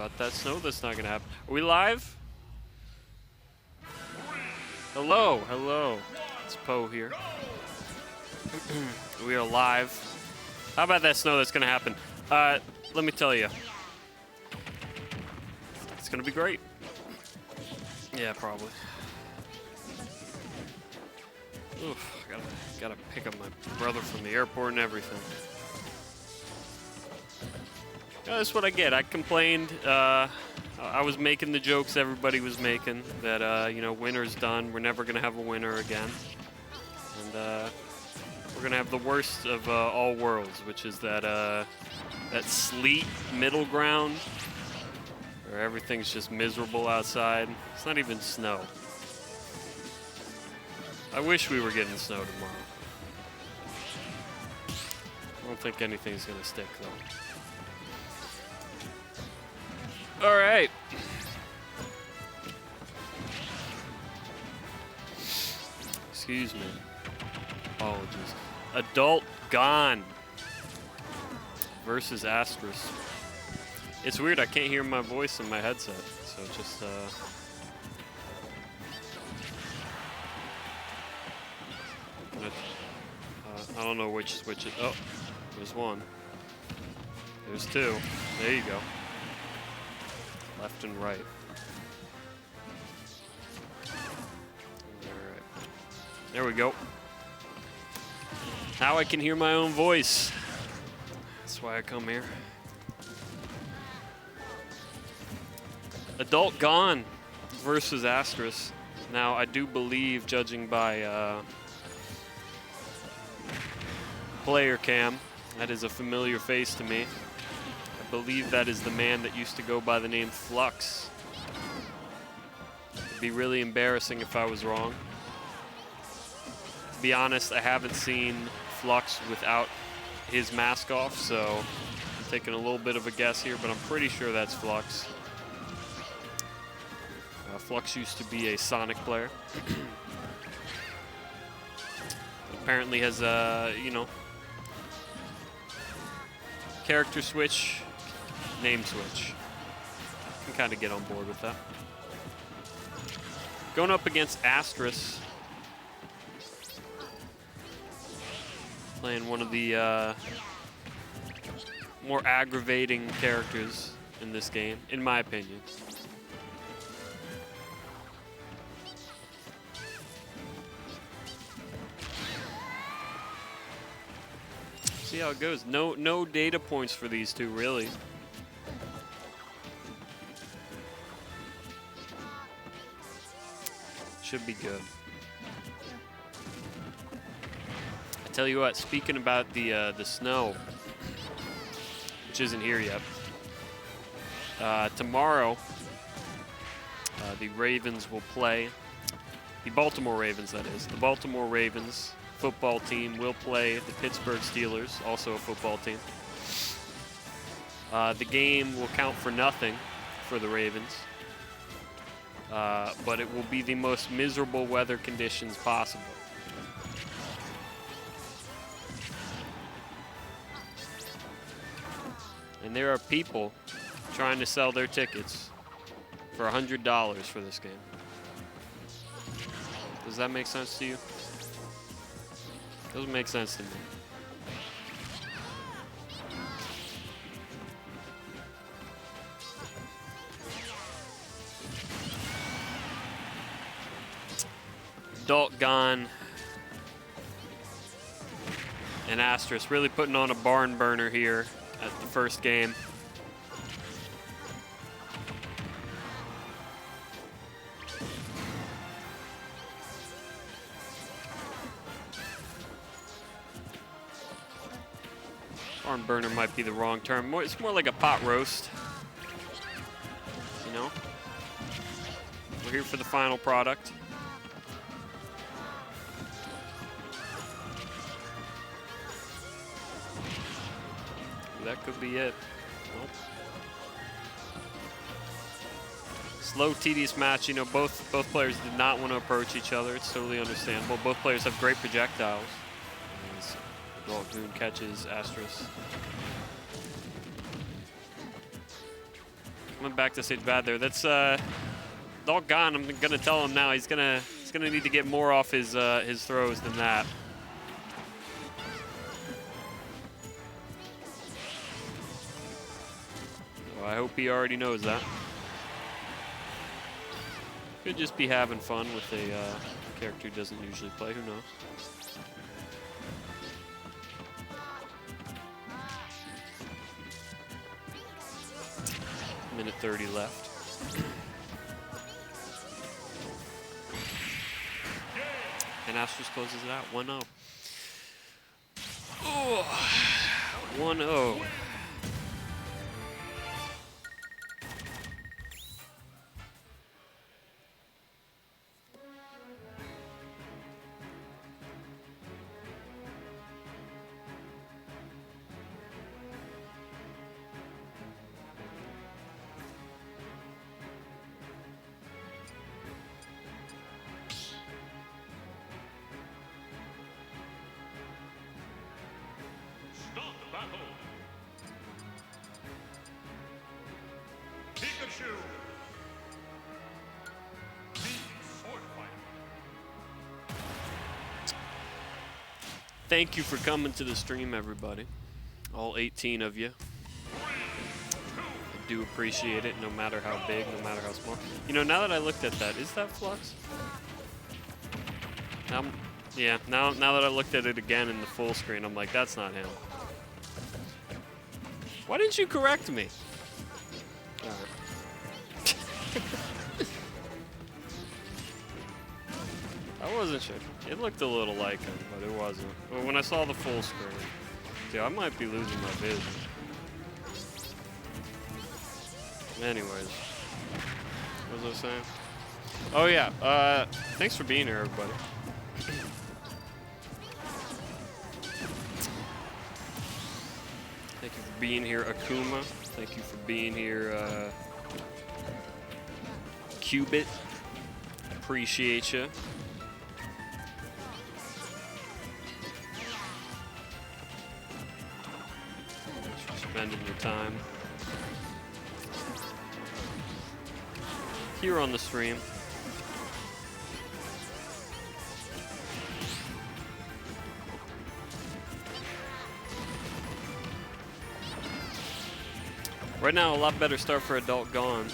about that snow that's not gonna happen. Are we live? Hello, hello. It's Poe here. We are live. How about that snow that's gonna happen? Let me tell you. It's gonna be great. Yeah, probably. Oof, gotta pick up my brother from the airport and everything. That's what I get. I complained. I was making the jokes everybody was making that, you know, winter's done. We're never going to have a winter again. And we're going to have the worst of all worlds, which is that sleet middle ground where everything's just miserable outside. It's not even snow. I wish we were getting snow tomorrow. I don't think anything's going to stick, though. All right. Excuse me. Apologies. Adult Gone versus Astrus. It's weird. I can't hear my voice in my headset, so just I don't know which switch it. Oh, there's one. There's two. There you go. Left and right. Alright. There we go. Now I can hear my own voice. That's why I come here. Adult Gone versus Astrus. Now I do believe, judging by player cam, that is a familiar face to me. I believe that is the man that used to go by the name Flux. It'd be really embarrassing if I was wrong. To be honest, I haven't seen Flux without his mask off, so I'm taking a little bit of a guess here, but I'm pretty sure that's Flux. Flux used to be a Sonic player. Apparently has a, you know, character switch, name switch. Can kind of get on board with that. Going up against Astrus. Playing one of the more aggravating characters in this game, in my opinion. See how it goes. No data points for these two, really. Should be good. I tell you what, speaking about the snow, which isn't here yet, tomorrow the Ravens will play, the Baltimore Ravens, that is. The Baltimore Ravens football team will play the Pittsburgh Steelers, also a football team. The game will count for nothing for the Ravens, but it will be the most miserable weather conditions possible. And there are people trying to sell their tickets for $100 for this game. Does that make sense to you? Doesn't make sense to me. Adult Gone and Astrus really putting on a barn burner here at the first game. Barn burner might be the wrong term. It's more like a pot roast. You know? We're here for the final product. That could be it. Nope. Slow, tedious match. You know, both players did not want to approach each other. It's totally understandable. Both players have great projectiles. Adult Goon catches Astrus. went back to stage bad there. That's doggone. I'm gonna tell him now. He's gonna need to get more off his throws than that. Well, I hope he already knows that. Could just be having fun with a character who doesn't usually play. Who knows? Minute 30 left. And Astrus closes it out 1-0. Oh, 1-0. Pikachu. The Swordfighter. Thank you for coming to the stream, everybody. All 18 of you. I do appreciate it, no matter how big, no matter how small. You know, now that I looked at that, is that Flux? Yeah, now that I looked at it again in the full screen, I'm like, that's not him. Why didn't you correct me? All right. I wasn't sure. It looked a little like him, but it wasn't. Well, when I saw the full screen, yeah, I might be losing my vision. Anyways, what was I saying? Oh yeah, thanks for being here, everybody. Thank you for being here, Akuma. Thank you for being here, Cubit. Appreciate you. Thanks for spending your time here on the stream. Right now, a lot better start for Adult Gone.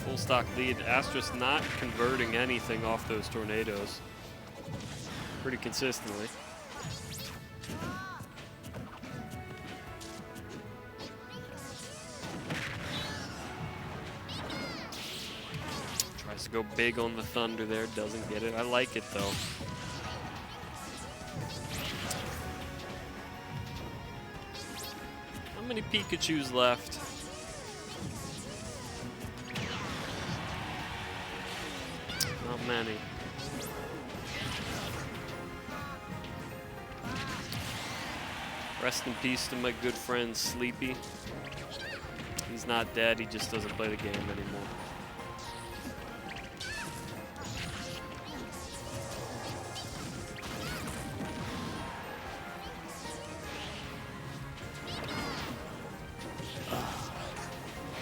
Full stock lead. Astrus not converting anything off those tornadoes pretty consistently. Tries to go big on the thunder there, doesn't get it. I like it though. How many Pikachus left? Not many. Rest in peace to my good friend Sleepy. He's not dead, he just doesn't play the game anymore.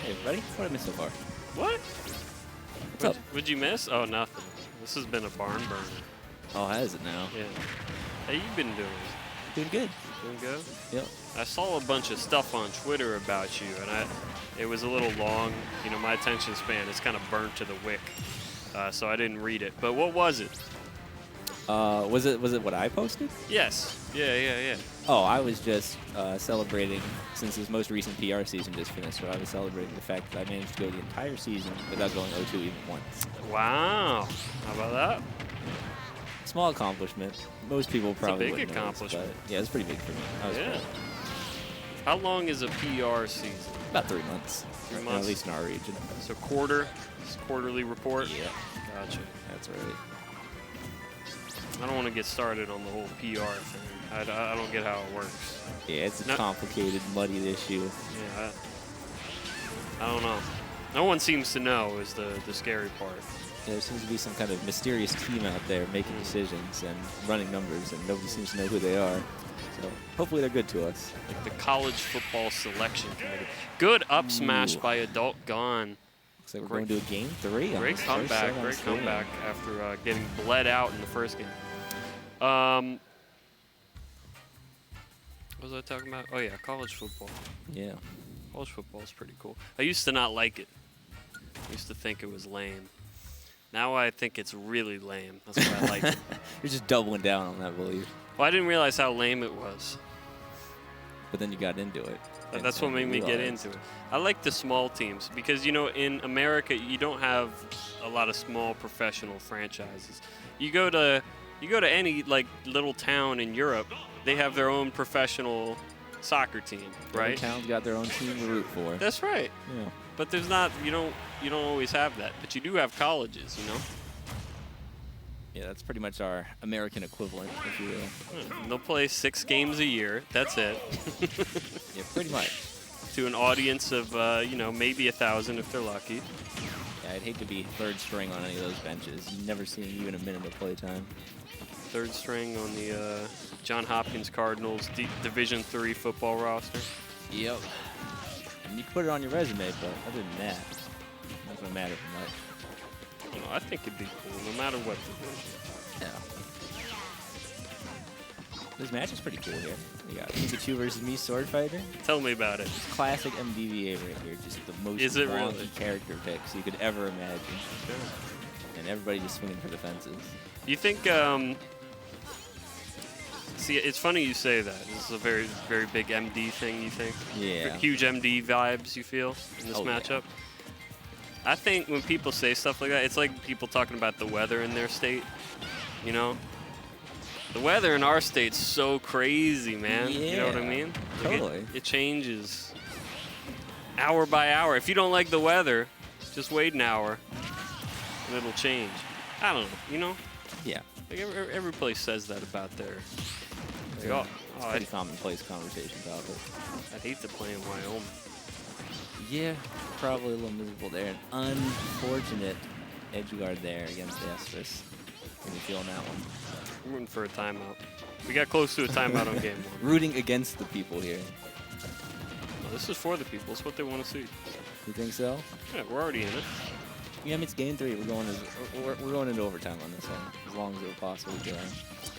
Hey everybody, what did I miss so far? What? What's up? What'd you miss? Oh, nothing. This has been a barn burner. Oh, has it now? Yeah. How you been doing? Doing good. Doing good? Yep. I saw a bunch of stuff on Twitter about you, and it was a little long. You know, my attention span is kind of burnt to the wick, so I didn't read it. But what was it? Was it what I posted? Yes. Yeah. Oh, I was just celebrating, since his most recent PR season just finished, so I was celebrating the fact that I managed to go the entire season without going 0-2 even once. Wow. How about that? Small accomplishment. Most people probably It's a big wouldn't notice, accomplishment. but yeah, it's pretty big for me. I was proud. How long is a PR season? About 3 months. 3 Or months? at least in our region. So quarterly report? Yeah. Gotcha. That's right. I don't want to get started on the whole PR thing. I don't get how it works. Yeah, it's a No. complicated, muddied issue. Yeah, I don't know. No one seems to know is the scary part. There seems to be some kind of mysterious team out there making decisions and running numbers, and nobody seems to know who they are. So hopefully they're good to us. Like the college football selection committee. Good up smash by Adult Gone. Looks like we're going to a game 3. Great comeback. Great comeback after getting bled out in the first game. What was I talking about? Oh yeah, college football. Yeah. College football is pretty cool. I used to not like it. I used to think it was lame. Now I think it's really lame. That's why I like it. You're just doubling down on that belief. Well, I didn't realize how lame it was. But then you got into it. That's what made me get into it. I like the small teams because, you know, in America, you don't have a lot of small professional franchises. You go to any, like, little town in Europe, they have their own professional soccer team, right? Every town's got their own team to root for. That's right. Yeah. But there's not, you don't always have that. But you do have colleges, you know? Yeah, that's pretty much our American equivalent, if you will. They'll play 6 games a year. That's it. Yeah, pretty much. To an audience of, you know, maybe 1,000 if they're lucky. Yeah, I'd hate to be third string on any of those benches. You never see even a minute of play time. Third string on the John Hopkins Cardinals Division III football roster. Yep. And you put it on your resume, but other than that, not going to matter much. You know, I think it'd be cool, no matter what division. Yeah. This match is pretty cool here. We got Pikachu versus me, Swordfighter. Tell me about it. Classic MDVA right here. Just the most Is it wonky really? character picks you could ever imagine. Yeah. And everybody just swinging for the fences. You think, see, it's funny you say that. This is a very, very big MD thing, you think? Yeah. Huge MD vibes, you feel, in this matchup? Yeah. I think when people say stuff like that, it's like people talking about the weather in their state, you know? The weather in our state's so crazy, man. Yeah, you know what I mean? Like totally. It changes hour by hour. If you don't like the weather, just wait an hour and it'll change. I don't know, you know? Yeah. Like every place says that about their... Like, Yeah. oh, Pretty commonplace conversation topic. I'd hate to play in Wyoming. Yeah, probably a little miserable there. An unfortunate edge guard there against the Astrus. Can you feel on that one? I'm rooting for a timeout. We got close to a timeout on game 1. Rooting against the people here. No, this is for the people. It's what they want to see. You think so? Yeah, we're already in it. Yeah, I mean, it's game 3. We're going into overtime on this one, as long as it will possibly go.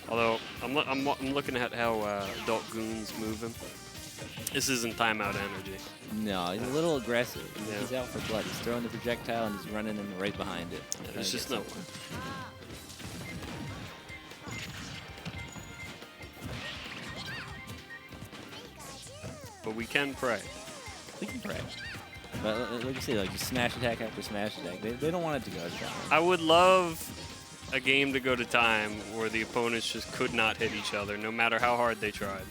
Although, I'm looking at how Adult Goon's moving. This isn't timeout energy. No, he's a little aggressive. Yeah. He's out for blood. He's throwing the projectile and he's running in right behind it. Yeah, there's just no... But we can pray. We can pray. But like you say, like just smash attack after smash attack. They don't want it to go to time. I would love a game to go to time where the opponents just could not hit each other, no matter how hard they tried.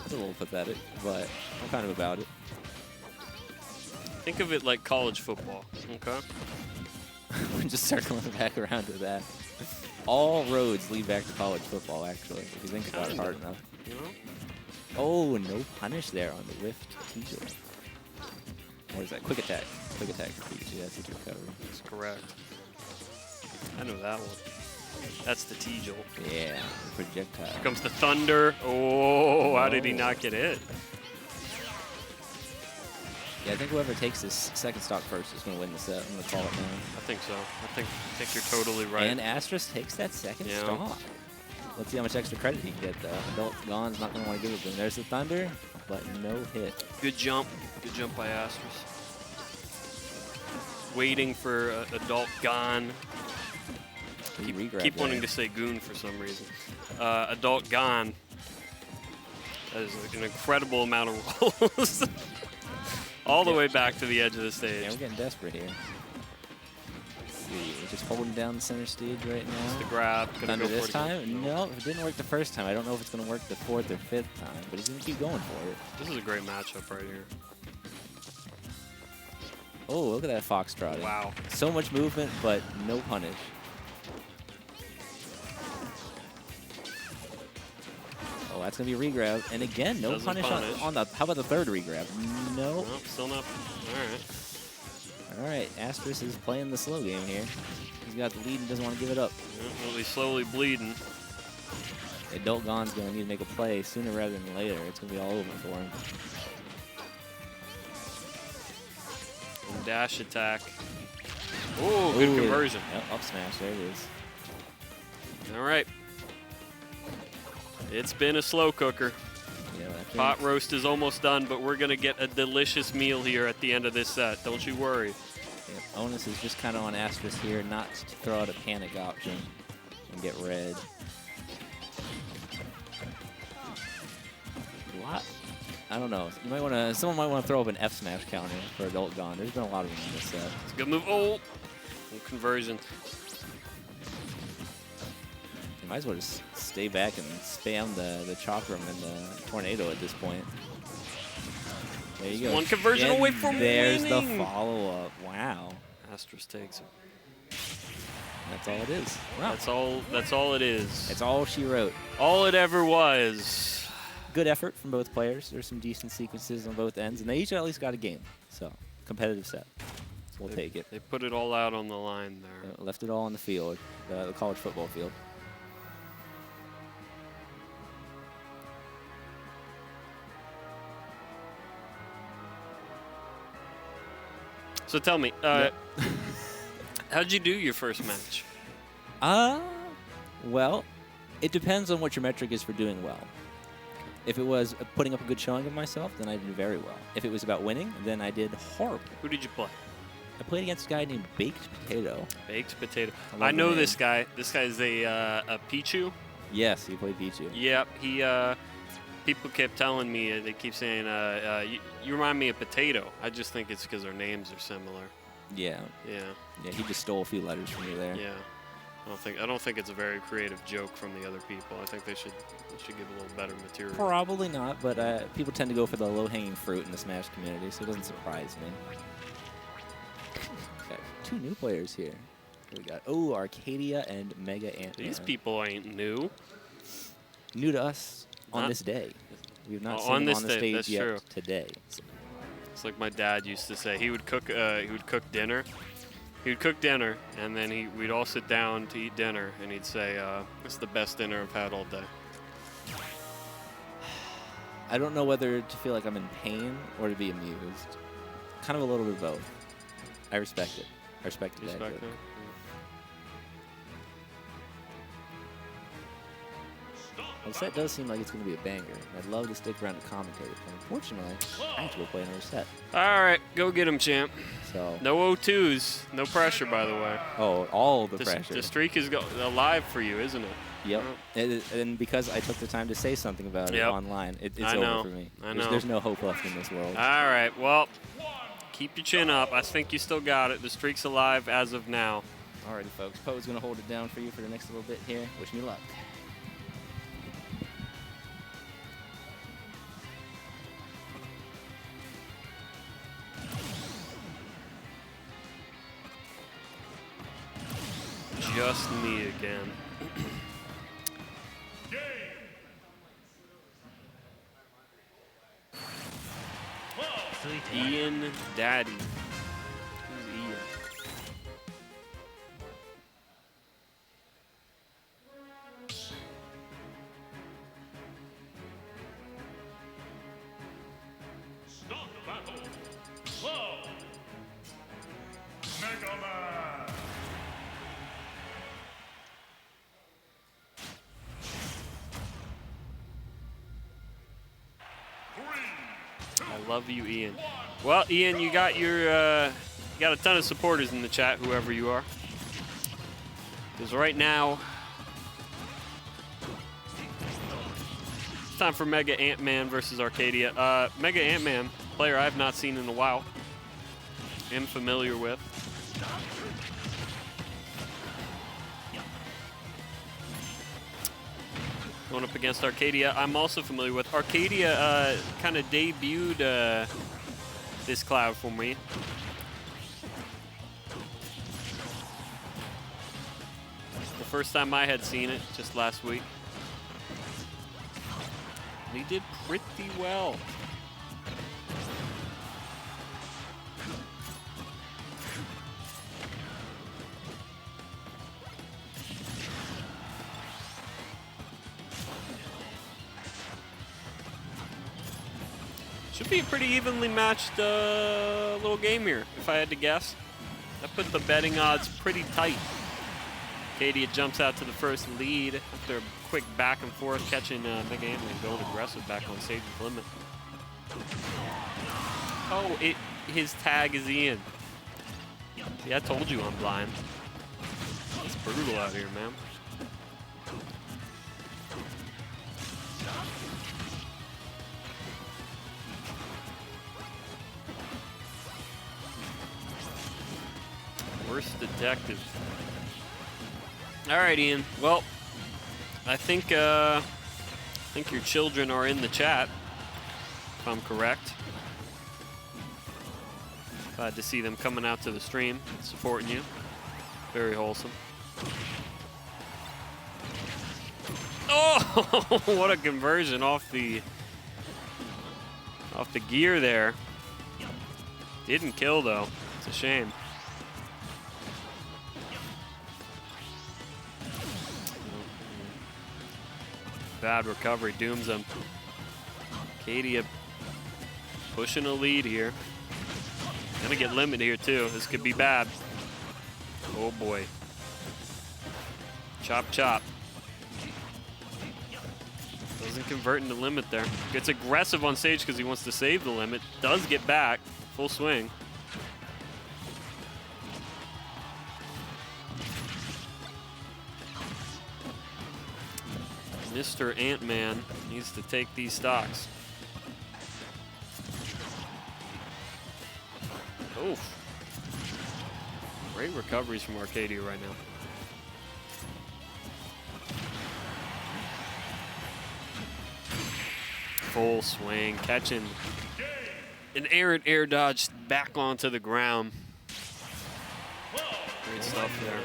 It's a little pathetic, but I'm kind of about it. Think of it like college football, okay? We're just circling back around to that. All roads lead back to college football, actually, if you think about it hard enough. You know? Oh, no punish there on the Rift T-Joy. What is that? Quick attack. Quick attack for Pikachu. That's his recovery. That's correct. I know that one. That's the T-Jolt. Yeah, the projectile. Here comes the Thunder. Oh, how did he not get hit? Yeah, I think whoever takes this second stock first is going to win the set. I'm going to call it now. I think so. I think you're totally right. And Astrus takes that second stock. Let's see how much extra credit he can get, though. Adult Gone's not going to want to give it to him. There's the Thunder, but no hit. Good jump. Good jump by Astrus. Waiting for Adult Gone. Keep wanting to say Goon for some reason. Adult Gone. That is like an incredible amount of rolls. All the way back to the edge of the stage. Yeah, we're getting desperate here. We're just holding down the center stage right now. It's the grab. Thunder this time? No, it didn't work the first time. I don't know if it's going to work the 4th or 5th time, but he's going to keep going for it. This is a great matchup right here. Oh, look at that foxtrot. Wow. So much movement, but no punish. Oh, that's going to be a regrab. And again, no punish on the... How about the third regrab? No. Nope, still not. All right. All right, Astrus is playing the slow game here. He's got the lead and doesn't want to give it up. Well, he's slowly bleeding. Adult Gon's going to need to make a play sooner rather than later. It's going to be all over for him. Dash attack. Oh, good conversion. Yep, up smash. There it is. All right. It's been a slow cooker. Yeah, Pot roast is almost done, but we're going to get a delicious meal here at the end of this set. Don't you worry. Yeah, onus is just kind of on Astrus here, not to throw out a panic option and get red. What? I don't know. You might want to. Someone might want to throw up an F smash counter for Adult Gon. There's been a lot of them in this set. It's a good move. Oh, conversion. You might as well just stay back and spam the chakram and the tornado at this point. There you go. One conversion away from there's winning. the follow-up. Wow. Astrus takes it. That's all it is. Wow. That's all it is. It's all she wrote. All it ever was. Good effort from both players. There's some decent sequences on both ends, and they each at least got a game. So, competitive set. So we'll take it. They put it all out on the line there. Left it all on the field, the college football field. So tell me, how'd you do your first match? Well, it depends on what your metric is for doing well. If it was putting up a good showing of myself, then I did very well. If it was about winning, then I did horrible. Who did you play? I played against a guy named Baked Potato. Baked Potato. love I the know name. this guy. This guy's a Pichu. Yes, he played Pichu. Yep. He. People kept telling me. They keep saying, "You remind me of Potato." I just think it's because our names are similar. Yeah. Yeah. Yeah, he just stole a few letters from you there. Yeah. I don't think it's a very creative joke from the other people. I think they should give a little better material. Probably not, but people tend to go for the low-hanging fruit in the Smash community, so it doesn't surprise me. Got 2 new players here. We got Arcadia and MegaAntMan. These people ain't new. New to us on Not- this day. We have not Oh, seen on them this on the day, stage that's yet true. today. It's like my dad used to say. He would cook dinner. He would cook dinner, and then we'd all sit down to eat dinner, and he'd say, "This is the best dinner I've had all day." I don't know whether to feel like I'm in pain or to be amused. Kind of a little bit of both. I respect it. I respect it. Respect that? Well, the set does seem like it's going to be a banger. I'd love to stick around to commentate, but unfortunately, I have to go play another set. All right, go get him, champ. So. No O2s, no pressure, by the way. Oh, all the The pressure. streak is alive for you, isn't it? Yep. And because I took the time to say something about it Yep. online, it's I know. over for me. I know. There's no hope left in this world. All right, well, keep your chin up. I think you still got it. The streak's alive as of now. Alrighty, folks. Poe's going to hold it down for you for the next little bit here. Wish me luck. Just me again. Ian Daddy. Who's Ian? Start battle. Whoa. MegaMan. I love you, Ian. Well, Ian, you got your you got a ton of supporters in the chat, whoever you are. Because right now, it's time for MegaAntMan versus Arcadia. MegaAntMan, player I have not seen in a while. Am familiar with. Going up against Arcadia, I'm also familiar with. Arcadia kind of debuted this cloud for me. The first time I had seen it, just last week. He did pretty well. Should be a pretty evenly matched little game here, if I had to guess. That put the betting odds pretty tight. Arcadia jumps out to the first lead after a quick back and forth, catching MegaAntMan going aggressive back on Sage's limit. Oh, his tag is Ian. See, I told you I'm blind. It's brutal out here, man. Worst detective. All right, Ian. Well, I think your children are in the chat, if I'm correct. Glad to see them coming out to the stream, supporting you. Very wholesome. Oh, what a conversion off the gear there. Didn't kill though. It's a shame. Bad recovery dooms them. Arcadia pushing a lead here. Gonna get limit here too. This could be bad. Oh boy. Chop chop. Doesn't convert into limit there. Gets aggressive on stage because he wants to save the limit. Does get back. Full swing. Mr. Ant-Man needs to take these stocks. Oof. Great recoveries from Arcadia right now. Full swing, catching an errant air dodge back onto the ground. Great stuff there.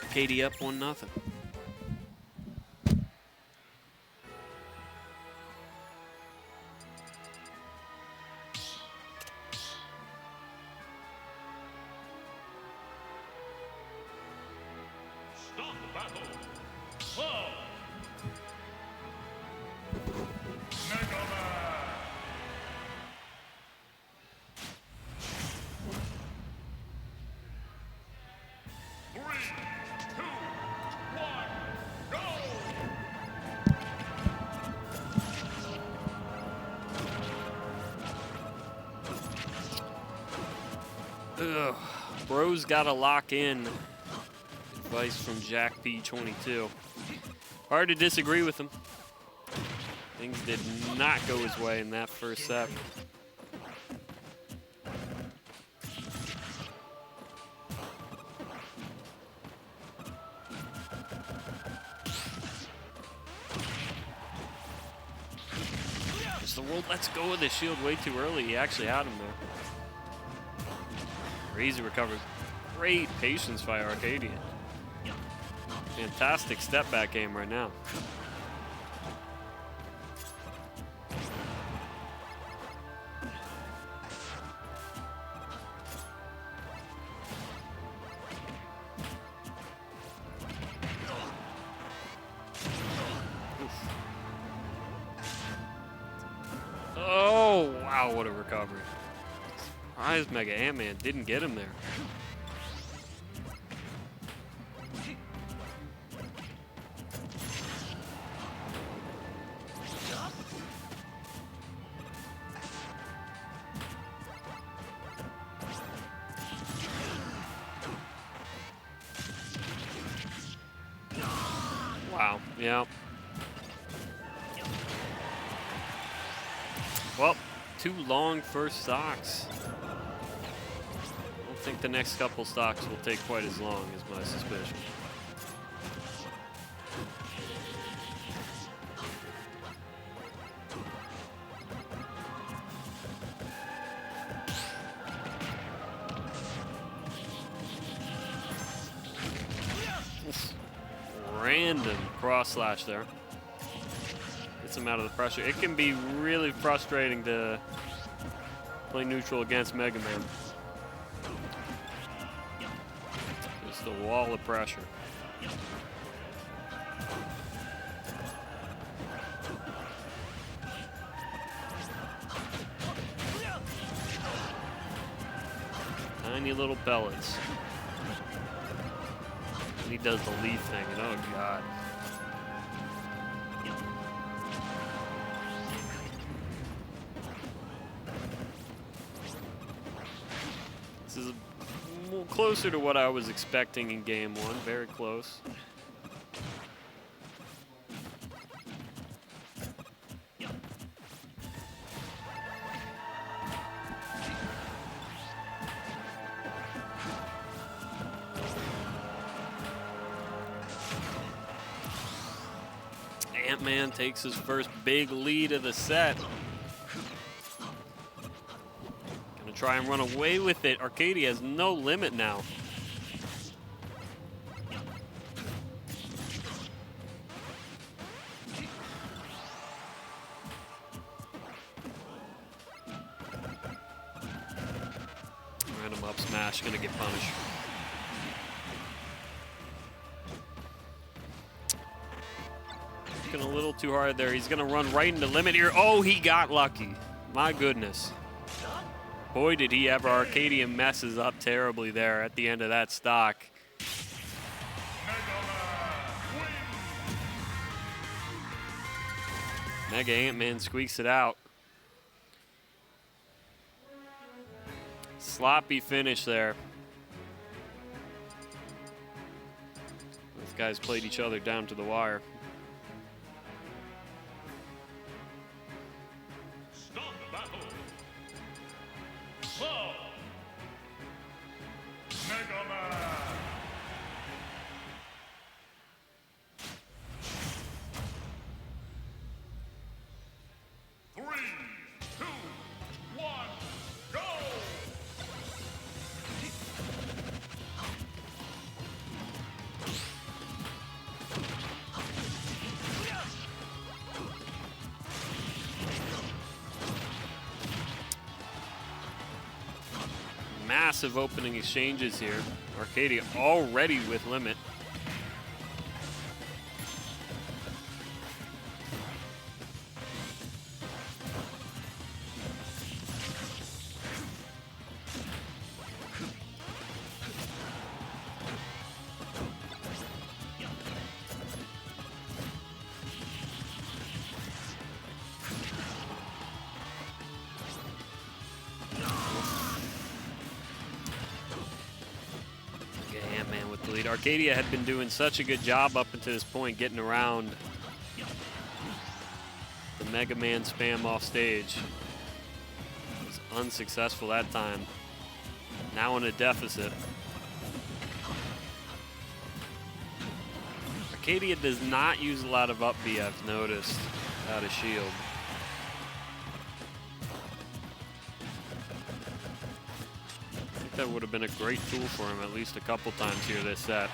Arcadia up 1-0. Stop the battle. Whoa. MegaAntMan. 3, 2, 1, go! Ugh. Bro's gotta lock in. Advice from Jack P22. Hard to disagree with him. Things did not go his way in that first set. Just the world lets go of the shield way too early. He actually had him there. Crazy recovery. Great patience by Arcadia. Fantastic step back game right now. Oof. Oh, wow, what a recovery. Surprised MegaAntMan didn't get him there. Wow, yeah. Well, 2 long first stocks. I don't think the next couple stocks will take quite as long, is my suspicion. Oof. Random cross slash there. Gets him out of the pressure. It can be really frustrating to play neutral against Mega Man. Just a wall of pressure. Tiny little pellets. And he does the leaf thing, and oh god. This is closer to what I was expecting in game one, very close. Ant-Man takes his first big lead of the set. Gonna try and run away with it. Arcadia has no limit now. Random up smash, gonna get punished. A little too hard there. He's going to run right into limit here. Oh, he got lucky. My goodness. Boy, did he ever. Arcadia messes up terribly there at the end of that stock. MegaAntMan squeaks it out. Sloppy finish there. Both guys played each other down to the wire. Massive opening exchanges here. Arcadia already with limit. Arcadia had been doing such a good job up until this point getting around the Mega Man spam off stage. It was unsuccessful that time. Now in a deficit. Arcadia does not use a lot of up B, I've noticed, out of shield. That would have been a great tool for him at least a couple times here this set.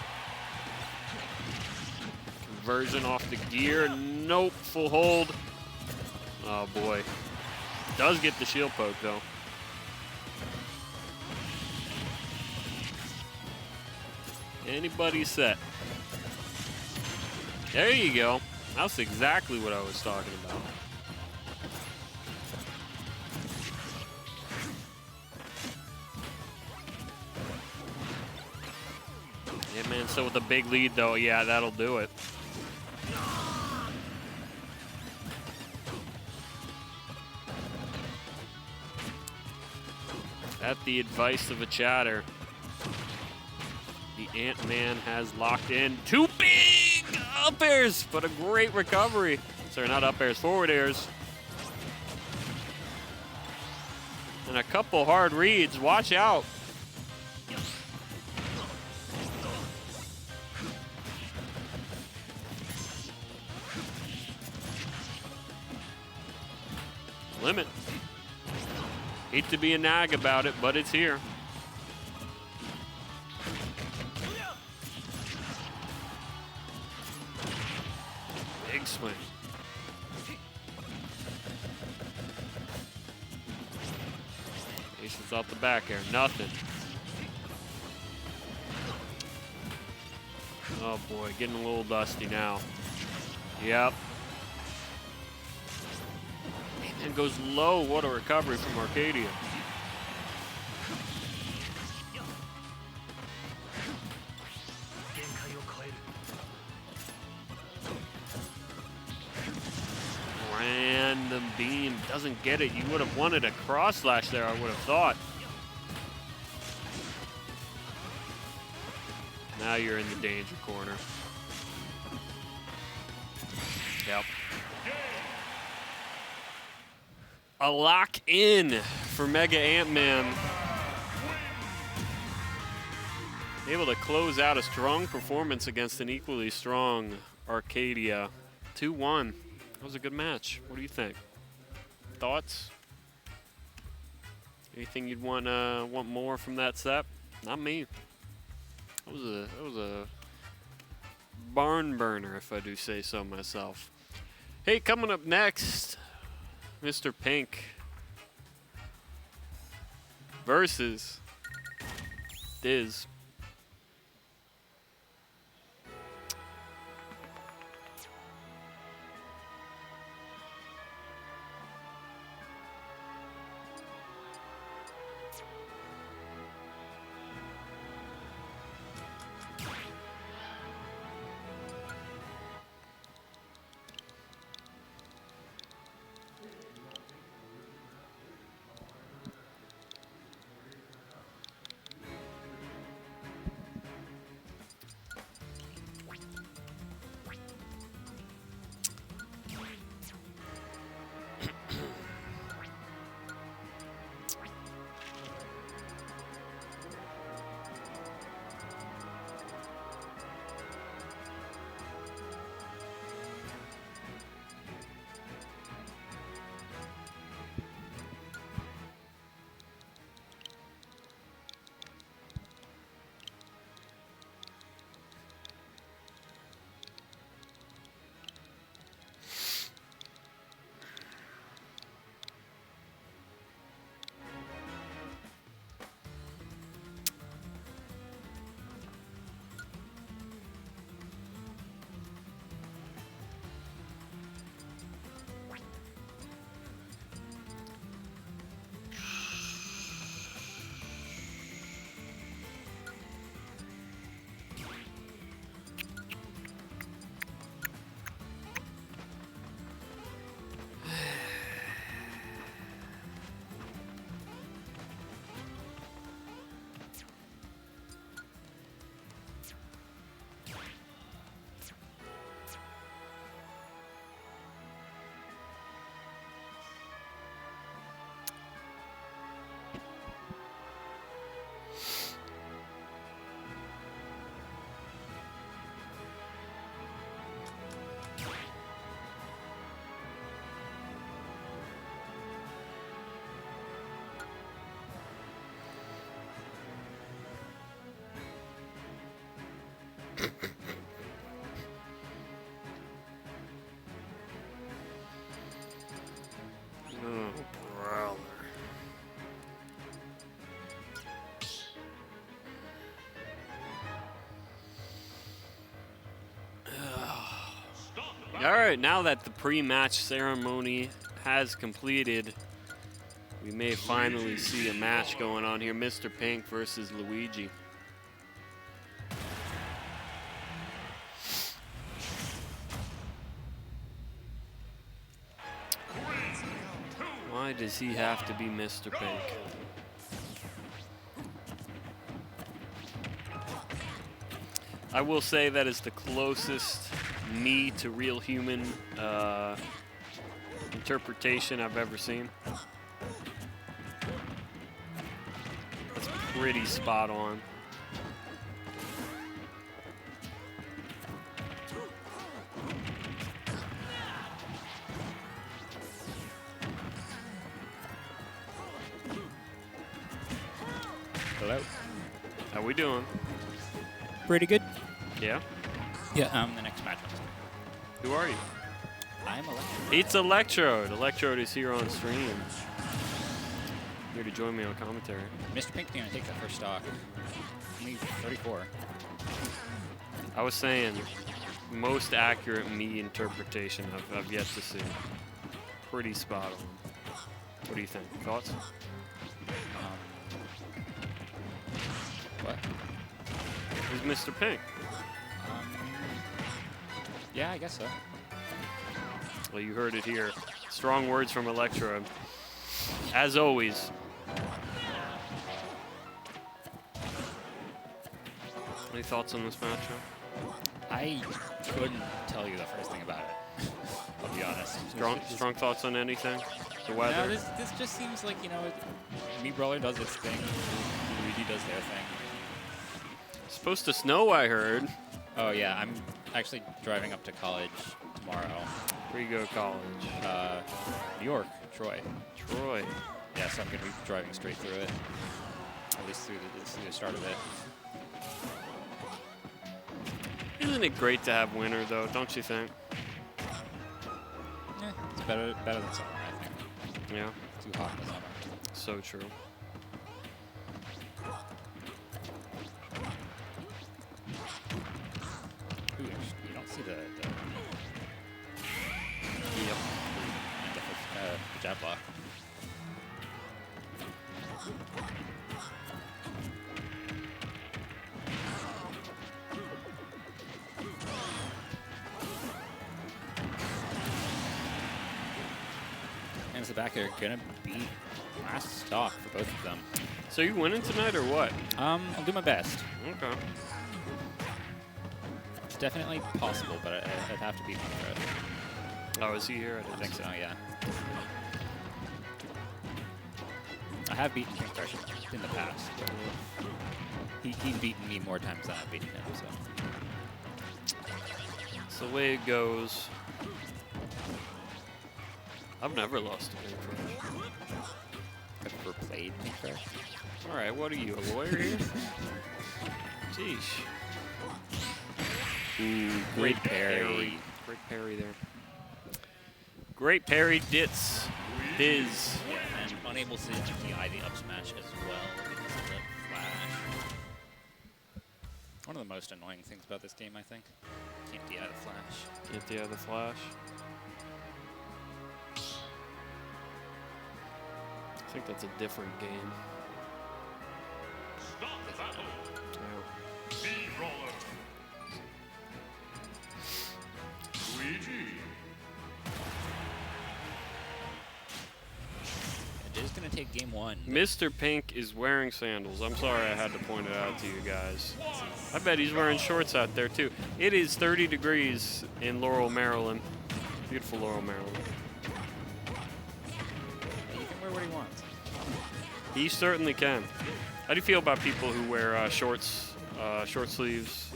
Conversion off the gear. Nope, full hold. Oh boy. Does get the shield poke though. Anybody's set. There you go. That's exactly what I was talking about. Yeah, man, so with a big lead, though, yeah, that'll do it. At the advice of a chatter, the Ant-Man has locked in two big up airs, but a great recovery. Sorry, not up airs, forward airs. And a couple hard reads. Watch out. Limit. Hate to be a nag about it, but it's here. Big swing. Aces off the back air, nothing. Oh boy, getting a little dusty now. Yep. And goes low. What a recovery from Arcadia. random beam. Doesn't get it. You would have wanted a cross slash there, I would have thought. Now you're in the danger corner. Yep. A lock in for MegaAntMan. Able to close out a strong performance against an equally strong Arcadia. 2-1. That was a good match. What do you think? Thoughts? Anything you'd want more from that set? Not me. That was a barn burner, if I do say so myself. Hey, coming up next, Mr. Pink versus Diz. Brawler. All right, now that the pre-match ceremony has completed, we may finally see a match going on here. Mr. Pink versus Luigi. Why does he have to be Mr. Pink? I will say that is the closest me to real human interpretation I've ever seen. That's pretty spot on. Hello. How we doing? Pretty good. Yeah? Yeah, the next match. Who are you? I'm Electrode. It's Electrode. Electrode is here on stream. Here to join me on commentary. Mr. Pink's gonna take that first stock. Only 34. I was saying, most accurate me interpretation I've yet to see. Pretty spot on. What do you think? Thoughts? What? Who's Mr. Pink? Yeah, I guess so. Well, you heard it here. Strong words from Electrode. As always. Any thoughts on this matchup? I couldn't tell you the first thing about it. I'll be honest. Strong thoughts on anything? The No, weather? this just seems like, you know, Brawler does its thing. Luigi does their thing. It's supposed to snow, I heard. Oh yeah, I'm actually driving up to college tomorrow. Where you go to college? New York, Troy. Troy. Yeah, so I'm gonna be driving straight through it. At least through the start of it. Isn't it great to have winter, though? Don't you think? Yeah, it's better than summer, I think. Yeah. Too hot in the summer. So true. Ooh, you don't see the Yep. jab block. And the back are gonna be last stock for both of them. So you winning tonight or what? I'll do my best. Okay. It's definitely possible, but I'd have to beat Threat. Oh, is he here? I think so, yeah. I have beaten Pink Crush in the past. He's beaten me more times than I've beaten him, so. It's the way it goes. I've never lost to Pink Crush. I've never played Pink Crush. All right, what are you, a lawyer here? Sheesh. Ooh, Great parry. Great parry there. Great parry, Ditz. Diz. Yeah, and unable to DI the up smash as well because of the flash. One of the most annoying things about this game, I think. Can't DI the flash. Get the other flash. I think that's a different game. Stop the battle. Yeah. Brawler. Luigi. It is going to take game one. Mr. Pink is wearing sandals. I'm sorry I had to point it out to you guys. I bet he's wearing shorts out there too. It is 30 degrees in Laurel, Maryland. Beautiful Laurel, Maryland. He can wear what he wants. He certainly can. How do you feel about people who wear shorts, short sleeves,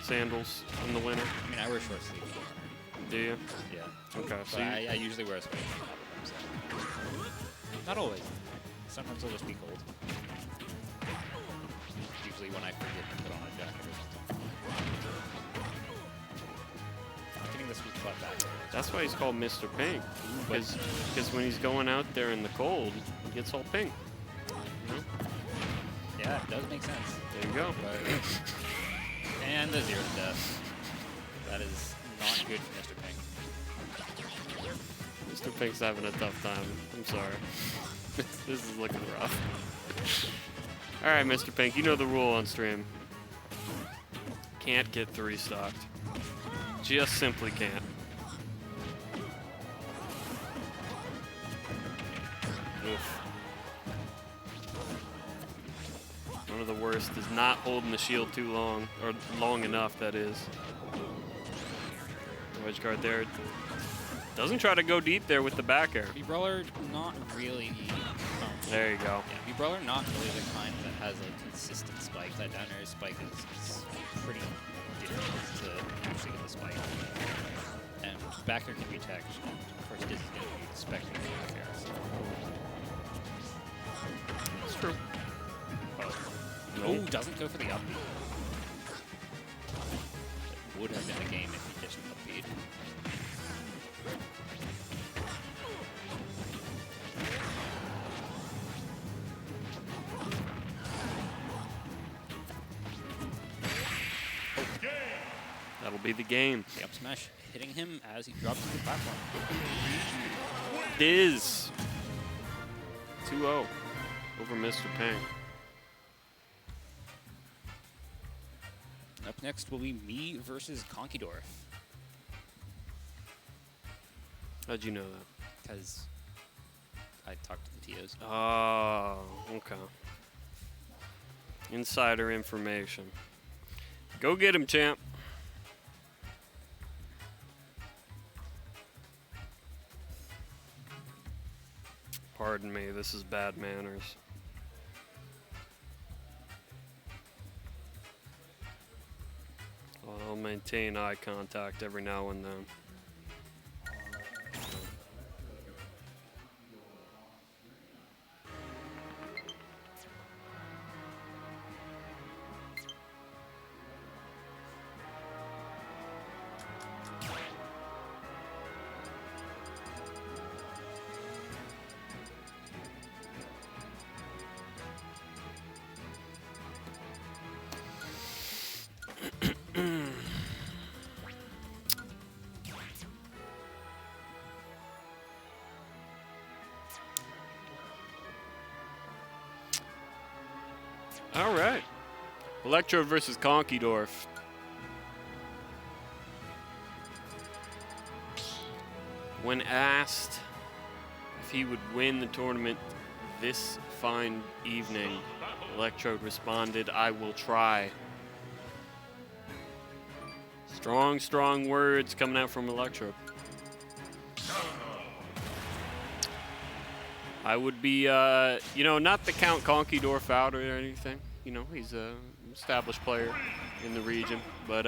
sandals in the winter? I mean, I wear short sleeves. in the winter. Do you? Yeah. Okay. But So you, I usually wear a sweater on top of them, so. Not always. Sometimes it'll just be cold. Usually when I forget to put on a jacket or something. I'm getting the sweet spot back. that's why he's called Mr. Pink. Because when he's going out there in the cold, he gets all pink. You know? Yeah, it does make sense. There you go. But and the 0 to death. That is not good for Mr. Pink. Mr. Pink's having a tough time. I'm sorry. This is looking rough. All right, Mr. Pink, you know the rule on stream. Can't get 3 stocked. Just simply can't. Oof. One of the worst is not holding the shield too long, or long enough, that is. Wedge guard there. Doesn't try to go deep there with the back air. Brawler not really. There you go. Yeah, Brawler not really the kind that has a consistent spike. That down air spike is pretty difficult to actually get the spike. And back air can be tech. Of course, this is going to be expecting the back air. So. That's true. Oh, doesn't go for the upbeat. It would have been the game if he ditched the upbeat. That'll be the game. The up smash hitting him as he drops to the platform. Diz. 2-0 over Mr. Pink. Up next will be me versus KonkeyDorf. How'd you know that? Because I talked to the TOs. Oh, okay. Insider information. Go get him, champ. Pardon me, this is bad manners. I'll maintain eye contact every now and then. All right. Electrode versus KonkeyDorf. When asked if he would win the tournament this fine evening, Electrode responded, "I will try." Strong, strong words coming out from Electrode. I would be, you know, not to count KonkeyDorf out or anything. You know, he's an established player in the region. But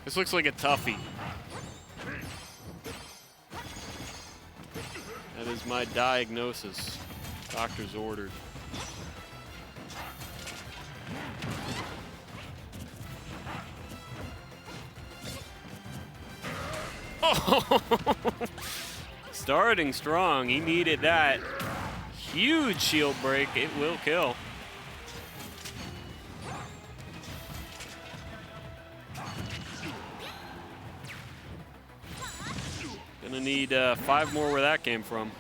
this looks like a toughie. That is my diagnosis. Doctor's ordered. Oh! Starting strong. He needed that. Huge shield break. It will kill. Gonna need 5 more where that came from.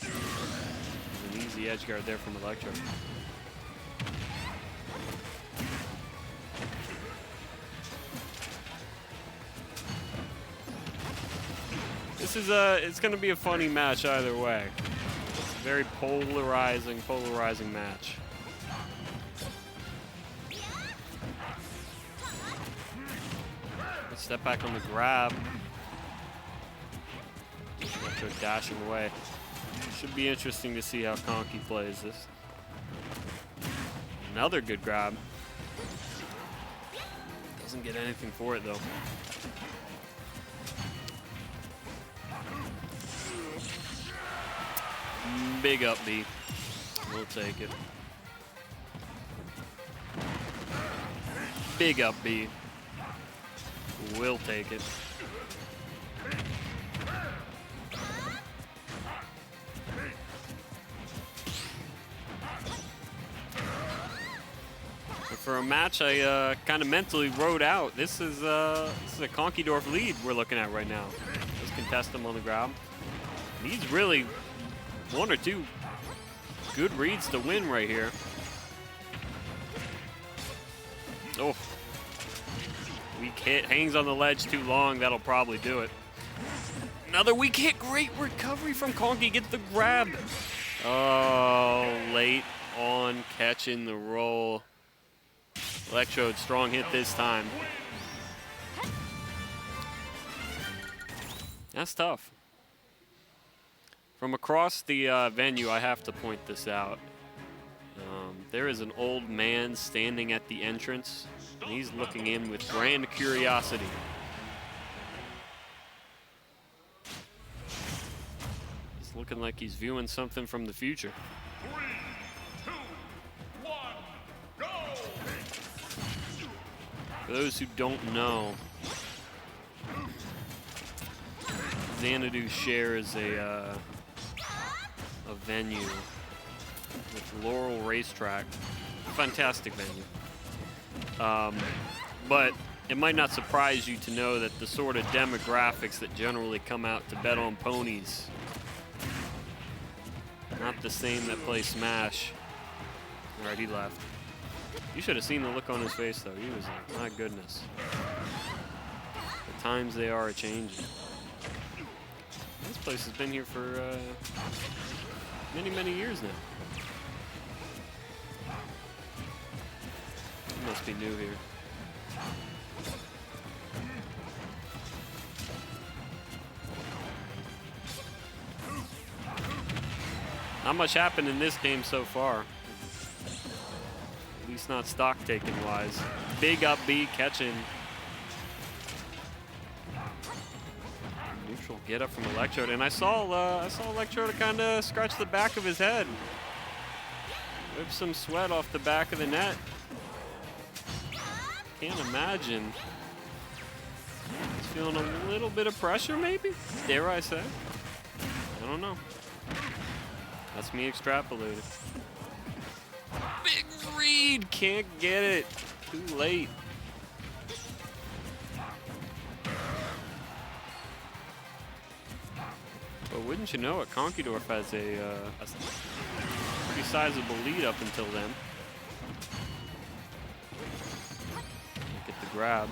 An easy edge guard there from Electro. This is it's gonna be a funny match either way. It's a very polarizing match. Step back on the grab. Electro dashing away. Should be interesting to see how Konky plays this. Another good grab. Doesn't get anything for it though. Big up B. We'll take it. Big up B. We'll take it. For a match I kind of mentally wrote out, this is a KonkeyDorf lead we're looking at right now. Let's contest him on the ground. He's really 1 or 2 good reads to win right here. Oh. Weak hit, hangs on the ledge too long, that'll probably do it. Another weak hit, great recovery from Konky, gets the grab. Oh, late on catching the roll. Electrode, strong hit this time. That's tough. From across the venue, I have to point this out. There is an old man standing at the entrance. And he's looking in with grand curiosity. He's looking like he's viewing something from the future. 3, 2, 1, go! For those who don't know, Xanadu shares a venue with Laurel Racetrack. Fantastic venue. But it might not surprise you to know that the sort of demographics that generally come out to bet on ponies, not the same that play Smash. All right, he left. You should have seen the look on his face, though. He was like, my goodness. The times they are changing. This place has been here for many, many years now. It must be new here. Not much happened in this game so far. At least not stock taking wise. Big up B catching. Neutral get up from Electrode, and I saw Electrode kind of scratch the back of his head. Whip some sweat off the back of the net. Can't imagine. He's feeling a little bit of pressure, maybe? Dare I say? I don't know. That's me extrapolating. Big read, can't get it. Too late. But wouldn't you know it, KonkeyDorf has a pretty sizable lead up until then. Get the grab.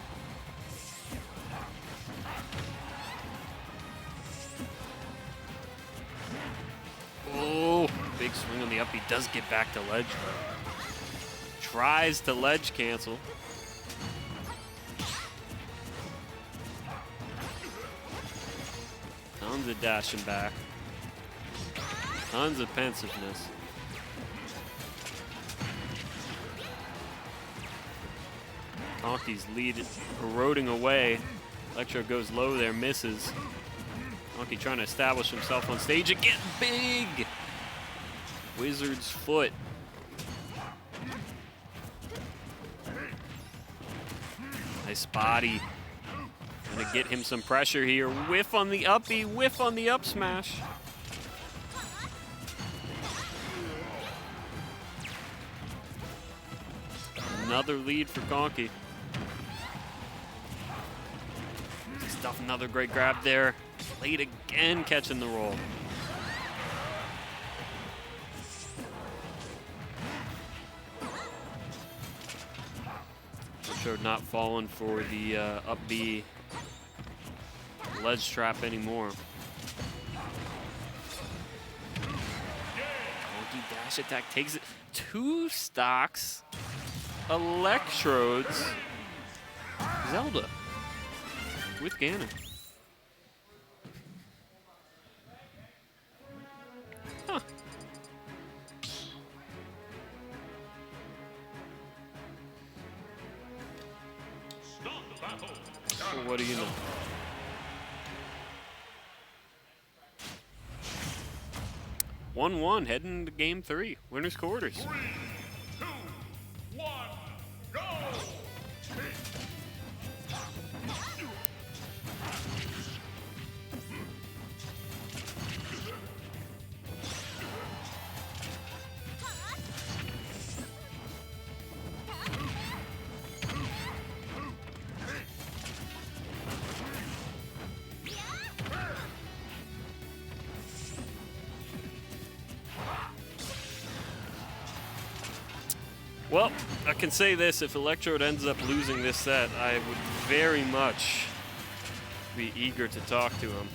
Oh, big swing on the up. He does get back to ledge though. Tries to ledge cancel. Tons of dashing back. Tons of pensiveness. Konkey's lead eroding away. Electro goes low there, misses. Konkey trying to establish himself on stage again. Big! Wizard's foot. Nice body. Gonna get him some pressure here. Whiff on the uppy, whiff on the up smash. Another lead for Konkey. Stuff, another great grab there. Late again, catching the roll. Showed not falling for the up B ledge trap anymore. Konkey dash attack takes it. 2 stocks. Electrodes. Zelda with Ganon. Huh. Well, what do you know? One heading into game 3. Winners quarters. 3, 2, 1, go! Well, I can say this, if Electrode ends up losing this set, I would very much be eager to talk to him.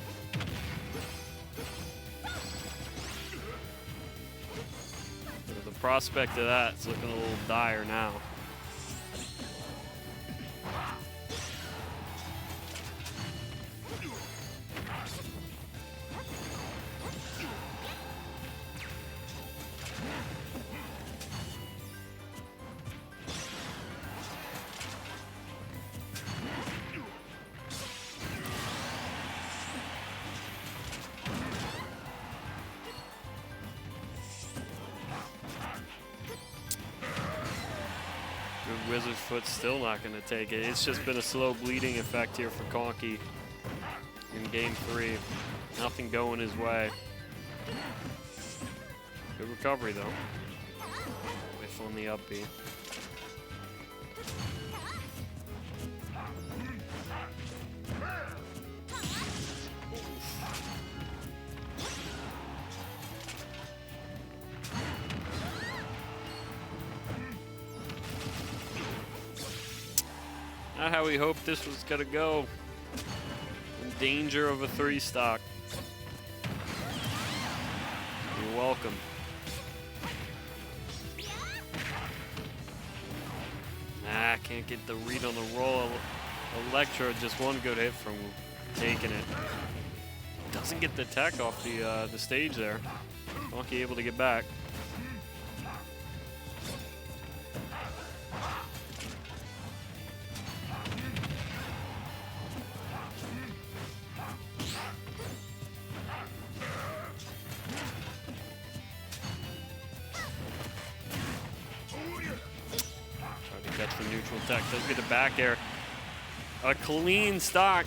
But the prospect of that's looking a little dire now. Wizard's foot's still not going to take it. It's just been a slow bleeding effect here for Konkey in game 3. Nothing going his way. Good recovery though. Whiff on the up B. Not how we hoped this was gonna go. In danger of a 3-stock. You're welcome. Ah, can't get the read on the roll. Electrode, just one good hit from taking it. Doesn't get the tech off the stage there. Donkey able to get back. Catch the neutral tech, does get a back air. A clean stock.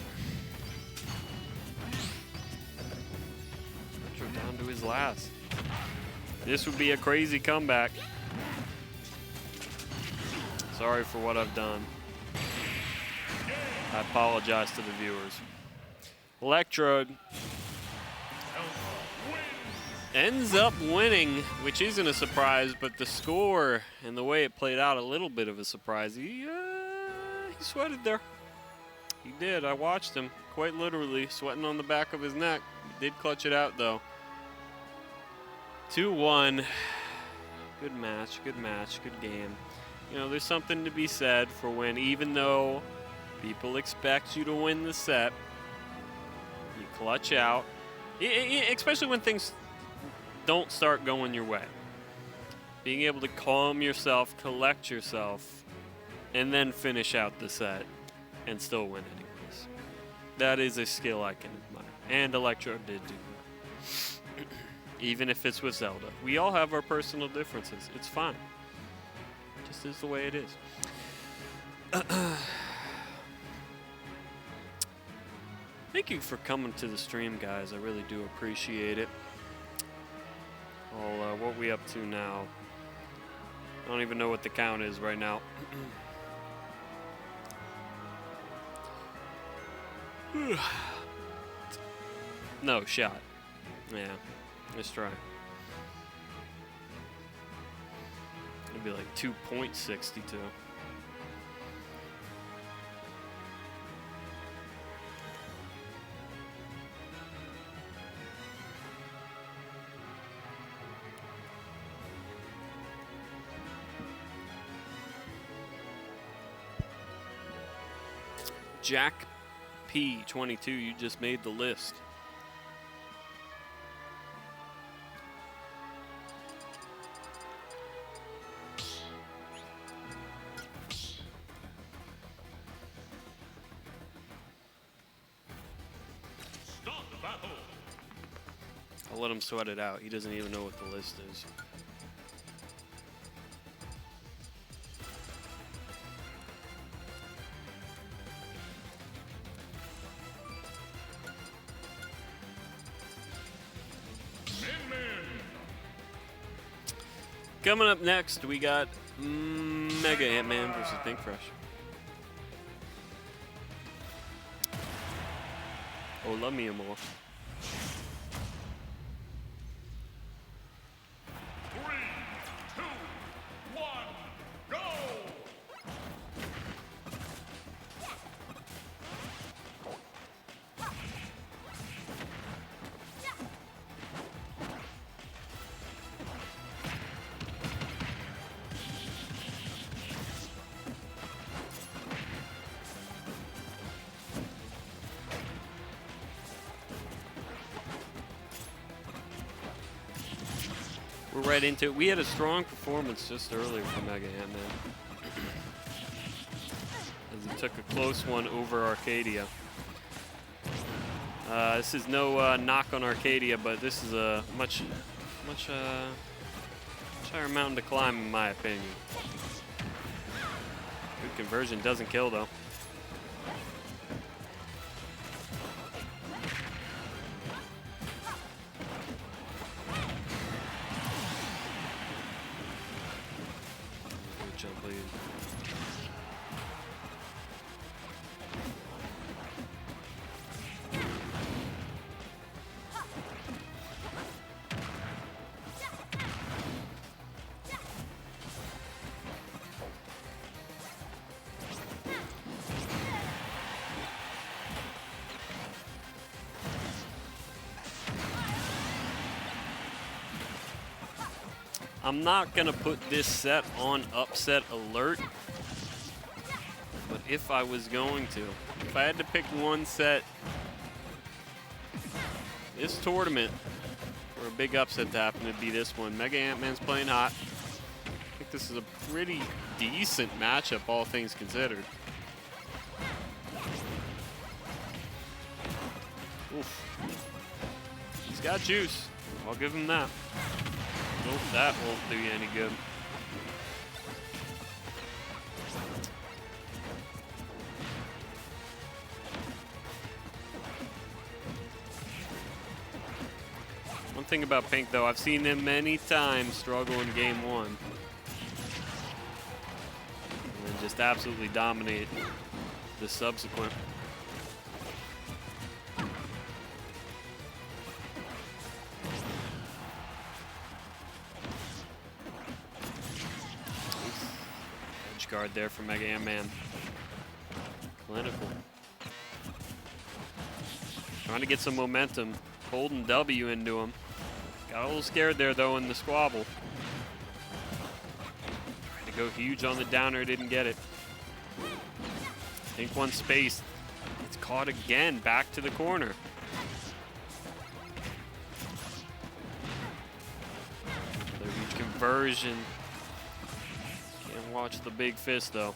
Metro down to his last. This would be a crazy comeback. Sorry for what I've done. I apologize to the viewers. Electrode ends up winning, which isn't a surprise, but the score and the way it played out, a little bit of a surprise. He sweated there. He did. I watched him, quite literally, sweating on the back of his neck. He did clutch it out, though. 2-1. Good match, good game. You know, there's something to be said for when, even though people expect you to win the set, you clutch out, especially when things don't start going your way. Being able to calm yourself, collect yourself, and then finish out the set and still win anyways. That is a skill I can admire. And Electrode did do that. Even if it's with Zelda. We all have our personal differences. It's fine. Just is the way it is. Thank you for coming to the stream, guys. I really do appreciate it. Well, what are we up to now? I don't even know what the count is right now. No shot. Yeah, let's try. It'd be like 2.62. Jack P22, you just made the list. Start the battle. I'll let him sweat it out. He doesn't even know what the list is. Coming up next, we got MegaAntMan versus Think Fresh. Hola, mi amor. 3, 2, 1, go! We're right into it. We had a strong performance just earlier from MegaAntMan. As he took a close one over Arcadia. This is no knock on Arcadia, but this is a much higher mountain to climb, in my opinion. Good conversion, doesn't kill though. Good jump lead. I'm not gonna put this set on upset alert, but if I was going to, if I had to pick one set this tournament for a big upset to happen, it'd be this one. MegaAntMan's playing hot. I think this is a pretty decent matchup, all things considered. Oof. He's got juice. I'll give him that. Nope, that won't do you any good. One thing about Pink, though, I've seen him many times struggle in game one. And just absolutely dominate the subsequent. Edge guard there for MegaAntMan. Clinical. Trying to get some momentum. Holding W into him. Got a little scared there, though, in the squabble. Trying to go huge on the downer, didn't get it. Pink one space. It's caught again, back to the corner. Another huge conversion. Can't watch the big fist, though.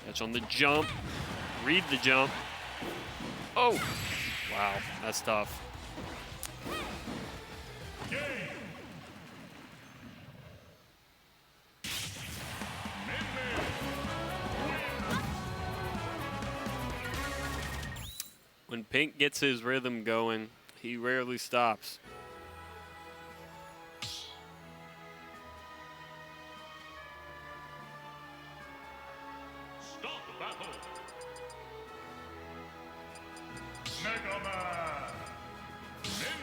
Catch on the jump. Read the jump. Oh! Wow, that's tough. When Pink gets his rhythm going, he rarely stops. Start the battle. MegaMan.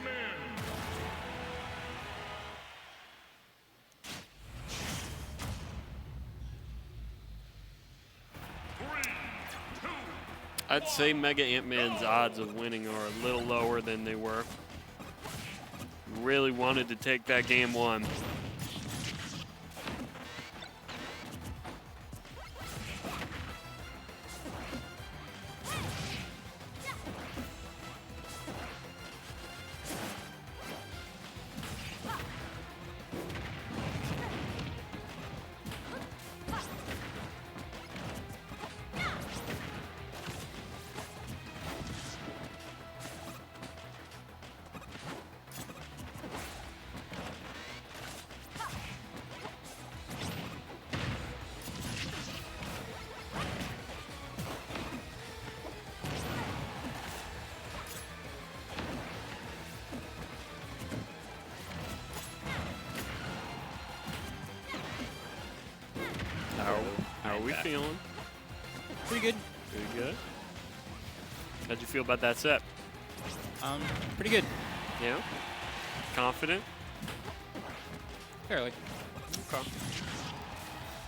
Min. I'd say MegaAntMan's odds of winning are a little lower than they were. Really wanted to take that game one. How are we feeling? Pretty good. Pretty good. How'd you feel about that set? Pretty good. Yeah? Confident? Fairly. Okay.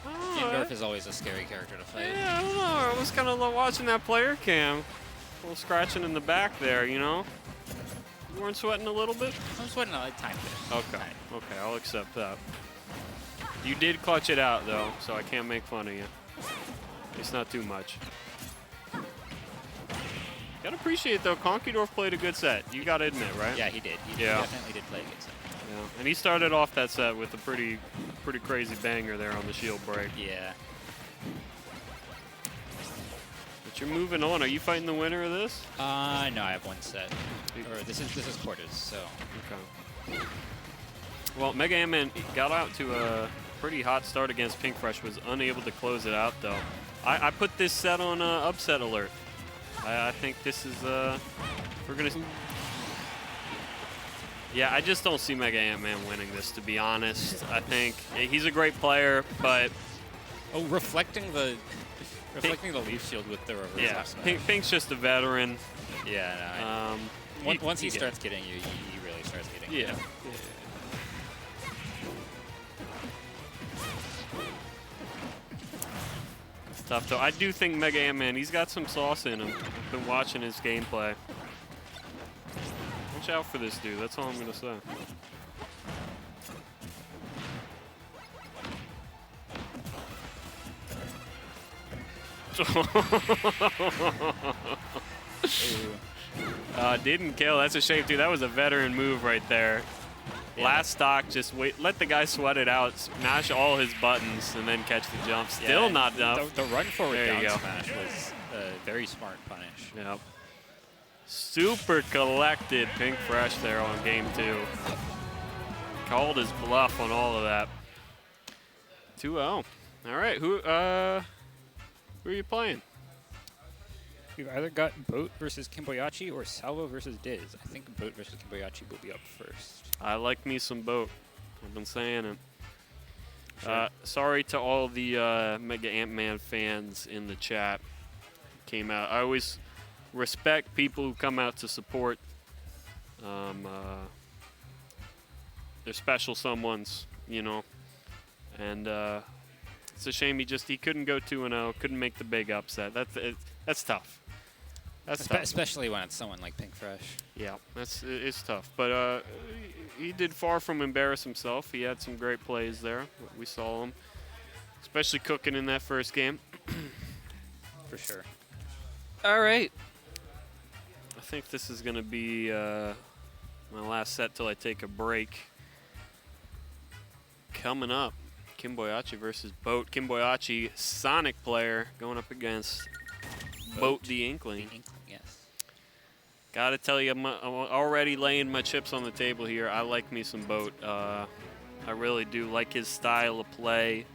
Ganondorf is always a scary character to fight. Yeah, I don't know. I was kind of watching that player cam. A little scratching in the back there, you know? You weren't sweating a little bit? I'm sweating a tiny bit. Okay. Okay, I'll accept that. You did clutch it out, though, so I can't make fun of you. It's not too much. Gotta appreciate, though, KonkeyDorf played a good set. You gotta admit, right? Yeah, he did. He Yeah. definitely did play a good set. Yeah. And he started off that set with a pretty crazy banger there on the shield break. Yeah. But you're moving on. Are you fighting the winner of this? No, I have one set. Or this is quarters, so. Okay. Well, MegaAntMan got out to a pretty hot start against Pink Fresh, was unable to close it out, though. I put this set on upset alert. I think this is, we're going to... Yeah, I just don't see MegaAntMan winning this, to be honest. I think he's a great player, but... Oh, reflecting the leaf shield with the reverse. Yeah, Pink's just a veteran. Yeah, no, once he starts getting you, he really starts getting you. Yeah. It's tough, though. I do think MegaAntMan, he's got some sauce in him. I've been watching his gameplay. Watch out for this dude. That's all I'm going to say. Didn't kill. That's a shame, too. That was a veteran move right there. Yeah. Last stock, just wait, let the guy sweat it out, smash all his buttons, and then catch the jump. Still Yeah, not enough. The run forward There you down go. smash was a very smart punish. Yep. Super collected Pink Fresh there on game 2. Called his bluff on all of that. 2-0. All right, who are you playing? We've either got Boat versus Kimboiyachi or Salvo versus Diz. I think Boat versus Kimboiyachi will be up first. I like me some Boat. I've been saying it. Sure. Sorry to all the MegaAntMan fans in the chat. Came out. I always respect people who come out to support their special someones, you know. And it's a shame he couldn't go 2-0, couldn't make the big upset. That's tough. That's tough. Especially when it's someone like Pink Fresh. Yeah, it's tough. But he did far from embarrass himself. He had some great plays there. We saw him, especially cooking in that first game. For sure. All right. I think this is going to be my last set till I take a break. Coming up, Kimboiyachi versus Boat. Kimboiyachi, Sonic player, going up against Boat the Inkling. Inkling, yes. Gotta tell you, I'm already laying my chips on the table here. I like me some Boat. I really do like his style of play.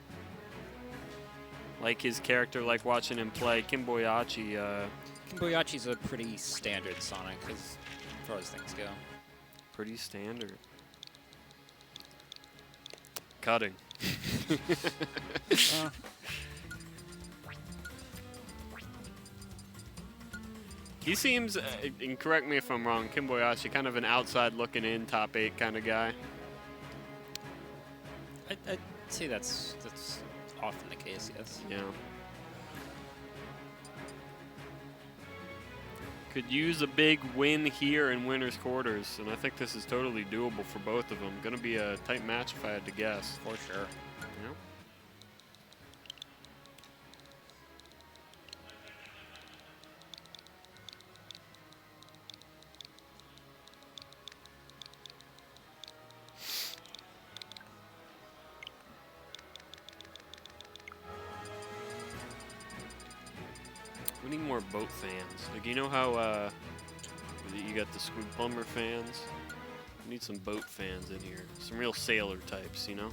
Like his character, like watching him play. Kimboiyachi. Kimboiyachi's a pretty standard Sonic as far as things go. Pretty standard. Cutting. He seems, and correct me if I'm wrong, Kimboiyachi, kind of an outside looking in, top 8 kind of guy. I'd say that's often the case, yes. Yeah. Could use a big win here in winner's quarters, and I think this is totally doable for both of them. Going to be a tight match if I had to guess. For sure. Yeah. We need more Boat fans. Like, you know how you got the Squid Plumber fans? We need some Boat fans in here. Some real sailor types, you know?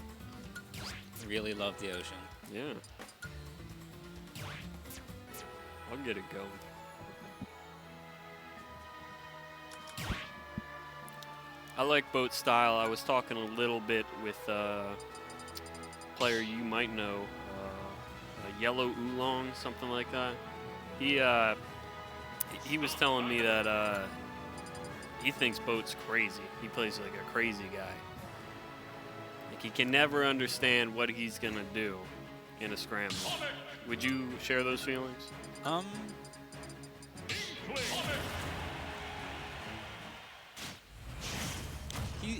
Really love the ocean. Yeah. I'll get it going. I like Boat style. I was talking a little bit with a player you might know, a Yellow Oolong, something like that. He was telling me that he thinks Boat's crazy. He plays like a crazy guy. Like, he can never understand what he's gonna do in a scramble. Would you share those feelings?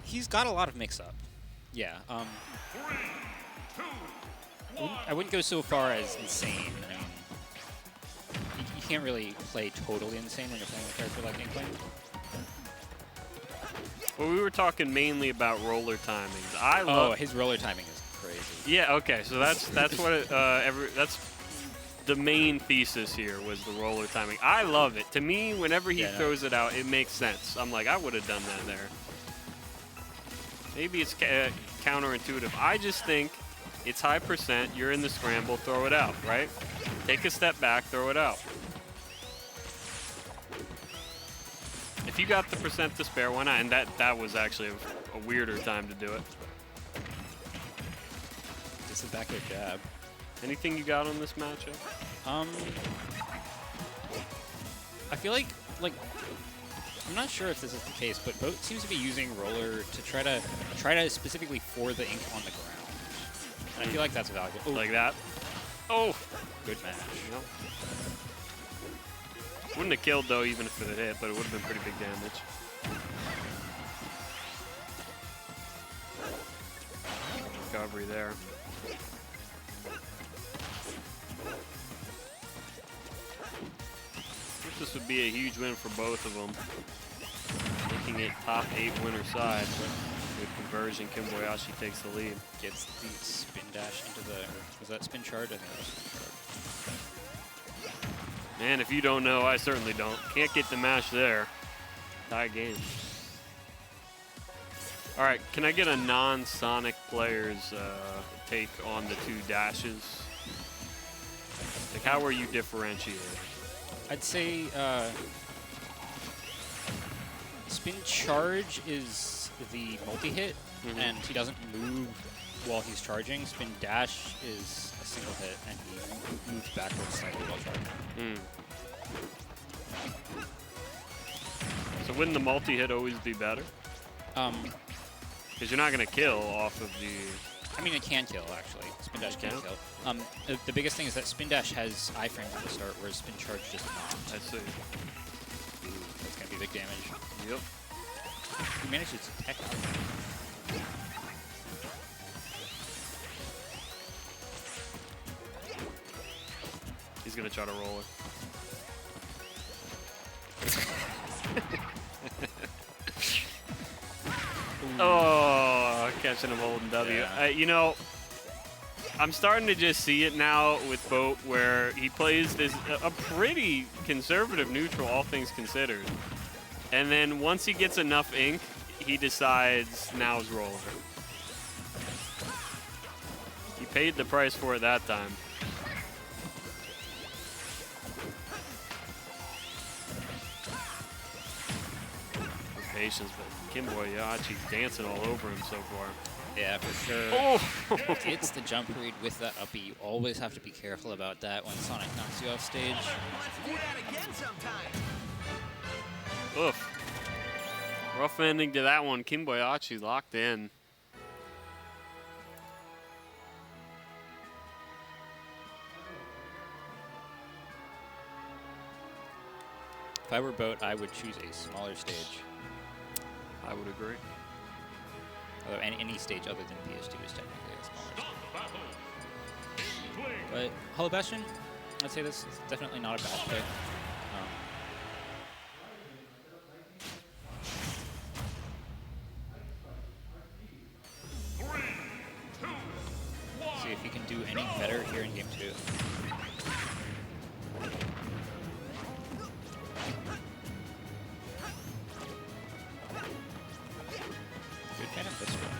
He's got a lot of mix-up. Yeah. I wouldn't go so far as insane. I mean, you can't really play totally insane when you're playing a character like Inkling. Well, we were talking mainly about roller timings. I love. His roller timing is crazy. Yeah. Okay. So that's what it, that's the main thesis here was the roller timing. I love it. To me, whenever he throws it out, it makes sense. I'm like, I would have done that there. Maybe it's counterintuitive. I just think it's high percent. You're in the scramble. Throw it out. Right. Take a step back. Throw it out. If you got the percent to spare, why not? And that was actually a weirder time to do it. Just a back air jab. Anything you got on this matchup? I feel like I'm not sure if this is the case, but Boat seems to be using roller to try to specifically for the ink on the ground. And I feel like that's valuable. Ooh. Like that? Oh, Good match. yep. Wouldn't have killed though, even if it had hit, but it would have been pretty big damage. Recovery there. This would be a huge win for both of them. Making it top 8 winner side, but with conversion, Kimboiyachi takes the lead. Gets the spin dash into the, was that spin charge? I think that was spin charge. Man, if you don't know, I certainly don't. Can't get the mash there. Tie game. All right, can I get a non-Sonic player's take on the 2 dashes? Like, how are you differentiated? I'd say spin charge is the multi-hit, and he doesn't move while he's charging. Spin dash is a single hit, and he moves backwards slightly while charging. So wouldn't the multi-hit always be better? Because you're not going to kill off of the... I mean, it can kill, actually. Spin dash can kill. The biggest thing is that spin dash has iframes at the start, whereas spin charge does not. I see. Ooh, that's going to be big damage. Yep. He managed to tech out. He's going to try to roll it. Oh, catching him holding W. Yeah. You know, I'm starting to just see it now with Boat where he plays this a pretty conservative neutral, all things considered. And then once he gets enough ink, he decides now's Roller. He paid the price for it that time. Patience, but Kimboiyachi's dancing all over him so far. Yeah, for sure. Oh! It's the jump read with that uppy. You always have to be careful about that when Sonic knocks you off stage. Oof. Rough ending to that one. Kimboiyachi's locked in. If I were Boat, I would choose a smaller stage. I would agree. Although any stage other than PS2 is technically a smaller stage. But Hollow Bastion, I'd say this is definitely not a bad pick. See if he can do any better here in Game 2. Good fan of this one.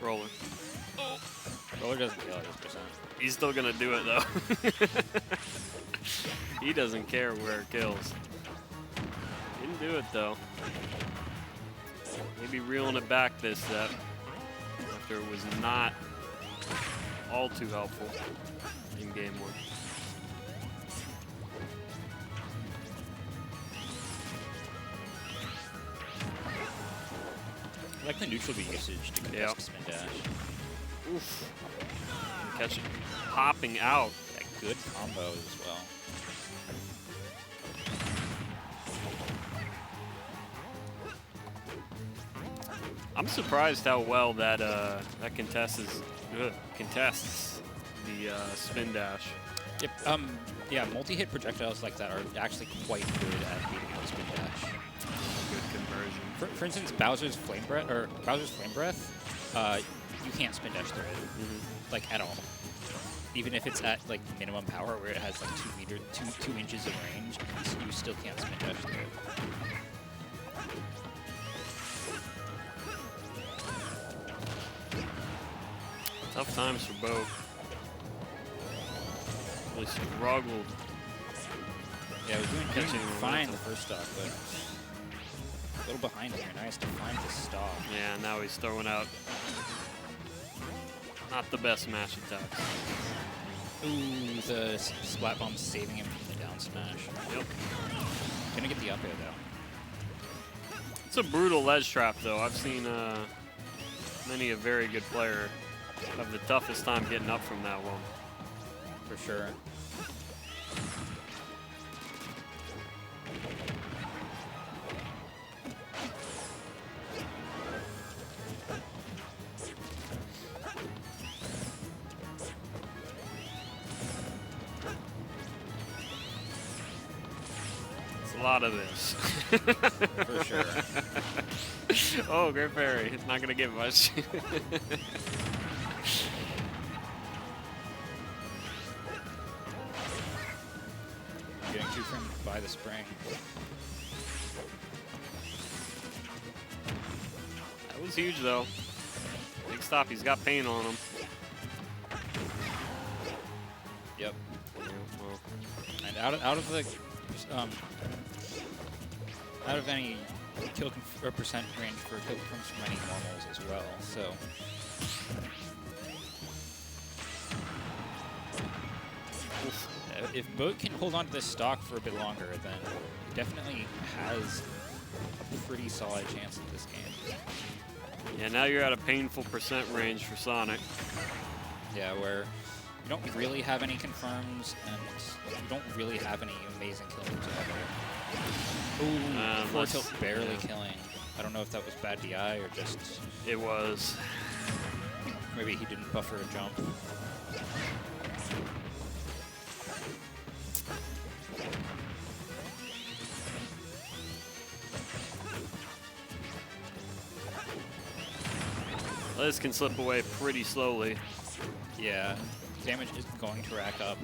Roller. Brawler doesn't kill at his percent. He's still gonna do it though. He doesn't care where it kills. Didn't do it though. Maybe reeling it back this set after it was not all too helpful in game 1. I like the neutral B usage to contest spin dash. Oof. Catch it popping out. That good combo as well. I'm surprised how well that that contests the spin dash. Yep. Yeah, multi-hit projectiles like that are actually quite good at beating out spin dash. Good conversion. For instance, Bowser's Flame Breath, you can't spin dash through it, like at all. Even if it's at like minimum power, where it has like 2 inches of range, you still can't spin dash through it. Tough times for both. Really struggled. Yeah, we're doing Catching fine momentum. the first stock, but a little behind here. Nice to find the stop. Yeah, now he's throwing out not the best mash attacks. Ooh, the splat bomb saving him from the down smash. Yep. Gonna get the up air though. It's a brutal ledge trap though. I've seen many a very good player have the toughest time getting up from that one. For sure. lot of this. For sure. Oh, Great Fairy. It's not going to get much. Getting too from by the spring. That was huge, though. Big stop. He's got pain on him. Yep. Yeah, well, And out of the out of any kill or percent range for kill comes from any normals as well. So if Boat can hold on to this stock for a bit longer, then he definitely has a pretty solid chance at this game. yeah, now you're at a painful percent range for Sonic. Yeah, where you don't really have any confirms and you don't really have any amazing kill moves ever. Ooh, forward tilt barely killing. I don't know if that was bad DI or just It was. maybe he didn't buffer a jump. This can slip away pretty slowly. Yeah, damage is going to rack up.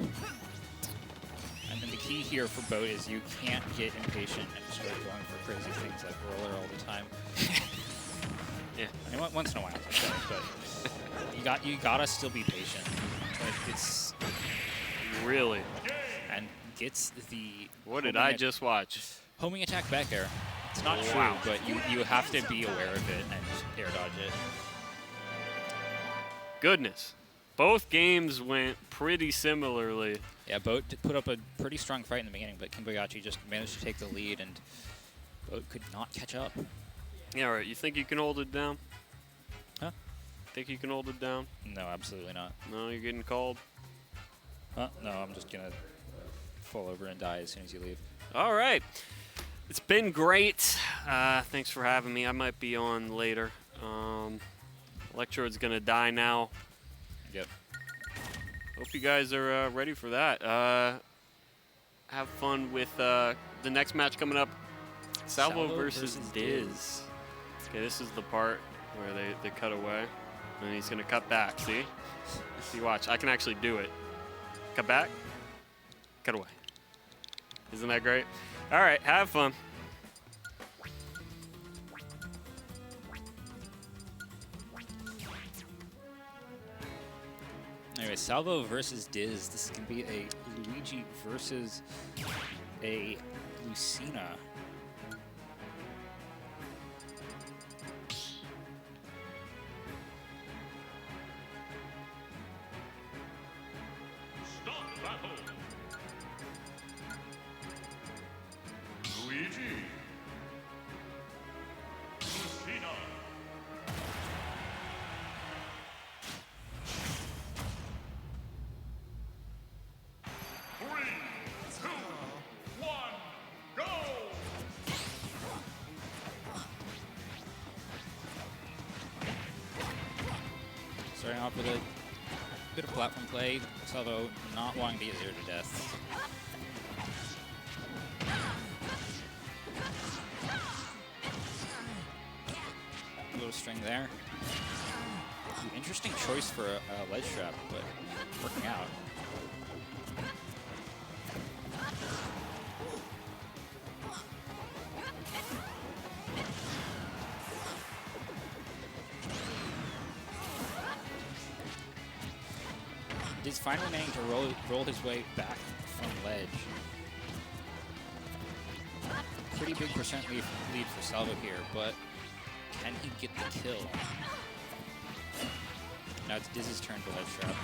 And then the key here for Boat is you can't get impatient and start going for crazy things like Brawler all the time. Yeah. I mean, once in a while, okay, but you gotta still be patient. But it's Really. and gets the What did homing I just watch? homing attack back air. It's not Wow. true, but you have to be aware of it and air dodge it. Goodness. Both games went pretty similarly. Yeah, Boat put up a pretty strong fight in the beginning, but Kimboiyachi just managed to take the lead, and Boat could not catch up. Yeah, all right. You think you can hold it down? Huh? Think you can hold it down? No, absolutely not. No, you're getting called. No, I'm just gonna fall over and die as soon as you leave. All right. It's been great. Thanks for having me. I might be on later. Electrode's going to die now. Yep. Hope you guys are ready for that. Have fun with the next match coming up. Salvo versus Diz. Okay, this is the part where they cut away. And he's going to cut back, see? See, watch. I can actually do it. Cut back. Cut away. Isn't that great? All right, have fun. Anyway, Salvo versus Diz. This is gonna be a Luigi versus a Lucina. Stop battle. Luigi. Lucina. 3, 2, 1, go! Starting off with a bit of platform play. Salvo not wanting to get 0 to death. A little string there. Ooh, interesting choice for a ledge trap, but working out. He's finally managing to roll his way back from ledge. Pretty big percent lead for Salvo here, but can he get the kill? Now it's Diz's turn to ledge trap.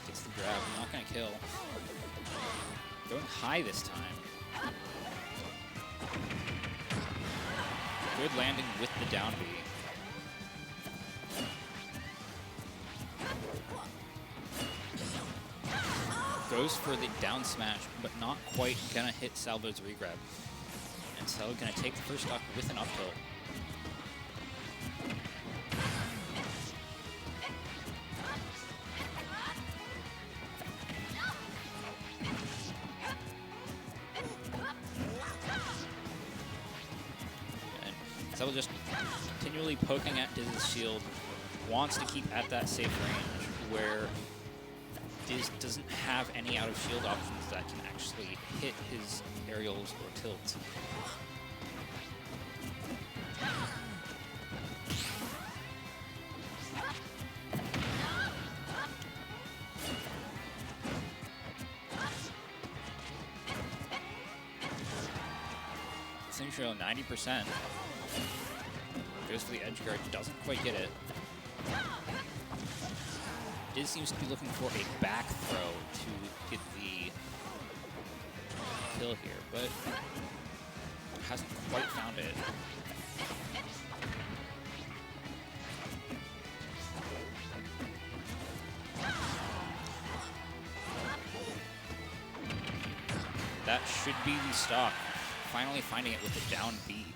Gets the grab, not gonna kill. Going high this time. Good landing with the down B. Goes for the down smash, but not quite gonna hit Salvo's regrab. And Salvo gonna take the first stock with an up tilt. And Salvo just continually poking at Diz's shield, wants to keep at that safe range where Diz doesn't have any out of shield options that can actually hit his aerials or tilts. Central 90%. Goes for the edge guard, doesn't quite get it. Diz seems to be looking for a back throw to get the kill here, but hasn't quite found it. That should be the stock. Finally finding it with the down B.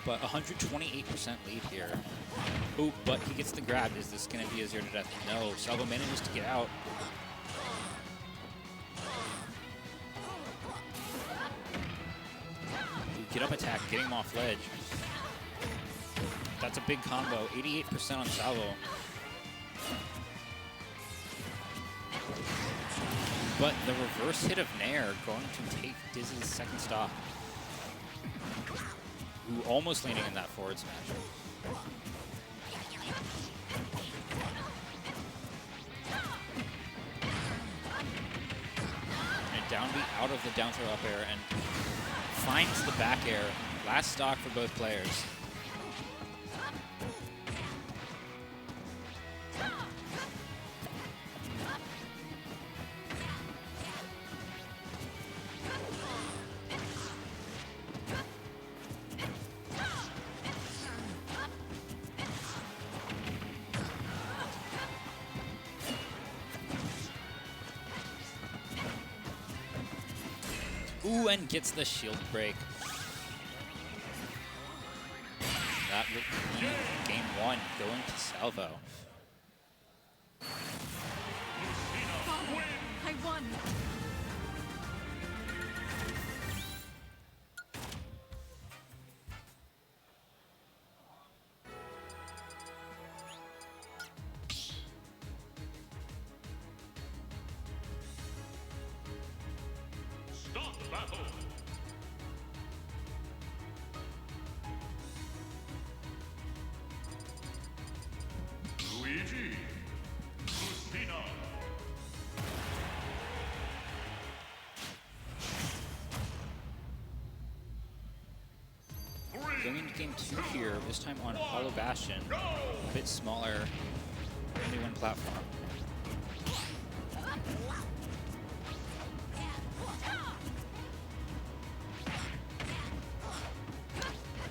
But 128% lead here. Oh, but he gets the grab. Is this going to be a 0 to death? No. Salvo manages to get out. Ooh, get up attack, getting him off ledge. That's a big combo. 88% on Salvo. But the reverse hit of Nair going to take Diz's second stop. Ooh, almost landing in that forward smash. And down B out of the down throw up air and finds the back air. Last stock for both players. Ooh, and gets the shield break. That will be game one, going to Salvo. I won. Start the battle. Luigi. Lucina. Going into game two here, this time on Hollow Bastion. A bit smaller, only one platform.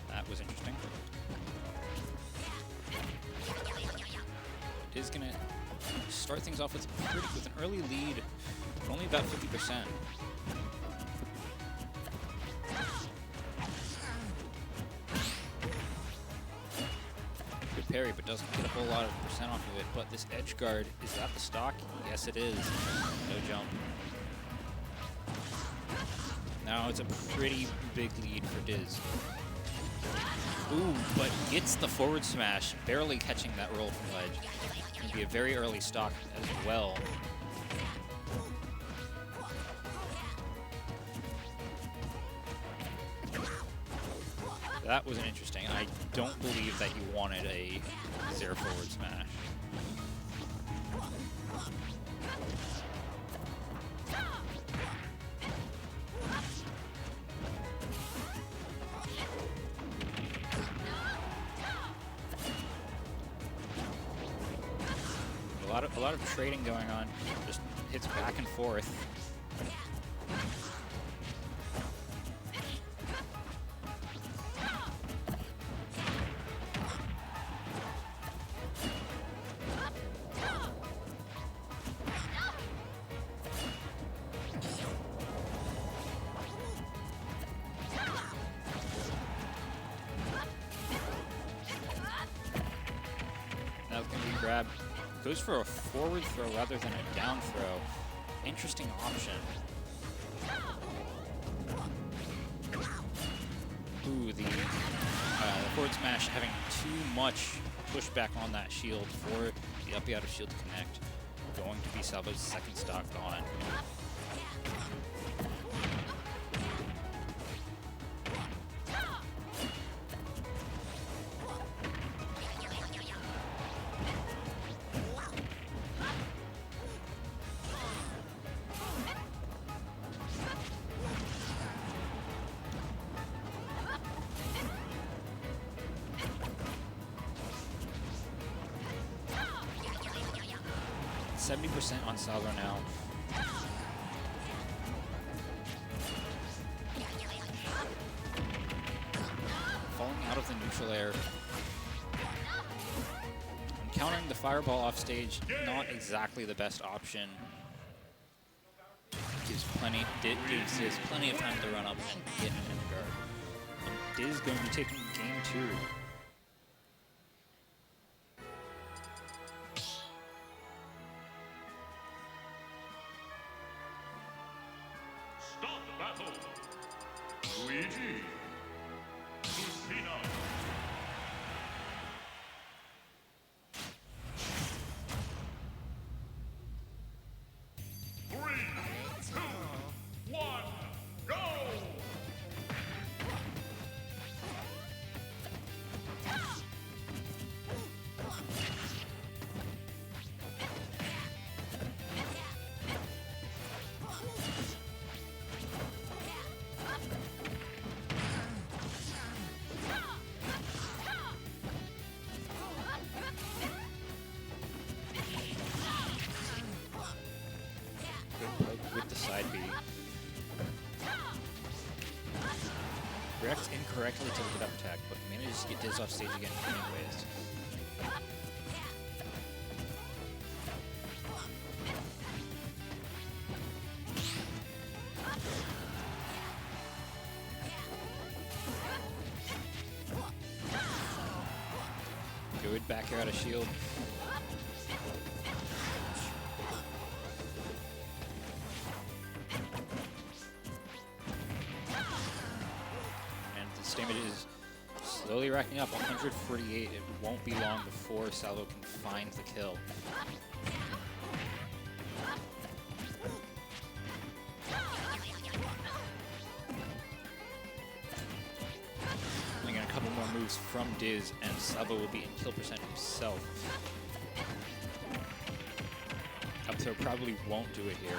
That was interesting. It is gonna start things off with an early lead, but only about 50%. Good parry, but doesn't get a whole lot of percent off of it. But this edge guard, is that the stock? Yes, it is. No jump. Now it's a pretty big lead for Diz. Ooh, but gets the forward smash, barely catching that roll from ledge. It'll be a very early stock as well. That was interesting. I don't believe that you wanted a 0 forward smash. A lot of trading going on. Just hits back and forth. grab. Goes for a forward throw rather than a down throw. Interesting option. Ooh, the forward smash having too much pushback on that shield for the up out of shield to connect. Going to be Salvo's second stock gone. On Salvo now. Falling out of the neutral air. Countering the fireball off stage, not exactly the best option. Gives Diz plenty of time to run up and get him in the guard. And Diz going to be taking game 2. Start battle. Luigi. Lucina. Three, two, one, go! With the side B. Reacts incorrectly to the up attack, but manages to get Diz off stage again anyways. Good back air out of shield. Damage is slowly racking up, 148. It won't be long before Salvo can find the kill. Again, a couple more moves from Diz, and Salvo will be in kill percent himself. Up throw probably won't do it here.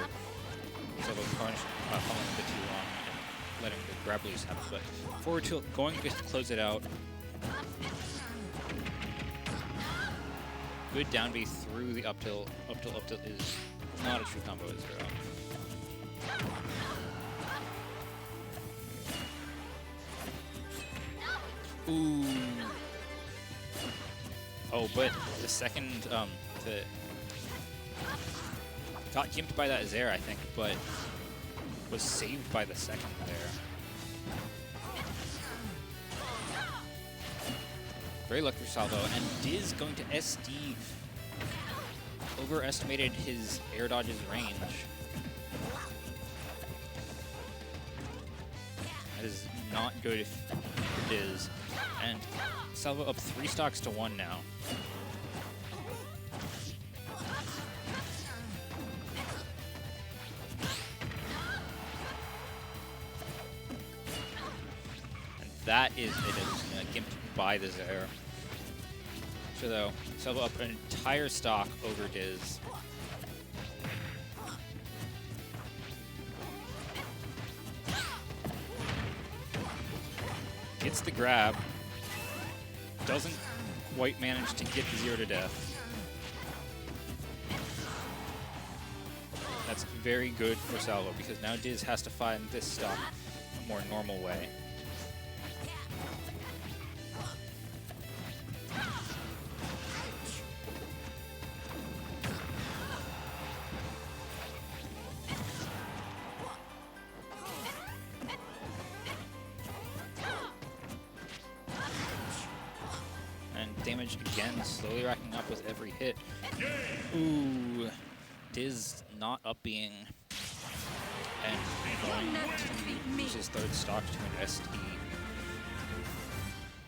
Salvo following a bit too long. Letting the grab release happen, but forward tilt going to close it out. Good down B through the up tilt. Up tilt is not a true combo at 0. Ooh. Oh, but the second, got gimped by that Zaire, I think, but was saved by the second there. Very lucky for Salvo, and Diz going to SD. Overestimated his air dodge's range. That is not good for Diz. And Salvo up 3 stocks to 1 now. That is gimped by the Zaire. So though, Salvo up an entire stock over Diz. Gets the grab. Doesn't quite manage to get the 0 to death. That's very good for Salvo because now Diz has to find this stock a more normal way. damage again, slowly racking up with every hit. Ooh, Diz not up being and going to use his third stock to an ST.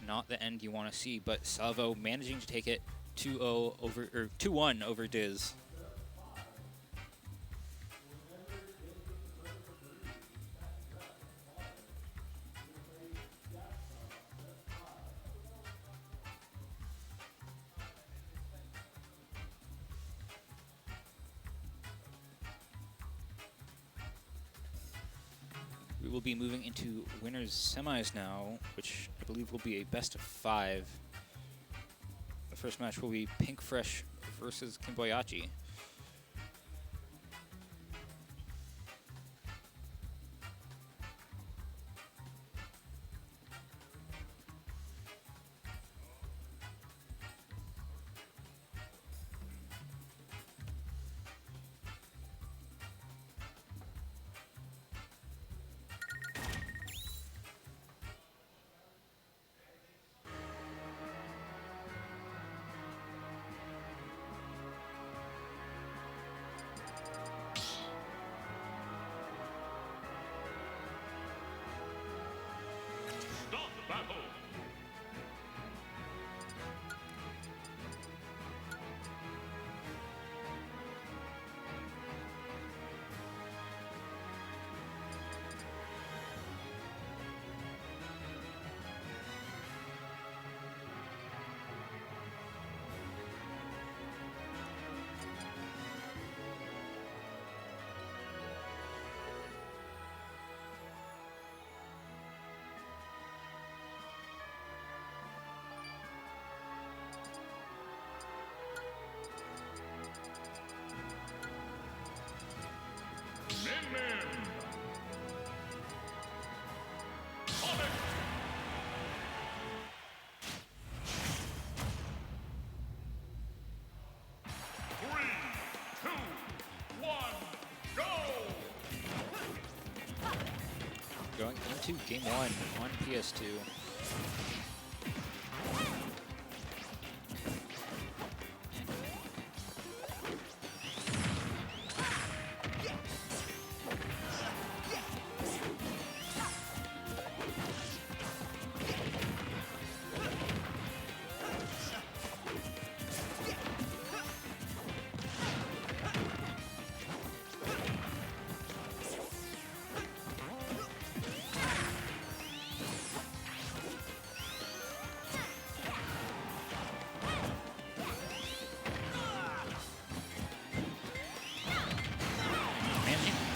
Not the end you want to see, but Salvo managing to take it 2-0 over, or 2-1 over Diz. We will be moving into winners semis now, which I believe will be a best of 5. The first match will be Pink Fresh versus Kimboiyachi. Stop battle. Min. Sonic. 3, 2, 1, go! Going into game 1 on PS2.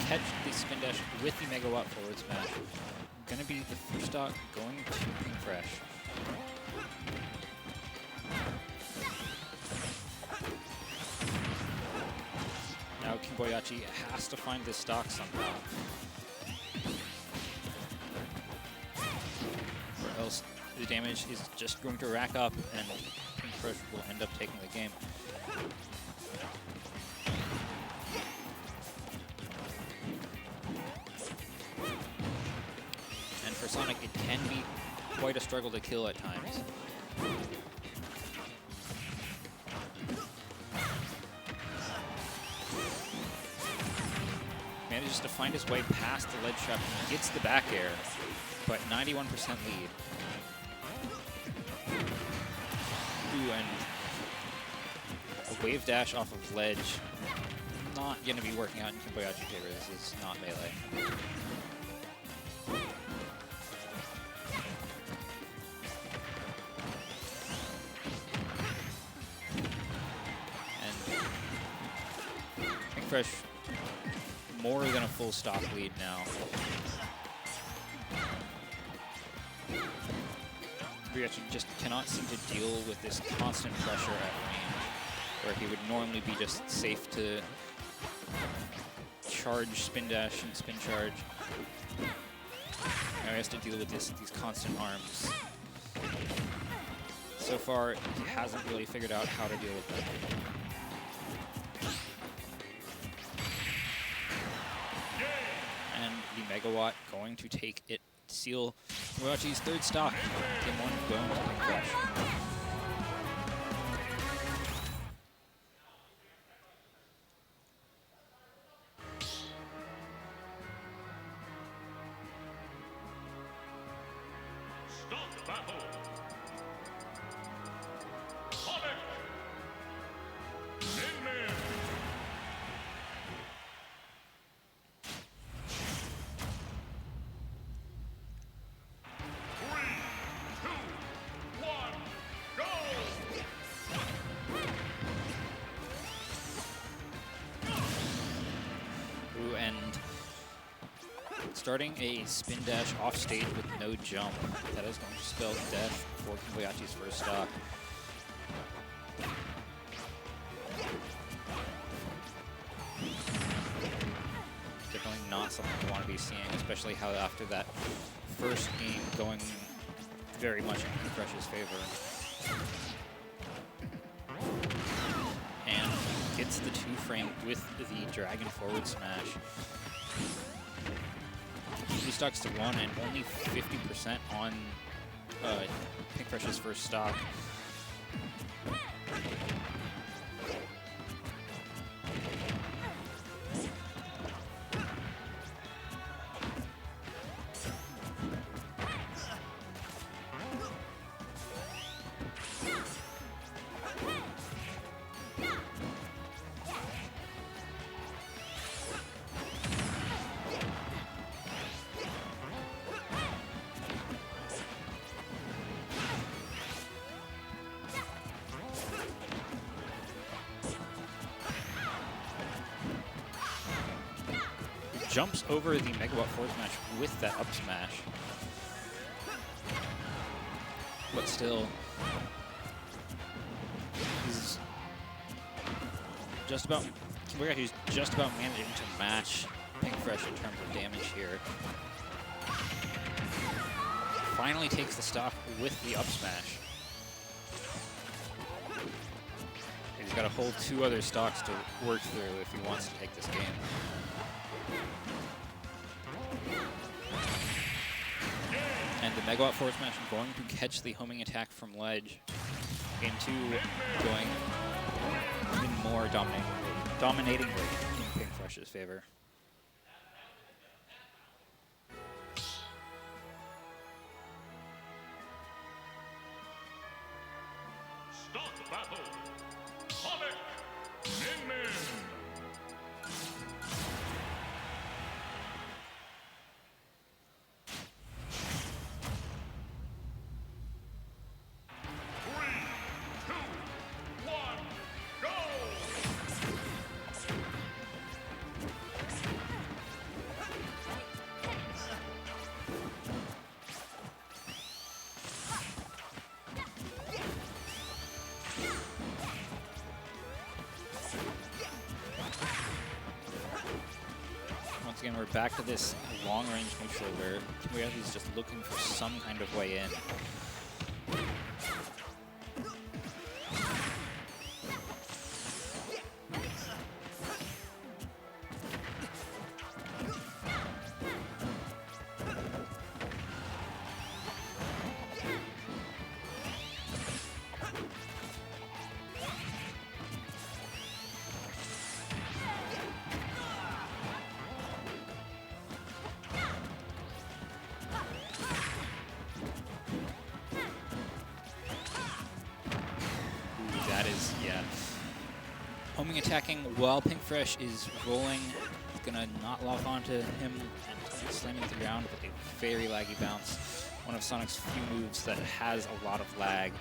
Catch the spin dash with the megawatt forward smash. Gonna be the first stock going to Pink Fresh. Now Kimboiyachi has to find this stock somehow, or else the damage is just going to rack up and Pink Fresh will end up taking the game. For Sonic, it can be quite a struggle to kill at times. Manages to find his way past the ledge trap and gets the back air, but 91% lead. Ooh, and a wave dash off of ledge. Not going to be working out in Kimboiyachi's favor. This is not melee. Fresh more than a full stock lead now. Kimboiyachi just cannot seem to deal with this constant pressure at range, where he would normally be just safe to charge, spin dash, and spin charge. Now he has to deal with these constant arms. So far, he hasn't really figured out how to deal with them. And the megawatt going to take it, seal Kimboiyachi's third stock. Game 1 going to Pink Fresh. starting a spin dash off stage with no jump. That is going to spell death for Kimboiyachi's first stock. Definitely not something we want to be seeing, especially how after that first game going very much in Pinkfresh's favor. And gets the 2-frame with the dragon forward smash. 2 stocks to 1 and only 50% on Pinkfresh's first stock. Jumps over the megawatt forward smash with that up smash. But still, he's just about, Kimboiyachi's just about managing to match Pinkfresh in terms of damage here. Finally takes the stock with the up smash. He's got a whole 2 other stocks to work through if he wants to take this game. And the megawatt forward smash going to catch the homing attack from ledge. Game 2 going even more dominatingly in Pinkfresh's favor. Start battle. MegaAntMan. 3, 2, 1, go! Once again, we're back to this long-range neutral where Kimboiyachi's just looking for some kind of way in. That is, yeah. Homing attacking while Pinkfresh is rolling. He's gonna not lock onto him and slamming to the ground with a very laggy bounce. One of Sonic's few moves that has a lot of lag.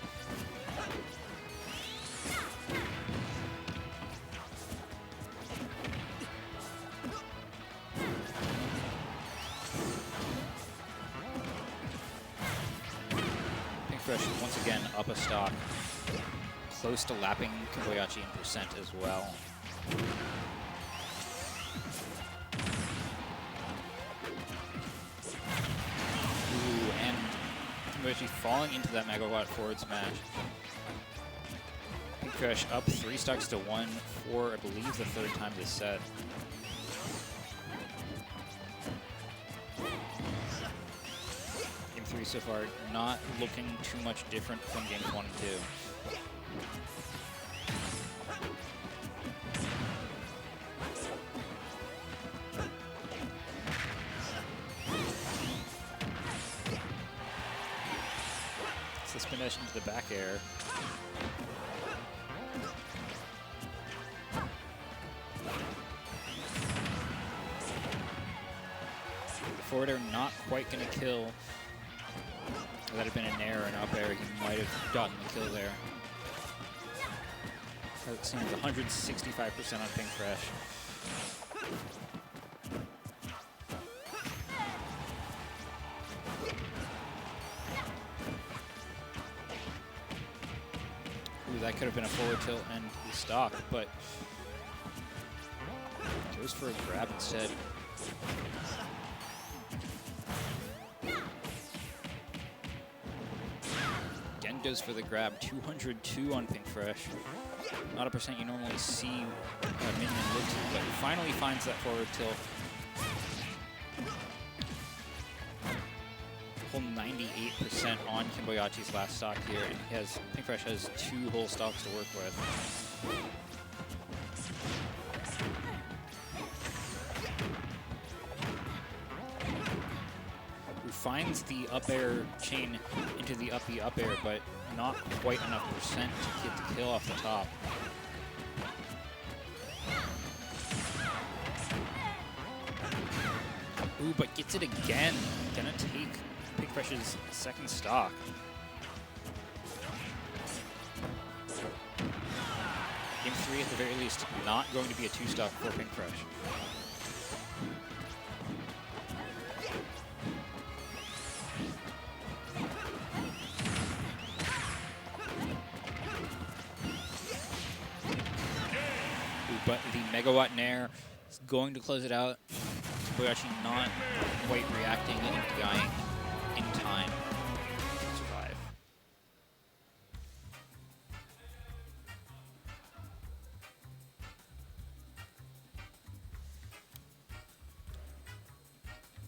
Pinkfresh once again up a stock. Close to lapping Kimboiyachi in percent as well. Ooh, and Kimboiyachi falling into that megawatt forward smash. Pinkfresh up 3 stocks to 1 for, I believe, the 3rd time this set. Game 3 so far not looking too much different from games 1 and 2. Spin dash into the back air. The forward air not quite going to kill. If that had been an air or an up air, he might have gotten the kill there. That seems 165% on Pinkfresh. that could have been a forward tilt and the stock, but goes for a grab instead. Again goes for the grab, 202 on Pink Fresh. Not a percent you normally see a minion live to, but finally finds that forward tilt. Whole 98% on Kimboiyachi's last stock here, and he has, Pink Fresh has 2 whole stocks to work with. Who finds the up air chain into the up air, but not quite enough percent to get the kill off the top. Ooh, but gets it again. Gonna take Pink Fresh's second stock. Game 3 at the very least, not going to be a 2-stock for Pink Fresh. But the Megawatt Nair is going to close it out. Kimboiyachi not quite reacting and dying in time to survive.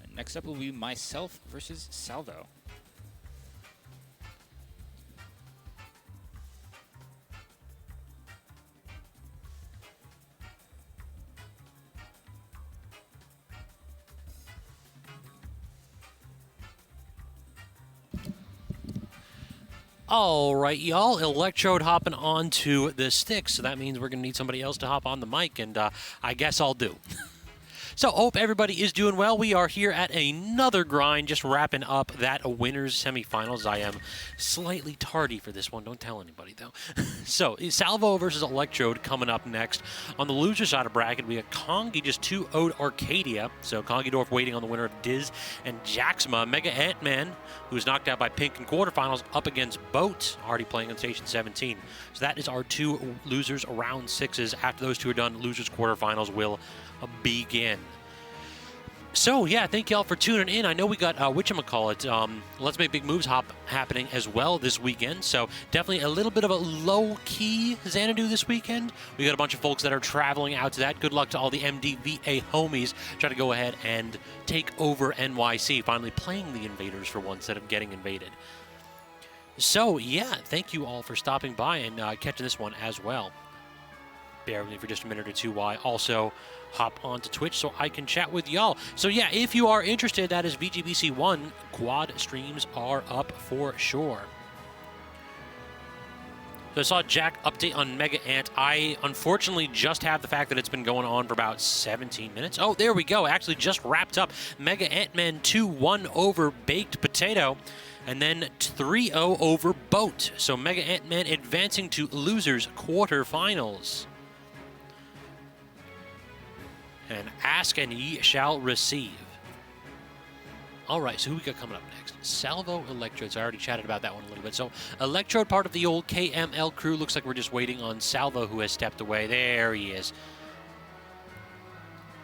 And next up will be myself versus Salvo. All right, y'all. Electrode hopping onto the stick, so that means we're going to need somebody else to hop on the mic, and I guess I'll do. So, hope everybody is doing well. We are here at another grind, just wrapping up that winners semifinals. I am slightly tardy for this one. Don't tell anybody, though. So, Salvo versus Electrode coming up next. On the loser side of bracket, we got Konky just 2-0'd Arcadia. So, KonkeyDorf waiting on the winner of Diz and Jaxma. MegaAntMan, who was knocked out by Pink in quarterfinals, up against Boat, already playing on Station 17. So, that is our 2 losers round 6s. After those 2 are done, losers quarterfinals will begin. So, yeah, thank y'all for tuning in. I know we got, whatchamacallit, Let's Make Big Moves happening as well this weekend. So, definitely a little bit of a low-key Xanadu this weekend. We got a bunch of folks that are traveling out to that. Good luck to all the MDVA homies. Try to go ahead and take over NYC, finally playing the invaders for once instead of getting invaded. So, yeah, thank you all for stopping by and catching this one as well. Bear with me for just a minute or two while I also hop onto Twitch so I can chat with y'all. So yeah, if you are interested, that is VGBC1. Quad streams are up for sure. So I saw Jack update on MegaAnt. I unfortunately just have the fact that it's been going on for about 17 minutes. Oh, there we go. Actually just wrapped up. MegaAntMan 2-1 over Baked Potato. And then 3-0 over Boat. So MegaAntMan advancing to losers quarterfinals. And ask and ye shall receive. All right, so who we got coming up next? Salvo, Electrode. So I already chatted about that one a little bit. So Electrode, part of the old KML crew. Looks like we're just waiting on Salvo, who has stepped away. There he is.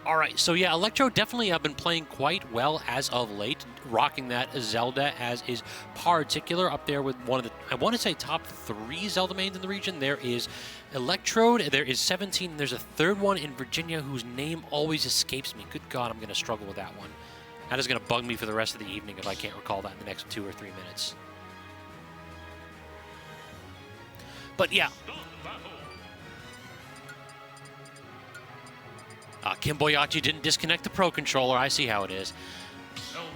All right, so yeah, Electrode definitely have been playing quite well as of late, rocking that Zelda as is particular up there with one of the, I want to say, top 3 Zelda mains in the region. There is Electrode, there is 17, and there's a third one in Virginia whose name always escapes me. Good God, I'm going to struggle with that one. That is going to bug me for the rest of the evening if I can't recall that in the next 2 or 3 minutes. But yeah. Kimboiyachi didn't disconnect the Pro Controller. I see how it is.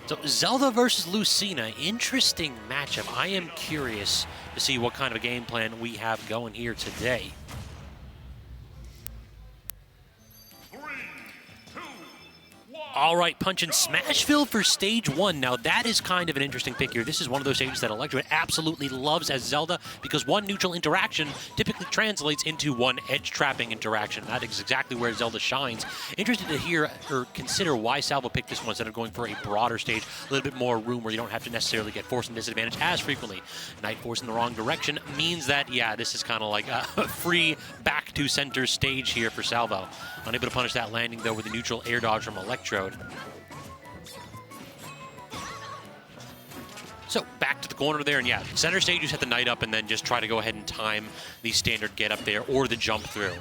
So Zelda versus Lucina. Interesting matchup. I am curious to see what kind of a game plan we have going here today. 3, 2, 1. All right, Punch and Smashville for stage 1. Now, that is kind of an interesting pick here. This is one of those stages that Electrode absolutely loves as Zelda because one neutral interaction typically translates into one edge-trapping interaction. That is exactly where Zelda shines. Interested to hear or consider why Salvo picked this one instead of going for a broader stage, a little bit more room where you don't have to necessarily get forced and disadvantage as frequently. Knight Force in the wrong direction means that, yeah, this is kind of like a free back-to-center stage here for Salvo. Unable to punish that landing, though, with a neutral air dodge from Electrode. So back to the corner there, and yeah, center stage, you set the knight up and then just try to go ahead and time the standard get up there or the jump through.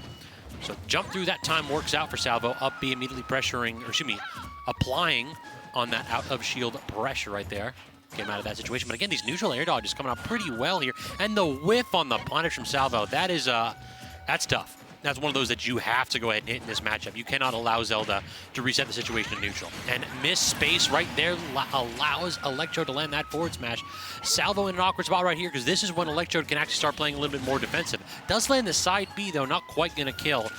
So jump through that time works out for Salvo. Up B immediately pressuring, or excuse me, applying on that out of shield pressure right there. Get him out of that situation. But again, these neutral air dodges coming out pretty well here. And the whiff on the punish from Salvo, that is, that's tough. That's one of those that you have to go ahead and hit in this matchup. You cannot allow Zelda to reset the situation in neutral. And miss space right there allows Electrode to land that forward smash. Salvo in an awkward spot right here because this is when Electrode can actually start playing a little bit more defensive. Does land the side B, though, not quite going to kill.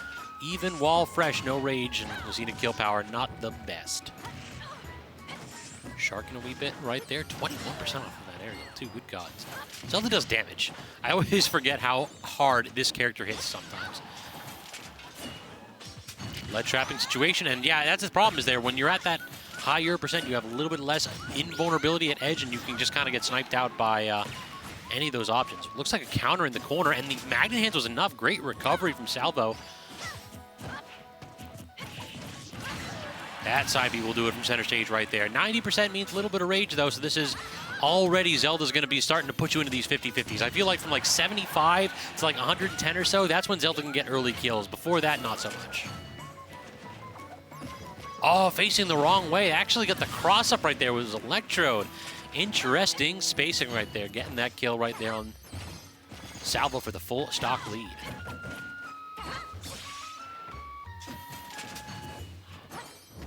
Even while fresh, no rage, and Lucina kill power, not the best. Sharking a wee bit right there. 21% off of that area, too. Good God. Zelda does damage. I always forget how hard this character hits sometimes. Lead trapping situation, and yeah, that's the problem is there. When you're at that higher percent, you have a little bit less invulnerability at edge, and you can just kind of get sniped out by any of those options. Looks like a counter in the corner, and the magnet hands was enough. Great recovery from Salvo. That side B will do it from center stage right there. 90% means a little bit of rage, though, so this is already Zelda's going to be starting to put you into these 50-50s. I feel like from like 75 to like 110 or so, that's when Zelda can get early kills. Before that, not so much. Oh, facing the wrong way. Actually got the cross-up right there with Electrode. Interesting spacing right there. Getting that kill right there on Salvo for the full stock lead.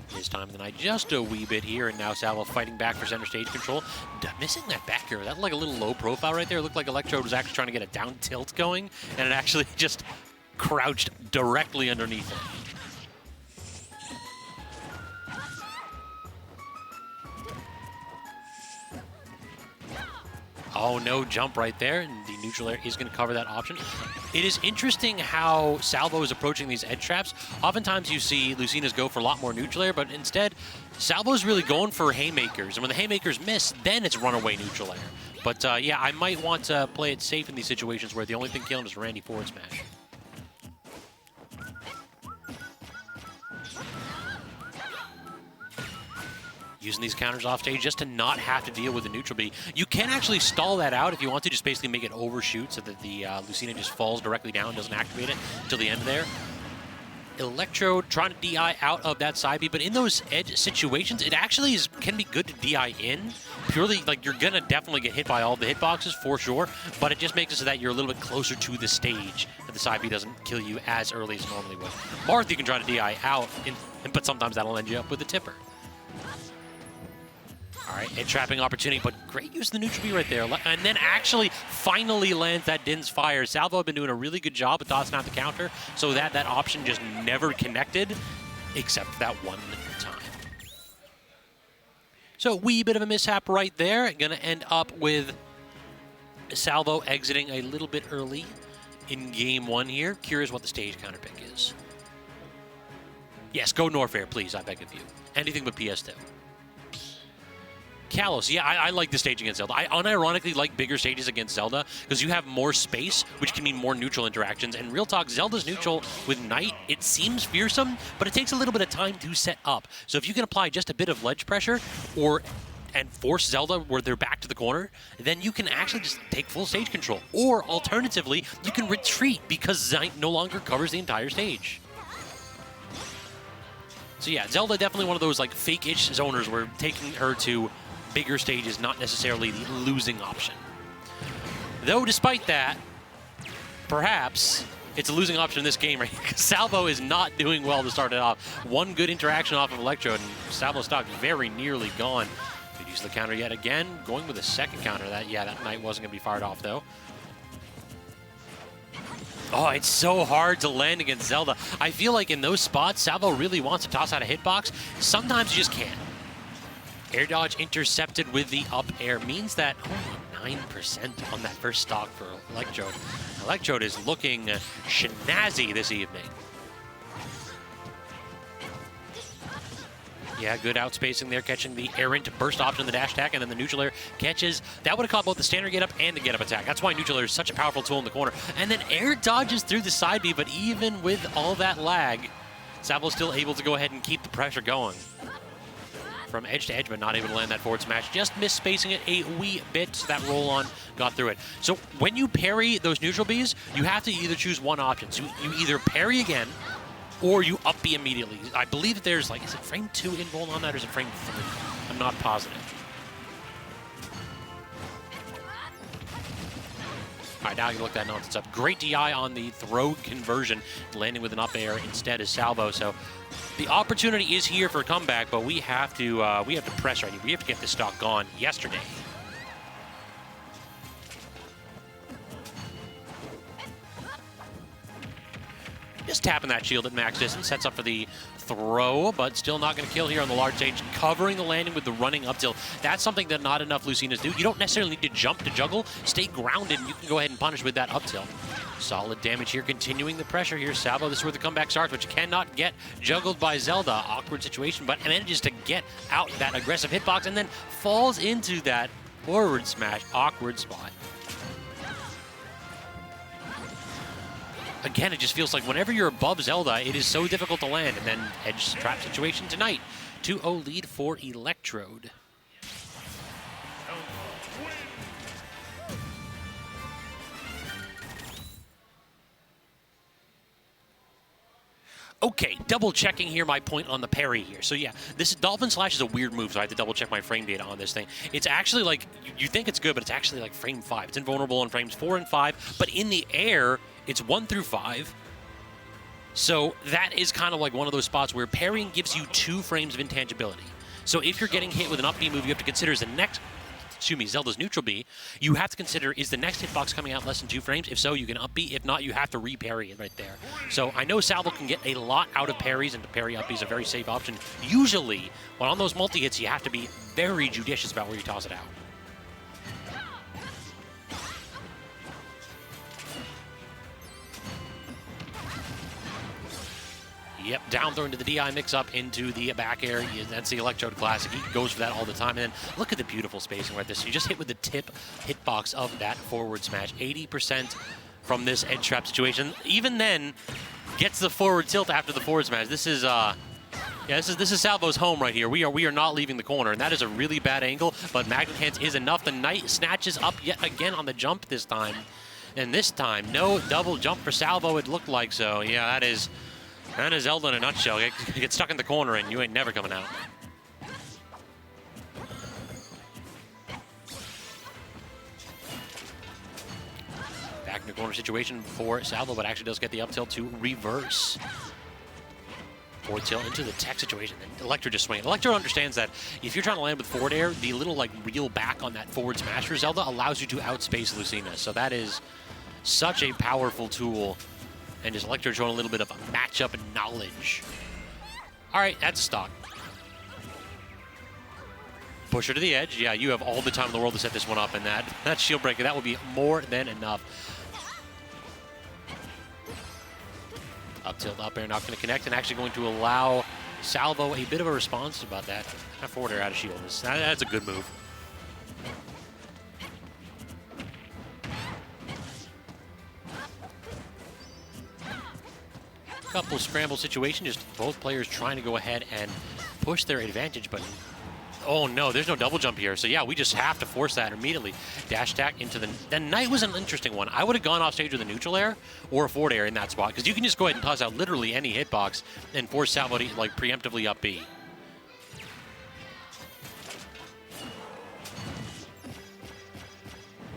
His time of the night just a wee bit here, and now Salvo fighting back for center stage control. Missing that back here. That looked like a little low profile right there. It looked like Electrode was actually trying to get a down tilt going, and it actually just crouched directly underneath it. Oh, no jump right there, and the neutral air is going to cover that option. It is interesting how Salvo is approaching these edge traps. Oftentimes you see Lucina's go for a lot more neutral air, but instead, Salvo's really going for haymakers. And when the haymakers miss, then it's runaway neutral air. But yeah, I might want to play it safe in these situations where the only thing killing is Randy forward smash. Using these counters off stage just to not have to deal with the neutral B. You can actually stall that out if you want to, just basically make it overshoot so that the Lucina just falls directly down, doesn't activate it until the end there. Electrode trying to DI out of that side B, but in those edge situations, it actually can be good to DI in. Purely, like, you're going to definitely get hit by all the hitboxes for sure, but it just makes it so that you're a little bit closer to the stage, that the side B doesn't kill you as early as it normally would. Marth, you can try to DI out, but sometimes that'll end you up with a tipper. All right, a trapping opportunity, but great use of the neutral B right there. And then actually finally lands that Din's Fire. Salvo have been doing a really good job of tossing out the counter so that that option just never connected except for that one time. So a wee bit of a mishap right there. Going to end up with Salvo exiting a little bit early in game one here. Curious what the stage counter pick is. Yes, go Norfair, please, I beg of you. Anything but PS2. Kalos, yeah, I like the stage against Zelda. I unironically like bigger stages against Zelda because you have more space, which can mean more neutral interactions. And real talk, Zelda's neutral with Knight, it seems fearsome, but it takes a little bit of time to set up. So if you can apply just a bit of ledge pressure and force Zelda where they're back to the corner, then you can actually just take full stage control. Or alternatively, you can retreat because Knight no longer covers the entire stage. So yeah, Zelda definitely one of those like fake-ish zoners where taking her to bigger stage is not necessarily the losing option. Though despite that, perhaps it's a losing option in this game, right? Because Salvo is not doing well to start it off. One good interaction off of Electrode, and Salvo's stock very nearly gone. Could use the counter yet again, going with a second counter. That Knight wasn't going to be fired off, though. Oh, it's so hard to land against Zelda. I feel like in those spots, Salvo really wants to toss out a hitbox. Sometimes you just can't. Air dodge intercepted with the up air means that only 9% on that first stock for Electrode. Electrode is looking snazzy this evening. Yeah, good outspacing there, catching the errant burst option, the dash attack, and then the neutral air catches. That would have caught both the standard get up and the get up attack. That's why neutral air is such a powerful tool in the corner. And then air dodges through the side B, but even with all that lag, Salvo's still able to go ahead and keep the pressure going. From edge to edge, but not able to land that forward smash. Just misspacing it a wee bit, so that roll on got through it. So when you parry those neutral Bs, you have to either choose one option. So you either parry again, or you up B immediately. I believe that there's like, is it frame 2 invul on that, or is it frame 3? I'm not positive. All right, now you look that nonsense up. Great DI on the throw conversion, landing with an up air instead as Salvo. So the opportunity is here for a comeback, but we have to press right here. We have to get this stock gone yesterday. Just tapping that shield at max distance, sets up for the throw, but still not going to kill here on the large stage. Covering the landing with the running up tilt. That's something that not enough Lucinas do. You don't necessarily need to jump to juggle. Stay grounded, and you can go ahead and punish with that up tilt. Solid damage here, continuing the pressure here. Salvo, this is where the comeback starts, which cannot get juggled by Zelda. Awkward situation, but manages to get out that aggressive hitbox and then falls into that forward smash. Awkward spot. Again, it just feels like whenever you're above Zelda, it is so difficult to land. And then edge trap situation tonight. 2-0 lead for Electrode. Okay, double checking here my point on the parry here. So yeah, this Dolphin Slash is a weird move, so I have to double check my frame data on this thing. It's actually like, you think it's good, but it's actually like frame 5. It's invulnerable on frames 4 and 5, but in the air, it's 1 through 5. So that is kind of like one of those spots where parrying gives you 2 frames of intangibility. So if you're getting hit with an up B move, you have to consider is the next, Zelda's neutral B, you have to consider, is the next hitbox coming out less than 2 frames? If so, you can up B. If not, you have to re-parry it right there. So I know Salvo can get a lot out of parries, and to parry up B is a very safe option. Usually, when on those multi-hits, you have to be very judicious about where you toss it out. Yep, down throw into the DI mix-up into the back air. That's the Electrode classic. He goes for that all the time. And then look at the beautiful spacing right there. So you just hit with the tip hitbox of that forward smash. 80% from this edge trap situation. Even then, gets the forward tilt after the forward smash. This is this is Salvo's home right here. We are not leaving the corner, and that is a really bad angle. But Magnet Hands is enough. The Knight snatches up yet again on the jump this time. And this time, no double jump for Salvo, it looked like. So yeah, that is Zelda in a nutshell. Get stuck in the corner and you ain't never coming out. Back in the corner situation for Salvo, but actually does get the up tilt to reverse. Forward tilt into the tech situation. And Electro just swinging. Electro understands that if you're trying to land with forward air, the little like reel back on that forward smash for Zelda allows you to outspace Lucina. So that is such a powerful tool. And just Electro showing a little bit of a matchup knowledge. All right, that's a stock. Push her to the edge. Yeah, you have all the time in the world to set this one up, and that shield breaker, that will be more than enough. Up tilt, up air, not going to connect, and actually going to allow Salvo a bit of a response about that. That forward air out of shield. That's a good move. Couple scramble situation, just both players trying to go ahead and push their advantage, but oh no, there's no double jump here. So yeah, we just have to force that immediately. Dash attack into the Knight was an interesting one. I would have gone off stage with a neutral air or a forward air in that spot, because you can just go ahead and toss out literally any hitbox and force Salvo to like preemptively up B.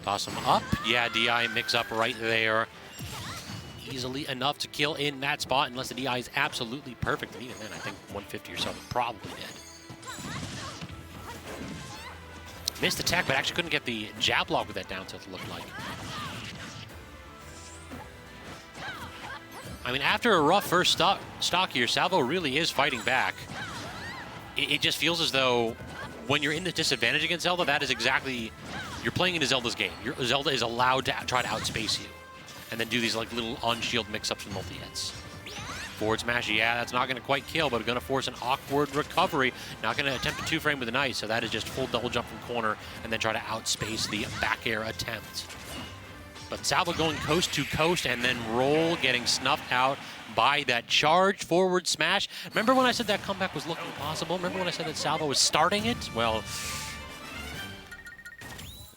Toss him up. Yeah, DI mix up right there. Easily enough to kill in that spot, unless the DI is absolutely perfect. And even then, I think 150 or so probably dead. Missed attack, but actually couldn't get the jab block with that down tilt, it looked like. I mean, after a rough first stock here, Salvo really is fighting back. It just feels as though when you're in the disadvantage against Zelda, that is exactly, you're playing into Zelda's game. Zelda is allowed to try to outspace you and then do these like little on-shield mix-ups and multi-hits. Forward smash, yeah, that's not going to quite kill, but going to force an awkward recovery. Not going to attempt a two-frame with a knight, so that is just full double jump from corner and then try to outspace the back air attempt. But Salvo going coast to coast and then roll, getting snuffed out by that charge forward smash. Remember when I said that comeback was looking possible? Remember when I said that Salvo was starting it? Well,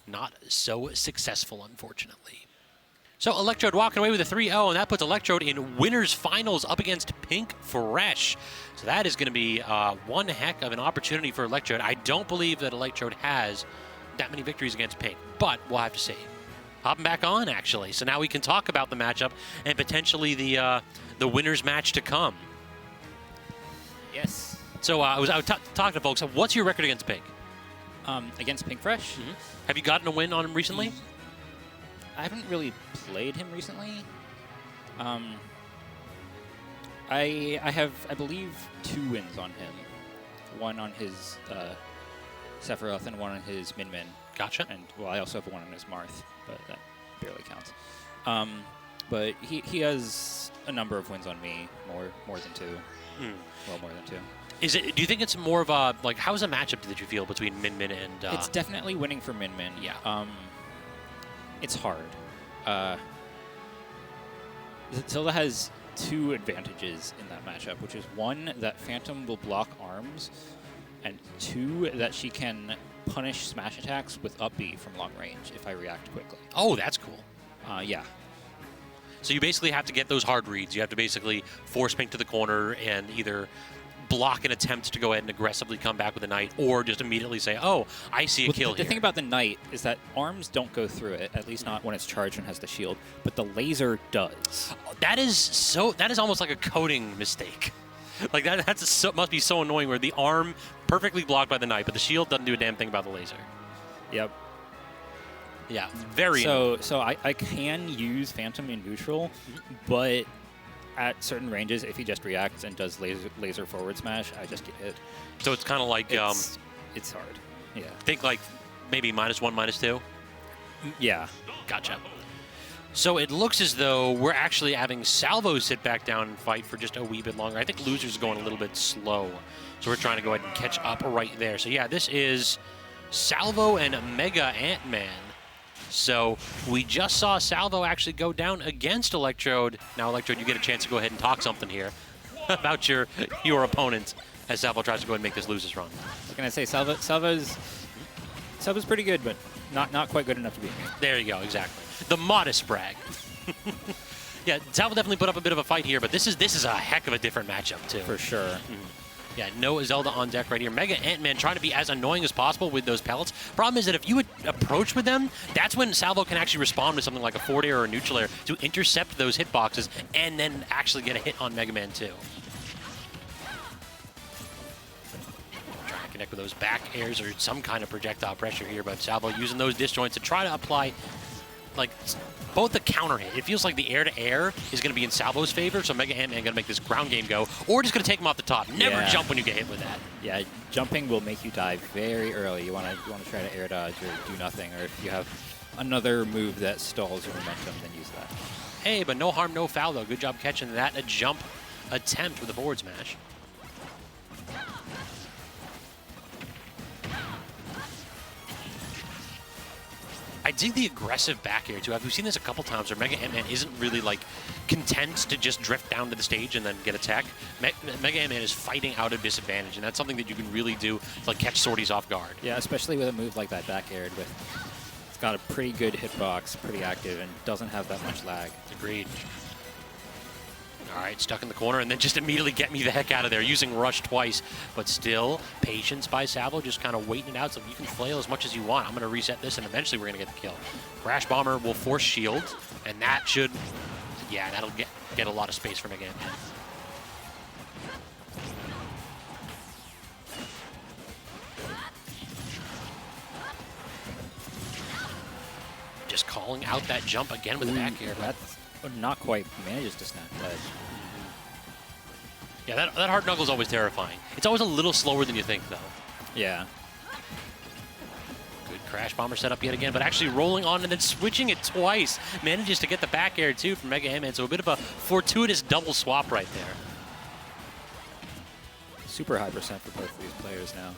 not so successful, unfortunately. So Electrode walking away with a 3-0, and that puts Electrode in winners finals up against Pink Fresh. So that is going to be one heck of an opportunity for Electrode. I don't believe that Electrode has that many victories against Pink, but we'll have to see. Hopping back on, actually. So now we can talk about the matchup and potentially the winners match to come. Yes. So I was talking to folks. What's your record against Pink? Against Pink Fresh? Have you gotten a win on him recently? I haven't really played him recently. I have, I believe, 2 wins on him. One on his Sephiroth and one on his Min Min. Gotcha. And, well, I also have one on his Marth, but that barely counts. But he has a number of wins on me, more than 2. Well, more than 2. Do you think it's more of a, like, how's the matchup that you feel between Min Min and... It's definitely winning for Min Min. Yeah. It's hard. Zelda has 2 advantages in that matchup, which is 1, that Phantom will block arms, and 2, that she can punish smash attacks with up B from long range if I react quickly. Oh, that's cool. Yeah. So you basically have to get those hard reads. You have to basically force Pink to the corner and either block an attempt to go ahead and aggressively come back with a knight, or just immediately say, oh, I see a kill here. The thing about the knight is that arms don't go through it, at least not when it's charged and has the shield, but the laser does. That is almost like a coding mistake. Like must be so annoying where the arm perfectly blocked by the knight, but the shield doesn't do a damn thing about the laser. Yep. Yeah, very annoying. So I can use Phantom in neutral, but at certain ranges, if he just reacts and does laser forward smash, I just get hit. So it's kind of like... It's hard. Yeah. Think like maybe -1, -2? Yeah. Gotcha. So it looks as though we're actually having Salvo sit back down and fight for just a wee bit longer. I think Loser's going a little bit slow. So we're trying to go ahead and catch up right there. So yeah, this is Salvo and MegaAntMan. So we just saw Salvo actually go down against Electrode. Now, Electrode, you get a chance to go ahead and talk something here about your opponent as Salvo tries to go ahead and make this losers run. What can I say? Salvo's pretty good, but not quite good enough to beat me. There you go, exactly. The modest brag. Yeah, Salvo definitely put up a bit of a fight here, but this is a heck of a different matchup, too. For sure. Yeah, no Zelda on deck right here. MegaAntMan trying to be as annoying as possible with those pellets. Problem is that if you would approach with them, that's when Salvo can actually respond with something like a forward air or a neutral air to intercept those hitboxes and then actually get a hit on Mega Man 2. Trying to connect with those back airs or some kind of projectile pressure here, but Salvo using those disjoints to try to apply like both the counter hit. It feels like the air-to-air is going to be in Salvo's favor, so MegaAntMan going to make this ground game go, or just going to take him off the top. Never jump when you get hit with that. Yeah, jumping will make you die very early. You want to try to air dodge or do nothing, or if you have another move that stalls your momentum, then use that. Hey, but no harm, no foul, though. Good job catching that. A jump attempt with a forward smash. I dig the aggressive back air, too. We've seen this a couple times where MegaAntMan isn't really, like, content to just drift down to the stage and then get attacked. MegaAntMan is fighting out of disadvantage, and that's something that you can really do to, like, catch sorties off guard. Yeah, especially with a move like that back aired with... It's got a pretty good hitbox, pretty active, and doesn't have that much lag. Agreed. All right, stuck in the corner, and then just immediately get me the heck out of there, using Rush twice. But still, patience by Salvo, just kind of waiting it out so you can flail as much as you want. I'm going to reset this, and eventually we're going to get the kill. Crash Bomber will force shield, and that should, yeah, that'll get a lot of space for MegaAntMan. Just calling out that jump again with the back air. not quite. Manages to snap that. Yeah, that hard knuckle is always terrifying. It's always a little slower than you think, though. Yeah. Good crash bomber setup yet again, but actually rolling on and then switching it twice. Manages to get the back air, too, from MegaAntMan, so a bit of a fortuitous double swap right there. Super high percent for both of these players now.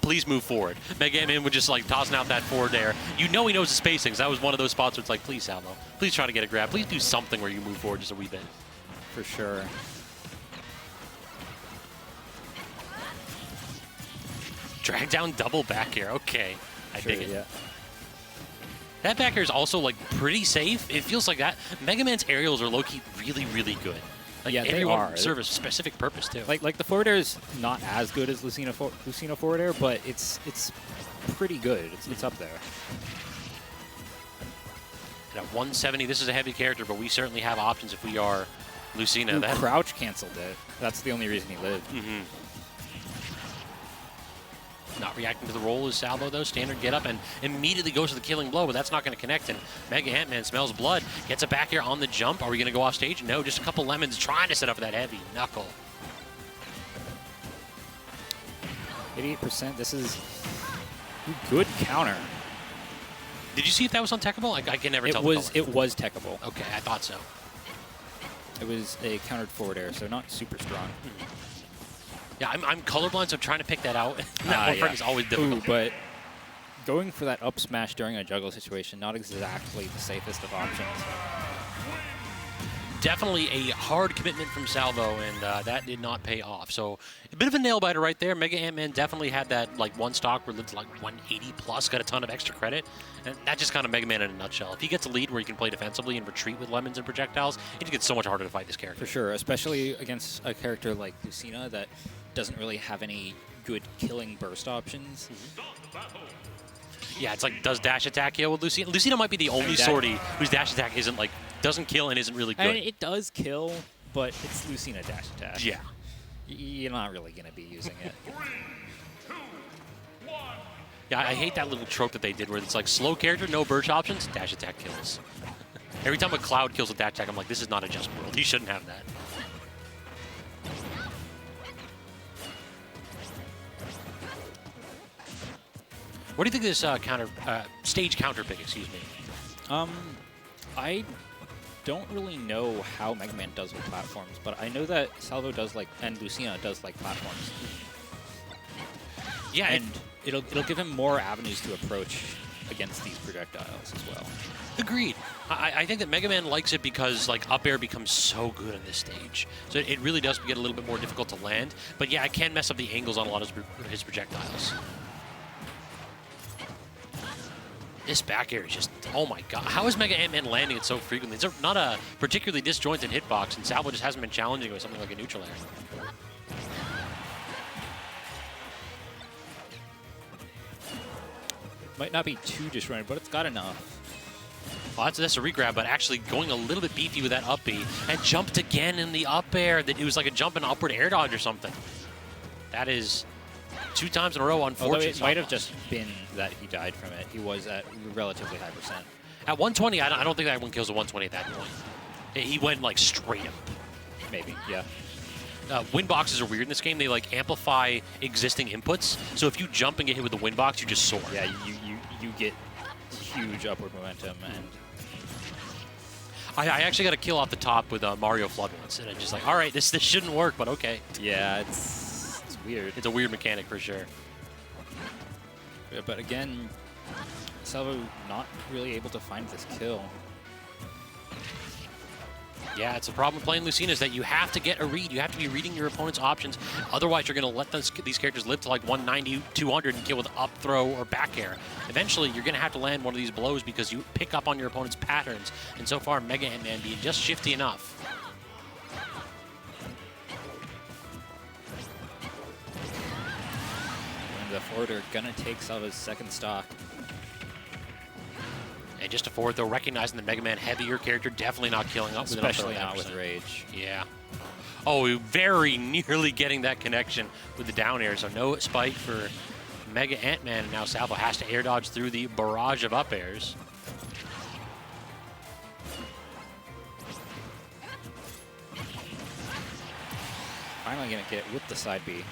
Please move forward. MegaAntMan would just like tossing out that forward air. You know he knows the spacings. That was one of those spots where it's like, please, Salvo. Please try to get a grab. Please do something where you move forward just a wee bit. For sure. Drag down double back air. Okay. I dig it. Yeah. That back air is also like pretty safe. It feels like that. MegaMan's aerials are low-key really, really good. Like, Yeah, they everyone are. serve a specific purpose, too. Like the forward air is not as good as Lucina forward air, but it's pretty good. It's up there. And at 170, this is a heavy character, but we certainly have options if we are Lucina. Ooh, Crouch canceled it. That's the only reason he lived. Not reacting to the roll is Salvo, though. Standard get up and immediately goes to the killing blow, but that's not going to connect. And MegaAntMan smells blood, gets it back here on the jump. Are we going to go off stage? No, just a couple lemons trying to set up for that heavy knuckle. 88%. This is a good counter. Did you see if that was untechable? I can never tell. It was techable. Okay, I thought so. It was a countered forward air, so not super strong. Yeah, I'm colorblind, so I'm trying to pick that out. That one is always difficult. Ooh, but going for that up smash during a juggle situation, not exactly the safest of options. Definitely a hard commitment from Salvo, and that did not pay off. So a bit of a nail biter right there. MegaAntMan definitely had that like one stock where it's like 180 plus, got a ton of extra credit, and that just kind of MegaMan in a nutshell. If he gets a lead where he can play defensively and retreat with lemons and projectiles, it just gets so much harder to fight this character. For sure, especially against a character like Lucina that doesn't really have any good killing burst options. Yeah, it's like, does dash attack kill with Lucina? Lucina might be the only sortie whose dash attack isn't like, doesn't kill and isn't really good. I mean, it does kill, but it's Lucina dash attack. Yeah. You're not really going to be using it. 3, 2, 1. Yeah, I hate that little trope that they did where it's like slow character, no burst options, dash attack kills. Every time a Cloud kills with dash attack, I'm like, this is not a just world. He shouldn't have that. What do you think of this stage counter pick, excuse me? I don't really know how MegaMan does with platforms, but I know that Salvo does like, and Lucina does like platforms. Yeah, and it'll give him more avenues to approach against these projectiles as well. Agreed. I think that MegaMan likes it because like up air becomes so good on this stage. So it really does get a little bit more difficult to land. But yeah, it can mess up the angles on a lot of his projectiles. This back air is just, oh my god. How is MegaAntMan landing it so frequently? It's not a particularly disjointed hitbox, and Salvo just hasn't been challenging with something like a neutral air. Might not be too disjointed, but it's got enough. Well, that's a regrab, but actually going a little bit beefy with that up B, and jumped again in the up air. That it was like a jump and upward air dodge or something. That is 2 times in a row, unfortunately. Although it might have just been that he died from it. He was at relatively high percent. At 120, I don't think that one kills a 120 at that point. He went like straight up. Maybe, yeah. Wind boxes are weird in this game. They like amplify existing inputs. So if you jump and get hit with the wind box, you just soar. Yeah, you get huge upward momentum, and I actually got a kill off the top with Mario Flood once, and I'm just like, all right, this shouldn't work, but okay. Yeah, it's weird. It's a weird mechanic for sure. Yeah, but again, Salvo not really able to find this kill. Yeah, it's a problem playing Lucina is that you have to get a read. You have to be reading your opponent's options. Otherwise, you're going to let these characters live to like 190, 200 and kill with up throw or back air. Eventually, you're going to have to land one of these blows because you pick up on your opponent's patterns. And so far, MegaAntMan being just shifty enough. And the forwarder gonna take Salvo's second stock. And just a forward throw, recognizing the MegaAntMan heavier character, definitely not killing up. Especially not with rage. Yeah. Oh, very nearly getting that connection with the down air. So no spike for MegaAntMan. And now Salvo has to air dodge through the barrage of up airs. finally going to get with the side B.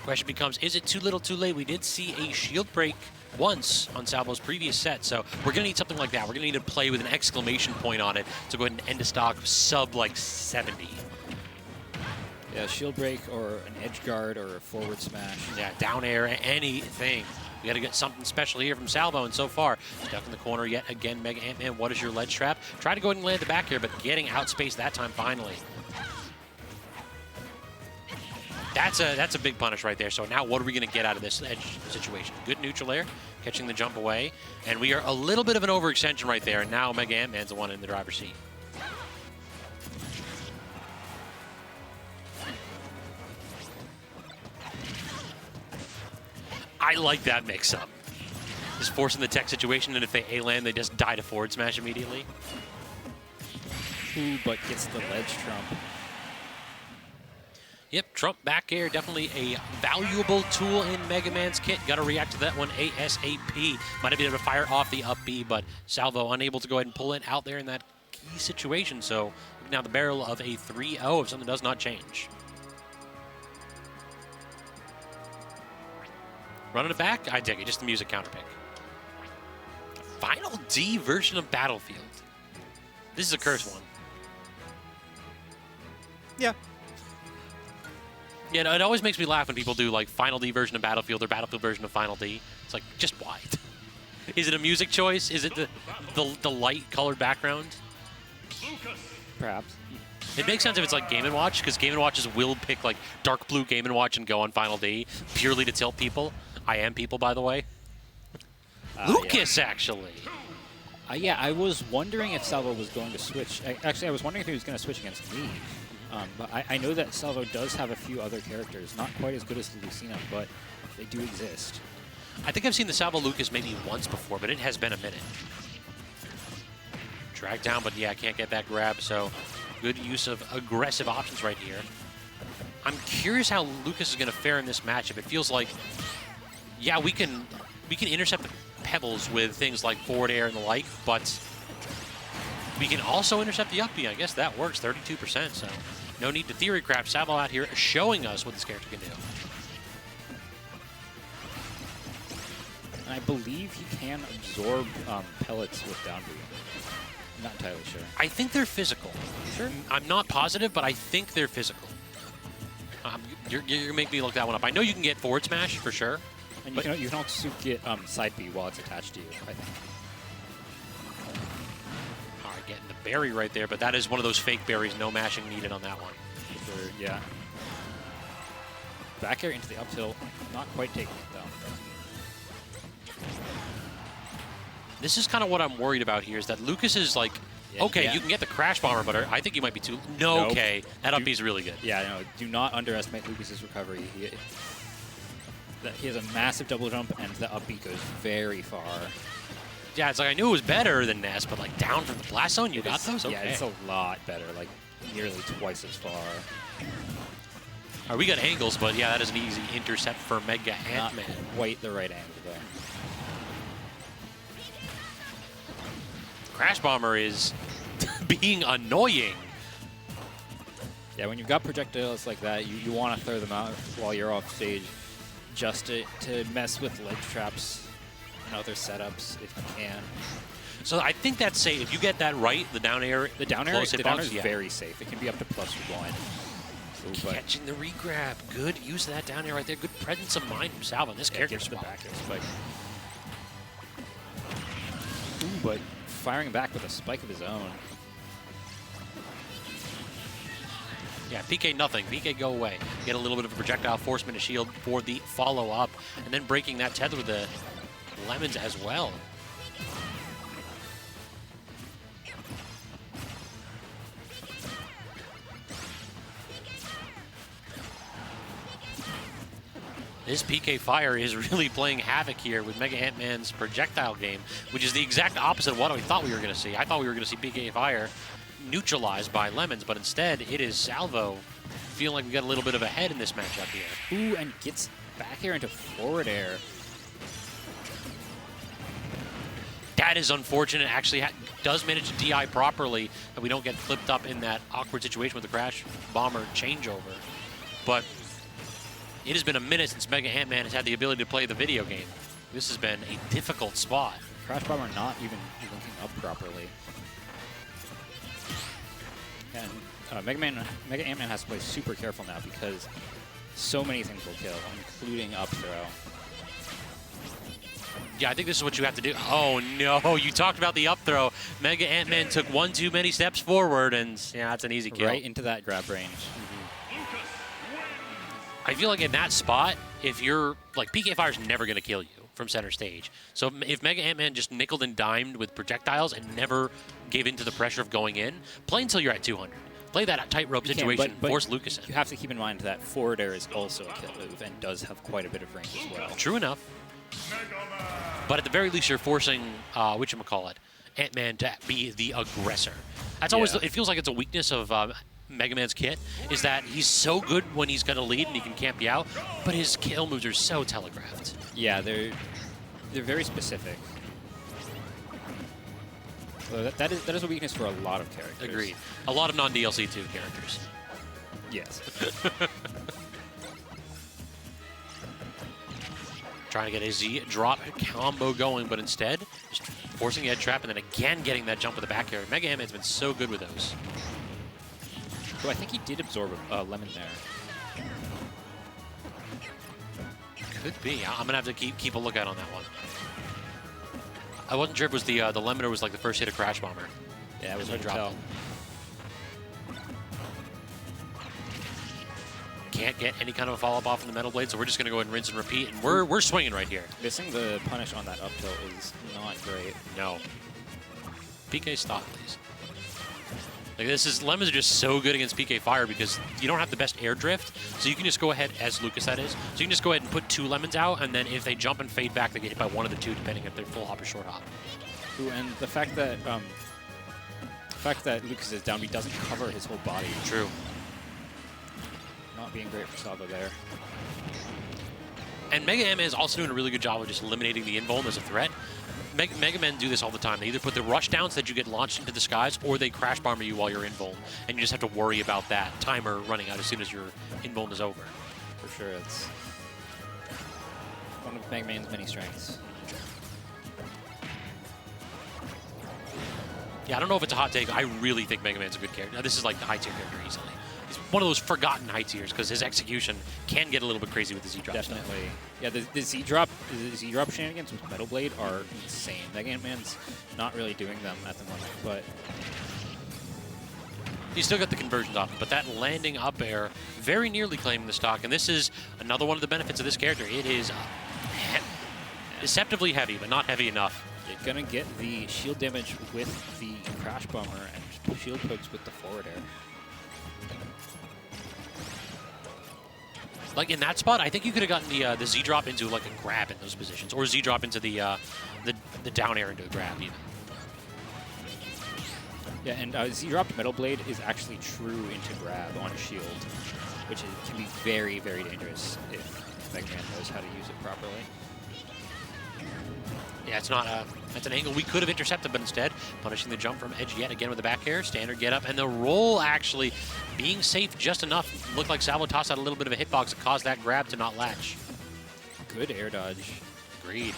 Question becomes, is it too little too late? We did see a shield break once on Salvo's previous set, so we're going to need something like that. We're going to need to play with an exclamation point on it to go ahead and end a stock sub like 70. Yeah, shield break or an edge guard or a forward smash. Yeah, down air, anything. We got to get something special here from Salvo, and so far, stuck in the corner yet again. MegaAntMan, what is your ledge trap? Try to go ahead and land the back here, but getting outspaced that time finally. That's a big punish right there. So now what are we going to get out of this edge situation? Good neutral air, catching the jump away, and we are a little bit of an overextension right there, and now MegaAntMan's the one in the driver's seat. I like that mix-up. Just forcing the tech situation, and if they A-land, they just die to forward smash immediately. Ooh, but gets the ledge trump. Yep, Trump back air, definitely a valuable tool in Mega Man's kit. Got to react to that one ASAP. Might have been able to fire off the up B, but Salvo unable to go ahead and pull it out there in that key situation. So now the barrel of a 3-0 if something does not change. Running it back, I dig it. Just the music counter pick. Final D version of Battlefield. This is a curse one. Yeah. Yeah, no, it always makes me laugh when people do like Final D version of Battlefield or Battlefield version of Final D. It's like, just why? Is it a music choice? Is it the light colored background? Perhaps. It makes sense if it's like Game & Watch, because Game & Watches will pick like dark blue Game & Watch and go on Final D purely to tilt people. I am people, by the way. Lucas, yeah. Actually. Yeah, I was wondering if Salvo was going to switch. Actually, I was wondering if he was going to switch against me. But I know that Salvo does have a few other characters, not quite as good as the Lucina, but they do exist. I think I've seen the Salvo Lucas maybe once before, but it has been a minute. Drag down, but yeah, I can't get that grab, so good use of aggressive options right here. I'm curious how Lucas is going to fare in this matchup. It feels like, yeah, we can intercept the pebbles with things like forward air and the like, but we can also intercept the up B. I guess that works, 32%, so no need to theory craft. Salvo out here showing us what this character can do. And I believe he can absorb pellets with down B. I'm not entirely sure. I think they're physical. Sure. I'm not positive, but I think they're physical. You're going to make me look that one up. I know you can get forward smash for sure. And you can also get side B while it's attached to you, I think. All right, getting the berry right there, but that is one of those fake berries. No mashing needed on that one. Sure, yeah. Back air into the up tilt. Not quite taking it, though. This is kind of what I'm worried about here, is that Lucas is like, Yeah, okay, yeah. you can get the Crash Bomber, but I think you might be too... No, Nope. okay. That up B is really good. Yeah, no, do not underestimate Lucas's recovery. He has a massive double jump, and the up B goes very far. Yeah, it's like I knew it was better than Ness, but like down from the blast zone, you got those? Okay. Yeah, it's a lot better, like nearly twice as far. All right, we got angles, but yeah, that is an easy intercept for Not MegaAntMan. quite the right angle, though. Crash Bomber is being annoying. Yeah, when you've got projectiles like that, you want to throw them out while you're off stage just to mess with ledge traps and other setups if you can. So I think that's safe. If you get that right, the down air, The down air, close the hitbox, down air is yeah. very safe. It can be up to +1. Ooh, but Catching the regrab. Good use of that down air right there. Good presence of mind from Salvo. This yeah, character's gets the spot. back air spike. Ooh, but firing back with a spike of his own. Yeah, PK nothing. PK go away. Get a little bit of a projectile forcement to shield for the follow-up. And then breaking that tether with the lemons as well. This PK Fire is really playing havoc here with MegaAntMan's projectile game, which is the exact opposite of what I thought we were going to see. I thought we were going to see PK Fire neutralized by lemons, but instead it is Salvo feeling like we got a little bit of a head in this matchup here. Ooh, and gets back air into forward air. That is unfortunate. Actually, does manage to DI properly, and we don't get flipped up in that awkward situation with the Crash Bomber changeover. But it has been a minute since MegaAntMan has had the ability to play the video game. This has been a difficult spot. Crash Bomber not even linking up properly. And MegaAntMan has to play super careful now because so many things will kill, including up throw. Yeah, I think this is what you have to do. Oh, no. You talked about the up throw. MegaAntMan took one too many steps forward, and yeah, that's an easy kill. Right into that grab range. I feel like in that spot, if you're like PK Fire's never going to kill you from center stage. So if MegaAntMan just nickeled and dimed with projectiles and never gave into the pressure of going in, play until you're at 200. Play that tightrope situation, but force Lucas in. You have to keep in mind that forward air is also a kill move and does have quite a bit of range as well. True enough. But at the very least, you're forcing, whatchamacallit, Ant-Man to be the aggressor. That's always, it feels like it's a weakness of Mega Man's kit, is that he's so good when he's going to lead and he can camp you out, but his kill moves are so telegraphed. Yeah, they're very specific. So that is a weakness for a lot of characters. Agreed. A lot of non-DLC 2 characters. Yes. Trying to get a Z drop combo going, but instead just forcing the edge trap and then again getting that jump with the back air. MegaAntMan's been so good with those. So I think he did absorb a lemon there. Could be. I'm gonna have to keep a lookout on that one. I wasn't sure if it was the lemon or was like the first hit of Crash Bomber. Yeah, it was hard hard to tell. Can't get any kind of a follow-up off in the Metal Blade, so we're just going to go ahead and rinse and repeat, and we're swinging right here. Missing the punish on that up tilt is not great. No. PK, stop, please. Like lemons are just so good against PK Fire because you don't have the best air drift, so you can just go ahead, as Lucas that is, so you can just go ahead and put 2 lemons out, and then if they jump and fade back, they get hit by one of the 2, depending if they're full hop or short hop. Ooh, and the fact that Lucas is down, he doesn't cover his whole body. True. Not being great for Salvo there. And MegaAntMan is also doing a really good job of just eliminating the invuln as a threat. Mega Men do this all the time. They either put the rush down so that you get launched into the skies, or they crash bomber you while you're invuln, and you just have to worry about that timer running out as soon as your invuln is over. For sure, it's one of Mega Man's many strengths. Yeah, I don't know if it's a hot take. I really think Mega Man's a good character. Now, this is like the high tier character easily. He's one of those forgotten high tiers because his execution can get a little bit crazy with the Z-drop. Definitely. Yeah, the Z-drop shenanigans with Metal Blade are insane. MegaAntMan's not really doing them at the moment, but you still got the conversions off, but that landing up air very nearly claiming the stock, and this is another one of the benefits of this character. It is deceptively heavy, but not heavy enough. You're gonna get the shield damage with the Crash Bomber and shield pokes with the forward air. Like in that spot, I think you could have gotten the Z drop into like a grab in those positions, or Z drop into the down air into a grab even. Yeah, and Z drop Metal Blade is actually true into grab on shield, which can be very, very dangerous if Mega Man knows how to use it properly. Yeah, it's not that's an angle we could have intercepted, but instead punishing the jump from edge yet again with the back air, standard get up, and the roll actually being safe just enough. Looked like Salvo tossed out a little bit of a hitbox that caused that grab to not latch. Good air dodge. Agreed.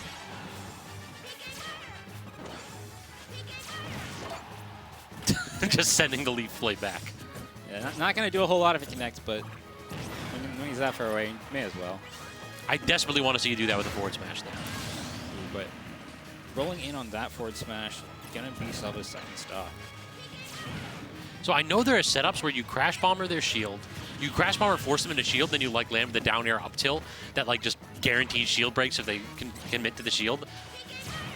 Just sending the leaf blade back. Yeah, not going to do a whole lot if it connects, but when he's that far away, may as well. I desperately want to see you do that with a forward smash there. But rolling in on that forward smash, going to be Salvo's second stop. So I know there are setups where you crash bomber their shield, you crash bomber force them into shield, then you like land with the down air up tilt that like just guarantees shield breaks if they can commit to the shield.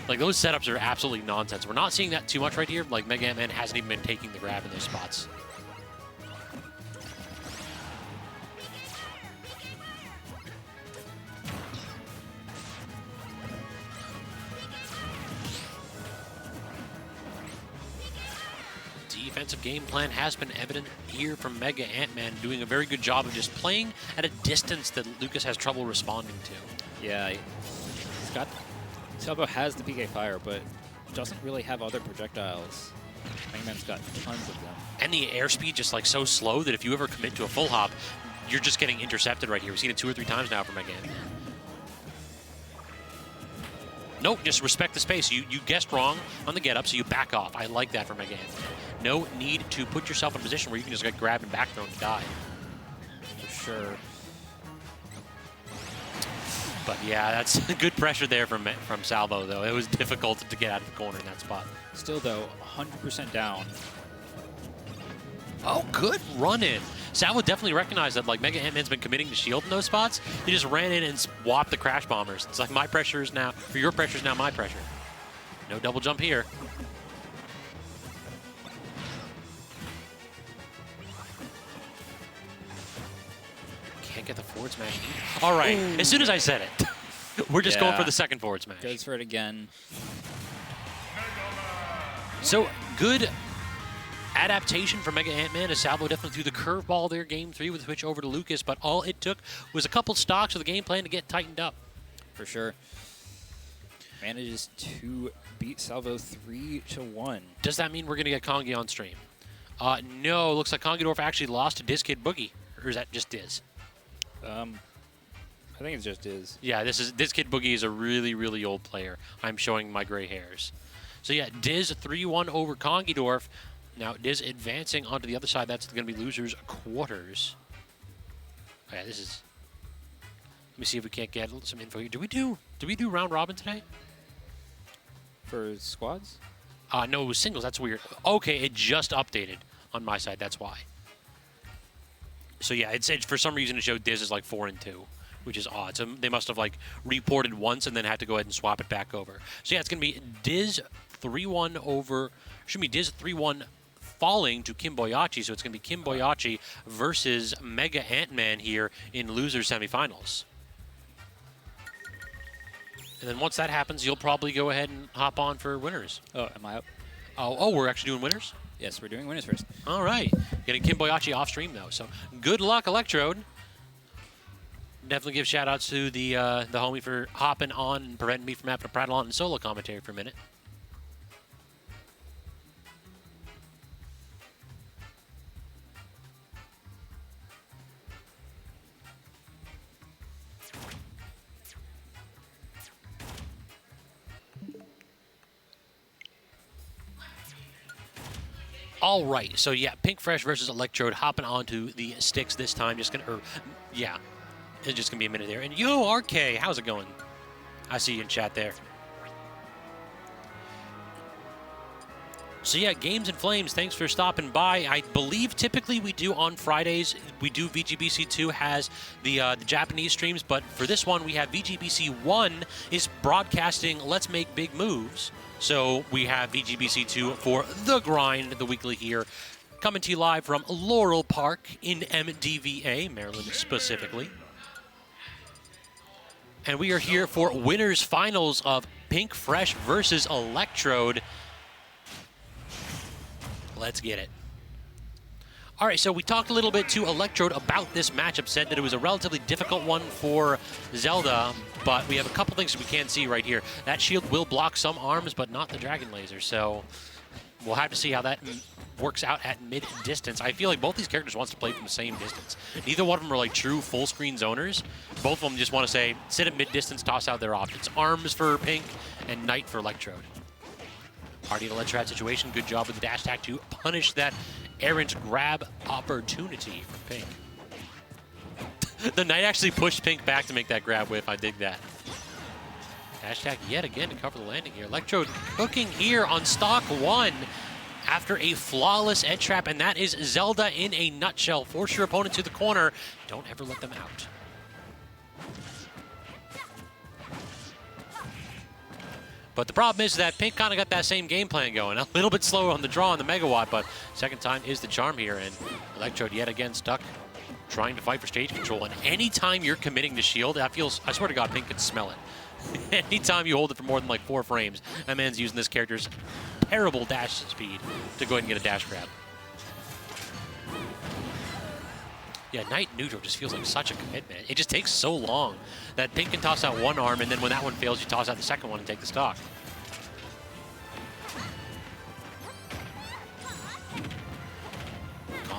Like those setups are absolutely nonsense. We're not seeing that too much right here. Like MegaAntMan hasn't even been taking the grab in those spots. Defensive game plan has been evident here from MegaAntMan, doing a very good job of just playing at a distance that Lucas has trouble responding to. Yeah, he's got... Salvo has the PK Fire, but doesn't really have other projectiles. MegaAntMan's got tons of them. And the airspeed just like so slow that if you ever commit to a full hop, you're just getting intercepted right here. We've seen it 2 or 3 times now from MegaAntMan. Nope, just respect the space. You guessed wrong on the get up, so you back off. I like that from MegaAntMan. No need to put yourself in a position where you can just get grabbed and back thrown and die. For sure. But yeah, that's good pressure there from Salvo, though. It was difficult to get out of the corner in that spot. Still, though, 100% down. Oh, good run-in. Salvo definitely recognized that like MegaAntMan's been committing to shield in those spots. He just ran in and swapped the crash bombers. It's like my pressure is now, or your pressure is now my pressure. No double jump here. Can't get the forward smash. All right, as soon as I said it, we're just going for the second forward smash. Goes for it again. So good adaptation from MegaAntMan as Salvo definitely threw the curveball there game 3 with the switch over to Lucas, but all it took was a couple stocks of the game plan to get tightened up. For sure. Manages to beat Salvo 3-1. Does that mean we're going to get Kongi on stream? No, looks like KonkeyDorf actually lost to Diz Kid Boogie. Or is that just Diz? I think it's just Diz. Yeah, Diz Kid Boogie is a really, really old player. I'm showing my gray hairs. So yeah, Diz 3-1 over KonkeyDorf. Now Diz advancing onto the other side. That's going to be losers quarters. Oh, yeah, this is. Let me see if we can't get some info here. Do we do round robin today? For squads? No, it was singles. That's weird. Okay, it just updated on my side. That's why. So yeah, it said for some reason it showed Diz is like 4-2, which is odd. So they must have like reported once and then had to go ahead and swap it back over. So yeah, it's going to be Diz 3-1 over. Should be Diz 3-1 falling to Kimboiyachi. So it's going to be Kimboiyachi versus MegaAntMan here in loser semifinals. And then once that happens, you'll probably go ahead and hop on for winners. Oh, am I up? Oh, we're actually doing winners? Yes, we're doing winners first. All right. Getting Kimboiyachi off stream, though. So good luck, Electrode. Definitely give shout-outs to the homie for hopping on and preventing me from having to prattle on in solo commentary for a minute. All right, so yeah, Pink Fresh versus Electrode hopping onto the sticks this time. Just gonna, yeah, it's just gonna be a minute there. And yo, RK, how's it going? I see you in chat there. So yeah, Games and Flames, thanks for stopping by. I believe typically we do on Fridays, we do VGBC2 has the Japanese streams, but for this one we have VGBC1 is broadcasting Let's Make Big Moves. So we have VGBC2 for The Grind, the weekly here, coming to you live from Laurel Park in MDVA, Maryland specifically. And we are here for winners finals of Pink Fresh versus Electrode. Let's get it. All right, so we talked a little bit to Electrode about this matchup, said that it was a relatively difficult one for Zelda, but we have a couple things that we can see right here. That shield will block some arms, but not the Dragon Laser, so we'll have to see how that works out at mid-distance. I feel like both these characters wants to play from the same distance. Neither one of them are like true full-screen zoners. Both of them just want to say, sit at mid-distance, toss out their options. Arms for Pink and Knight for Electrode. Party in a Let's Rat situation. Good job with the dash attack to punish that errant grab opportunity from Pink. The Knight actually pushed Pink back to make that grab whiff. I dig that. Dash attack yet again to cover the landing here. Electrode cooking here on stock 1 after a flawless edge trap, and that is Zelda in a nutshell. Force your opponent to the corner. Don't ever let them out. But the problem is that Pink kind of got that same game plan going. A little bit slower on the draw on the Megawatt, but second time is the charm here. And Electrode yet again stuck trying to fight for stage control. And anytime you're committing to shield, that feels, I swear to God, Pink can smell it. Anytime you hold it for more than like 4 frames, that man's using this character's terrible dash speed to go ahead and get a dash grab. Yeah, Knight neutral just feels like such a commitment. It just takes so long that Pink can toss out one arm, and then when that one fails, you toss out the second one and take the stock.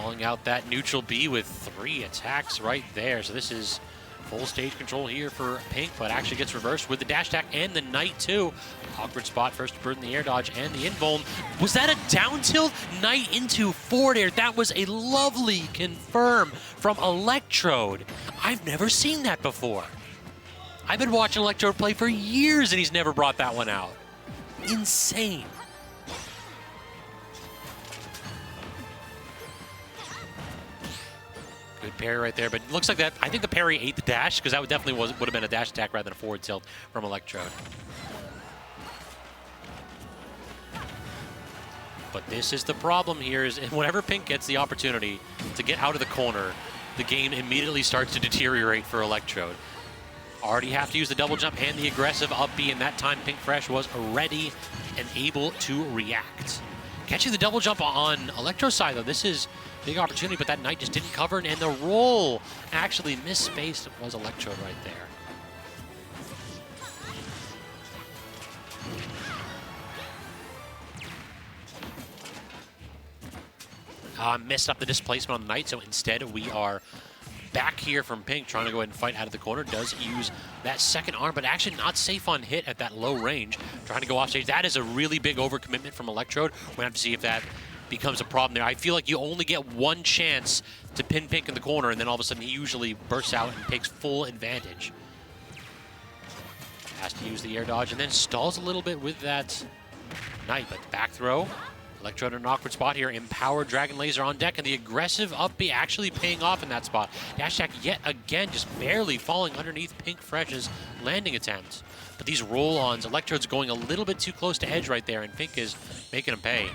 Calling out that neutral B with 3 attacks right there. So this is full stage control here for Pink, but actually gets reversed with the dash attack and the Knight too. Awkward spot, first to burn the air dodge and the invuln. Was that a down tilt? Knight into forward air. That was a lovely confirm from Electrode. I've never seen that before. I've been watching Electrode play for years and he's never brought that one out. Insane. Good parry right there, but it looks like that. I think the parry ate the dash because that would definitely would have been a dash attack rather than a forward tilt from Electrode. But this is the problem here: is whenever Pink gets the opportunity to get out of the corner, the game immediately starts to deteriorate for Electrode. Already have to use the double jump and the aggressive up B, and that time Pink Fresh was ready and able to react. Catching the double jump on Electro's side, though, this is a big opportunity, but that Knight just didn't cover, and the roll actually misspaced. It was Electrode right there. Messed up the displacement on the Knight, so instead we are back here from Pink, trying to go ahead and fight out of the corner. Does use that second arm, but actually not safe on hit at that low range. Trying to go off stage. That is a really big overcommitment from Electrode. We're going to have to see if that becomes a problem there. I feel like you only get one chance to pin Pink in the corner, and then all of a sudden he usually bursts out and takes full advantage. Has to use the air dodge and then stalls a little bit with that Knight, but back throw. Electrode in an awkward spot here. Empowered Dragon Laser on deck, and the aggressive up B actually paying off in that spot. Dash attack yet again, just barely falling underneath Pink Fresh's landing attempt. But these roll-ons, Electrode's going a little bit too close to edge right there, and Pink is making him pay.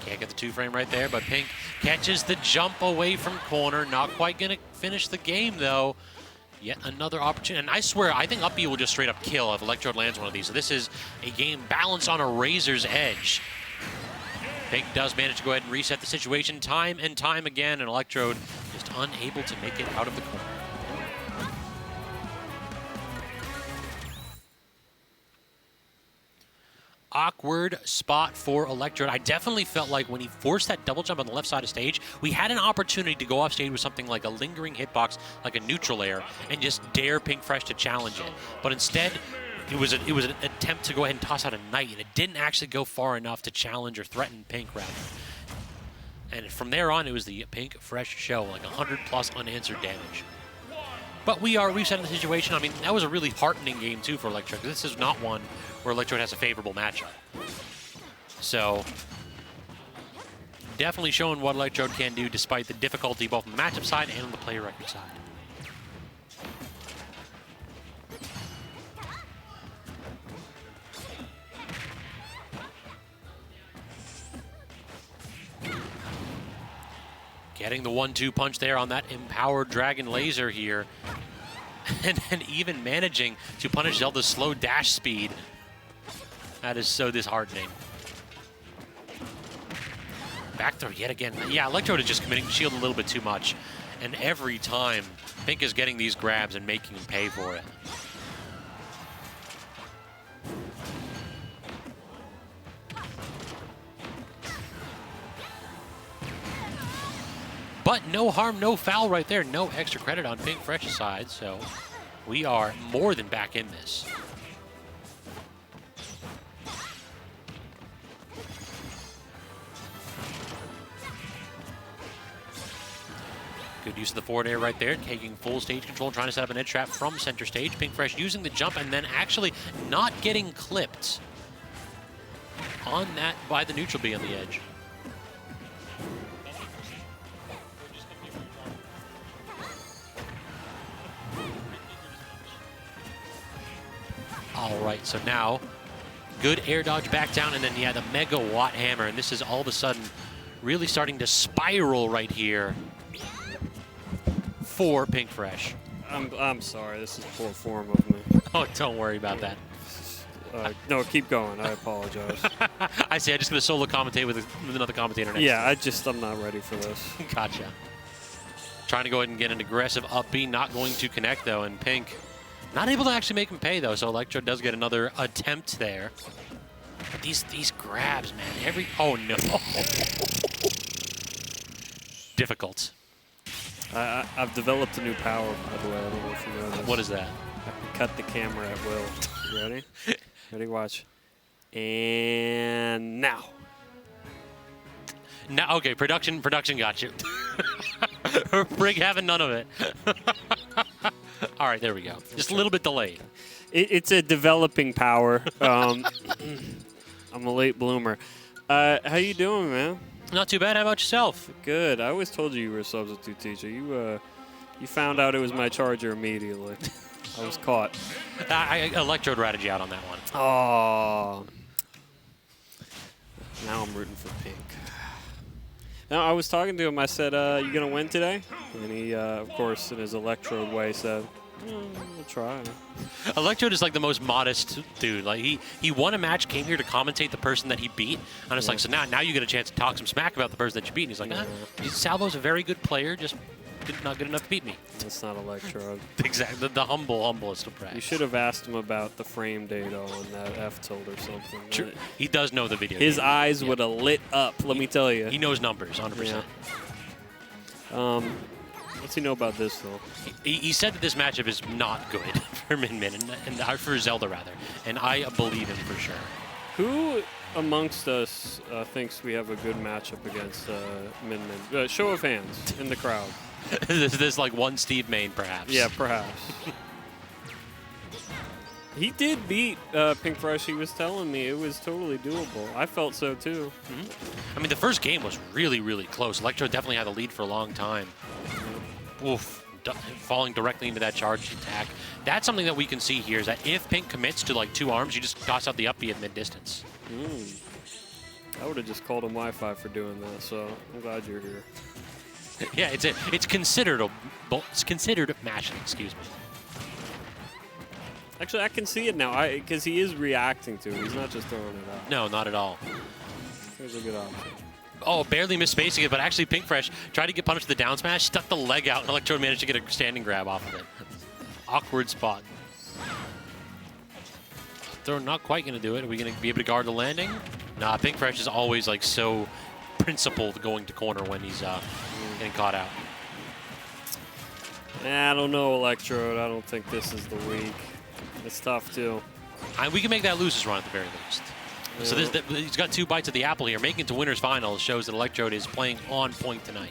Can't get the 2-frame right there, but Pink catches the jump away from corner. Not quite going to finish the game, though. Yet another opportunity, and I swear, I think up B will just straight up kill if Electrode lands one of these. So this is a game balanced on a razor's edge. Pink does manage to go ahead and reset the situation time and time again, and Electrode just unable to make it out of the corner. Awkward spot for Electrode. I definitely felt like when he forced that double jump on the left side of stage, we had an opportunity to go off stage with something like a lingering hitbox, like a neutral air, and just dare Pink Fresh to challenge it. But instead, it was an attempt to go ahead and toss out a Knight, and it didn't actually go far enough to challenge or threaten Pink, rather. And from there on, it was the Pink Fresh show, like 100+ unanswered damage. But we are resetting the situation. I mean, that was a really heartening game, too, for Electrode. This is not one where Electrode has a favorable matchup. So, definitely showing what Electrode can do despite the difficulty both on the matchup side and on the player record side. Getting the 1-2 punch there on that empowered Dragon Laser here. And then even managing to punish Zelda's slow dash speed. That is so disheartening. Back throw yet again. Yeah, Electrode is just committing to shield a little bit too much. And every time, Pink is getting these grabs and making him pay for it. But no harm, no foul right there. No extra credit on Pink Fresh's side, so we are more than back in this. Good use of the forward air right there, taking full stage control, trying to set up an edge trap from center stage. Pink Fresh using the jump and then actually not getting clipped on that by the neutral B on the edge. All right, so now good air dodge back down, and then, yeah, the Mega Watt Hammer, and this is all of a sudden really starting to spiral right here for Pink Fresh. I'm sorry, this is poor form of me. Oh, don't worry about that. No, keep going. I apologize. I see. I'm just going to solo commentate with another commentator next. Yeah, I'm not ready for this. Gotcha. Trying to go ahead and get an aggressive up B, not going to connect, though, and Pink not able to actually make him pay, though, so Electrode does get another attempt there. But these grabs, man. Oh no. Difficult. I've developed a new power, by the way. I don't know if you know this. What is that? I can cut the camera at will. You ready? Ready? Watch. And now. Now, okay, production got you. Brig having none of it. All right, there we go. Just a little bit delayed. It's a developing power. I'm a late bloomer. How you doing, man? Not too bad. How about yourself? Good. I always told you were a substitute teacher. You found out it was my charger immediately. I was caught. I electrode ratted you out on that one. Oh. Now I'm rooting for Pink. Now, I was talking to him. I said, you going to win today? And he, of course, in his electrode way, said, we'll try. Electrode is like the most modest dude. Like he won a match, came here to commentate the person that he beat. And it's like, so now you get a chance to talk some smack about the person that you beat. And he's like, Salvo's a very good player, just not good enough to beat me. That's not electrode. Exactly. The humblest of praise. You should have asked him about the frame data on that F-tilt or something. True. He does know the video. His game. eyes would have lit up, let me tell you. He knows numbers, 100%. Yeah. What's he know about this, though? He said that this matchup is not good for Min and for Zelda, rather. And I believe him for sure. Who amongst us thinks we have a good matchup against Min? Show of hands in the crowd. This like one Steve Main, perhaps. Yeah, perhaps. He did beat Pink Fresh. He was telling me it was totally doable. I felt so, too. Mm-hmm. I mean, the first game was really, really close. Electro definitely had the lead for a long time. Oof. Falling directly into that charged attack. That's something that we can see here is that if Pink commits to like 2 arms, you just toss out the up B at mid-distance. I would have just called him Wi-Fi for doing that, so I'm glad you're here. Yeah, it's considered mashing, excuse me. Actually, I can see it now, because he is reacting to it. He's not just throwing it out. No, not at all. There's a good option. Oh, barely missed spacing it, but actually Pink Fresh tried to get punished with the down smash, stuck the leg out, and Electrode managed to get a standing grab off of it. Awkward spot. They're not quite going to do it. Are we going to be able to guard the landing? Nah, Pink Fresh is always like so principled going to corner when he's getting caught out. I don't know, Electrode. I don't think this is the week. It's tough, too. We can make that losers run at the very least. Yeah. So he's got 2 bites of the apple here. Making it to winners finals shows that Electrode is playing on point tonight.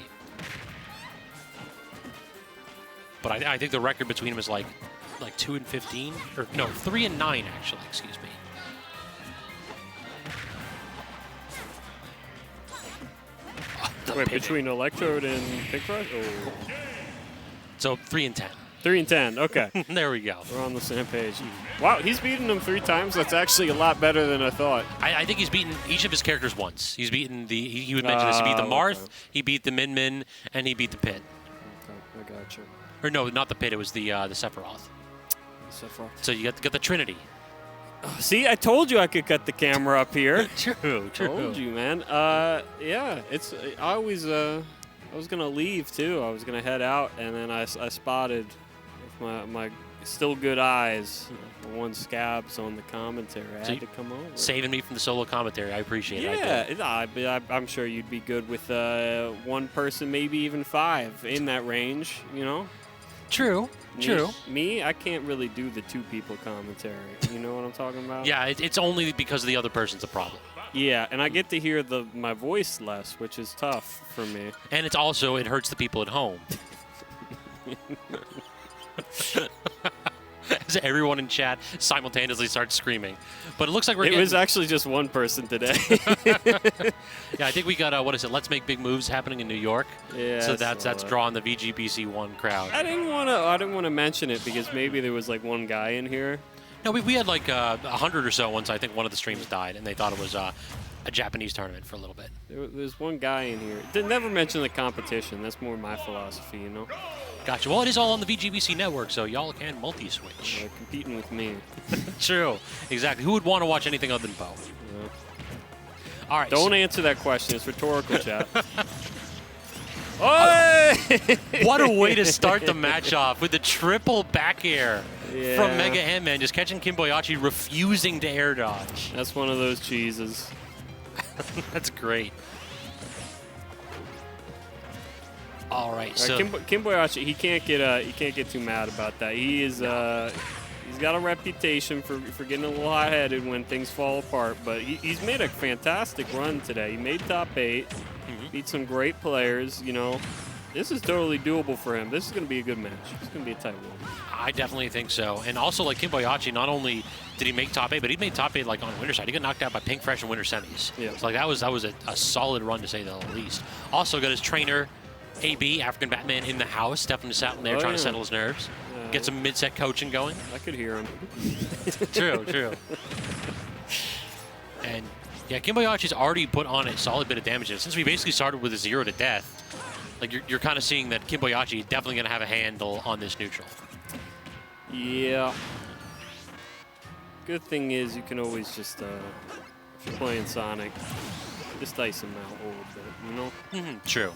But I think the record between them is like 2-15, or no, 3-9 actually. Excuse me. Wait, between Electrode and Pink Fresh? Oh. So 3-10. 3-10, okay. There we go. We're on the same page. Wow, he's beaten him 3 times. That's actually a lot better than I thought. I think he's beaten each of his characters once. He's beaten he would mention this. He beat the Marth, okay. he beat the Min, and he beat the Pit. Okay, I got you. Or no, not the Pit. It was the Sephiroth. So you got the Trinity. See, I told you I could cut the camera up here. True. Told you, man. Yeah, it's. I was gonna leave too. I was gonna head out, and then I spotted with my still good eyes the one scabs on the commentary. I had to come over. Saving me from the solo commentary. I appreciate it. Yeah, I'm sure you'd be good with 1 person, maybe even 5 in that range. You know. True. Me, I can't really do the 2 people commentary. You know what I'm talking about? Yeah, it's only because the other person's a problem. Yeah, and I get to hear my voice less, which is tough for me. And it hurts the people at home. As everyone in chat simultaneously starts screaming. But it looks like we're getting... It was actually just 1 person today. Yeah, I think we got, what is it, Let's Make Big Moves happening in New York. Yeah. So that's drawing the VGBC1 crowd. I didn't want to mention it because maybe there was like 1 guy in here. No, we had like 100 or so once. I think one of the streams died, and they thought it was a Japanese tournament for a little bit. There's 1 guy in here. Did never mention the competition. That's more my philosophy, you know? Gotcha. Well, it is all on the VGBC network, so y'all can multi-switch. They're competing with me. True. Exactly. Who would want to watch anything other than Bo? Yeah. All right. Don't answer that question. It's rhetorical, chat. Oh! What a way to start the match off with the triple back air. from MegaAntMan, just catching Kimboiyachi refusing to air dodge. That's one of those cheeses. That's great. All right, so Kimboiyachi, he can't get too mad about that. He is he's got a reputation for getting a little hot-headed when things fall apart, but he's made a fantastic run today. He made top 8, beat some great players. You know, this is totally doable for him. This is going to be a good match. It's going to be a tight one. I definitely think so. And also, like Kimboiyachi, not only did he make top 8, but he made top 8 like on winter side. He got knocked out by Pink Fresh in winter semis. Yeah. So like that was a solid run to say the least. Also got his trainer, AB, African Batman, in the house, stepping us out in there, trying to settle his nerves. Get some mid-set coaching going. I could hear him. True, true. And yeah, Kimboiyachi's already put on a solid bit of damage. Since we basically started with a 0 to death, like you're kind of seeing that Kimboiyachi is definitely going to have a handle on this neutral. Yeah. Good thing is you can always just, if you're playing Sonic, just ice him out a little bit, you know? True.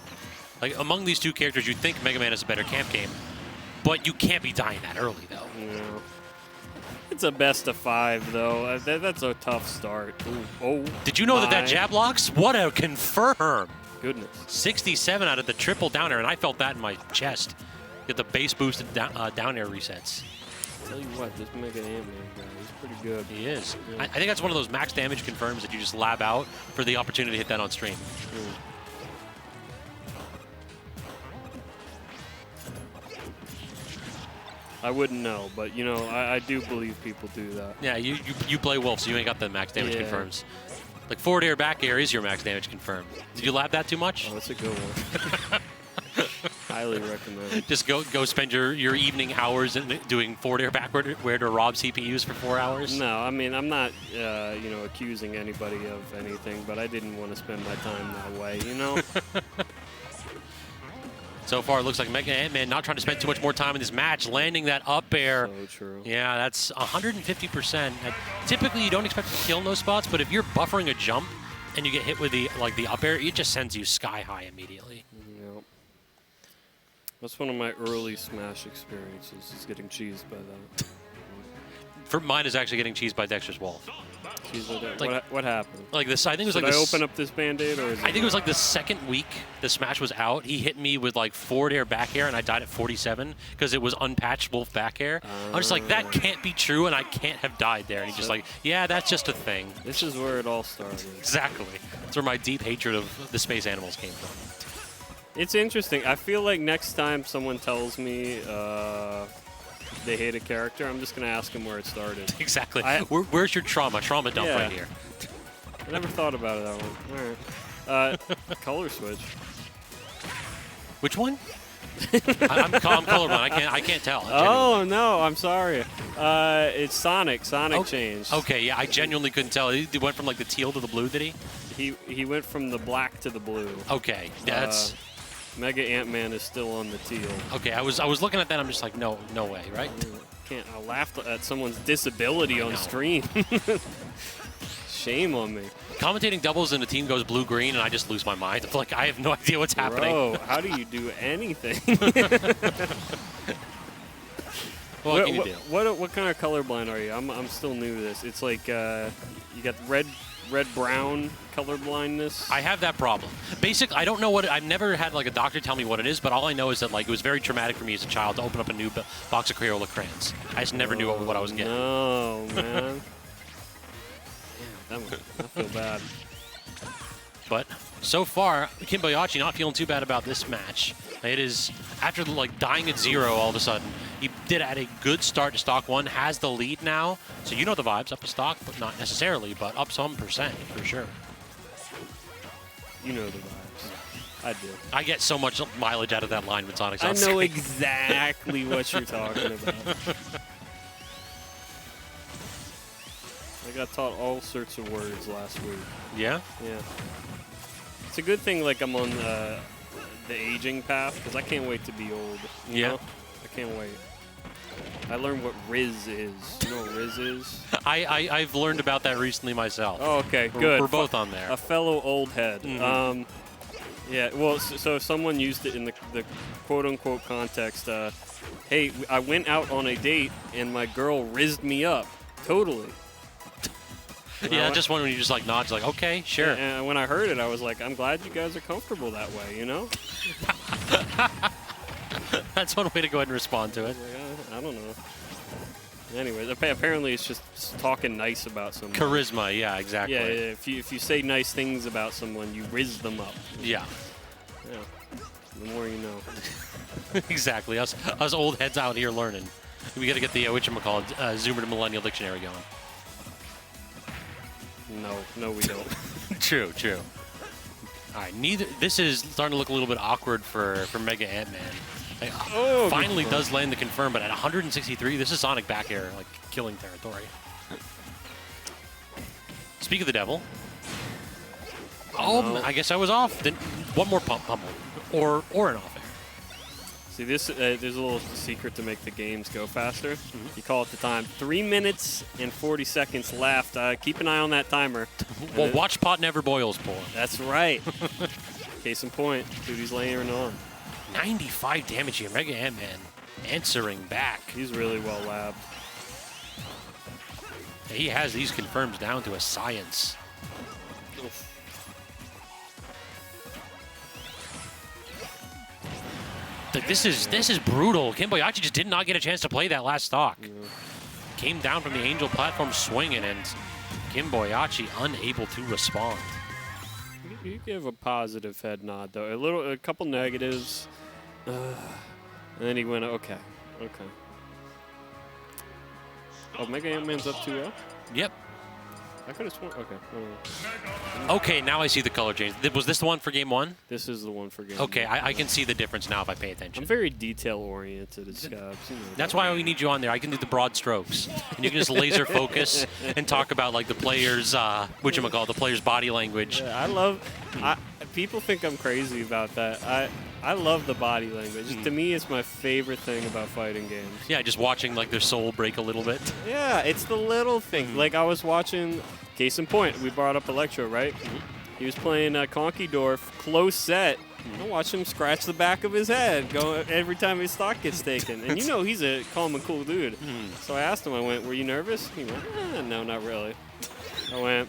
Like among these two characters, you'd think Mega Man is a better camp game, but you can't be dying that early, though. Yeah. It's a best of 5, though. That's a tough start. Ooh. Oh, did you know that jab locks? What a confirm! Goodness. 67 out of the triple down air, and I felt that in my chest. Get the base boosted down air resets. Tell you what, this MegaAntMan guy, he's pretty good. He is. Yeah. I think that's one of those max damage confirms that you just lab out for the opportunity to hit that on stream. I wouldn't know, but you know, I do believe people do that. Yeah, you play Wolf, so you ain't got the max damage confirms. Like forward air, back air is your max damage confirmed. Did you lab that too much? Oh, that's a good one. Highly recommend. Just go spend your evening hours doing forward air, backward air to rob CPUs for 4 hours? No, I mean, I'm not, you know, accusing anybody of anything, but I didn't want to spend my time that way, you know? So far, it looks like MegaAntMan not trying to spend too much more time in this match, landing that up air. So true. Yeah, that's 150%. Typically, you don't expect to kill in those spots, but if you're buffering a jump and you get hit with the up air, it just sends you sky high immediately. Yep. That's one of my early Smash experiences, is getting cheesed by that. For mine is actually getting cheesed by Dexter's Wall. Like, what happened? Like this, I think it was Should like I this. open up this Band-Aid, or is I think it was like the second week the Smash was out. He hit me with like forward air, back air, and I died at 47 because it was unpatched Wolf back air. I'm just like, that can't be true, and I can't have died there. And he's just like, yeah, that's just a thing. This is where it all started. Exactly. That's where my deep hatred of the space animals came from. It's interesting. I feel like next time someone tells me they hate a character, I'm just going to ask them where it started. Exactly. Where's your trauma? Trauma dump right here. I never thought about it that one. All right. Color switch. Which one? I'm colorblind. I can't tell. Oh no, I'm sorry. It's Sonic. Sonic changed. Okay, yeah, I genuinely couldn't tell. He went from like the teal to the blue, did he? He went from the black to the blue. Okay, that's. MegaAntMan is still on the teal. Okay, I was looking at that. I'm just like, no way, right? I laughed at someone's disability on stream. Shame on me. Commentating doubles and the team goes blue-green, and I just lose my mind. I'm like, I have no idea what's happening. Bro, how do you do anything? What can you do? What kind of colorblind are you? I'm still new to this. It's like you got red-brown color blindness. I have that problem. Basically, I don't know what I've never had like a doctor tell me what it is, but all I know is that like it was very traumatic for me as a child to open up a new box of Crayola crayons. I just never knew what I was getting. No, man. I feel bad. But so far, Kimboiyachi not feeling too bad about this match. It is, after like dying at 0 all of a sudden, he did add a good start to stock 1, has the lead now. So you know the vibes, up a stock, but not necessarily, but up some percent for sure. You know the vibes. I do. I get so much mileage out of that line with Sonic's on I know screen. exactly what you're talking about. I got taught all sorts of words last week. Yeah? Yeah. It's a good thing, like, I'm on the aging path, because I can't wait to be old. You know? I can't wait. I learned what Riz is. You know what Riz is? I've learned about that recently myself. Oh, okay, good. We're both on there. A fellow old head. Yeah, well, so someone used it in the quote-unquote context. Hey, I went out on a date and my girl rizzed me up. Totally. Yeah, just one when you just like nod, like, okay, sure. And when I heard it, I was like, I'm glad you guys are comfortable that way, you know? That's one way to go ahead and respond to it. I don't know. Anyways, apparently it's just talking nice about someone. Charisma, yeah, exactly. Yeah, if you say nice things about someone, you rizz them up. Yeah. Yeah. The more you know. Exactly. Us old heads out here learning. We got to get the whatchamacallit, Zoomer to Millennial Dictionary going. No, we don't. True. All right, this is starting to look a little bit awkward for MegaAntMan. Like, finally does land the confirm, but at 163, this is Sonic back air, like killing territory. Speak of the devil. Oh, I guess I was off. Then one more pummel, or an off air. See, there's a little secret to make the games go faster. You call it the time. 3 minutes and 40 seconds left. Keep an eye on that timer. Well, watch pot never boils, Paul. That's right. Case in point, duty's layering on. 95 damage here. MegaAntMan answering back. He's really well labbed. He has these confirms down to a science. This is brutal. Kimboiyachi just did not get a chance to play that last stock. Yeah. Came down from the Angel platform swinging, and Kimboiyachi unable to respond. You give a positive head nod though. A couple negatives, and then he went okay. Oh, MegaAntMan's up 2-0. Yep. I could have sworn. Okay. Okay, now I see the color change. Was this the one for game one? This is the one for game. Okay, one. I can see the difference now if I pay attention. I'm very detail oriented as Scabs. You know That's why we need you on there. I can do the broad strokes, and you can just laser focus and talk about like the players, the players' body language. Yeah, I love. People think I'm crazy about that. I love the body language. To me, it's my favorite thing about fighting games. Yeah, just watching like their soul break a little bit. Yeah, it's the little thing. Like I was watching. Case in point, we brought up Electro, right? He was playing KonkeyDorf, close set. I watch him scratch the back of his head every time his stock gets taken. And you know he's a calm and cool dude. So I asked him, I went, were you nervous? He went, no, not really. I went,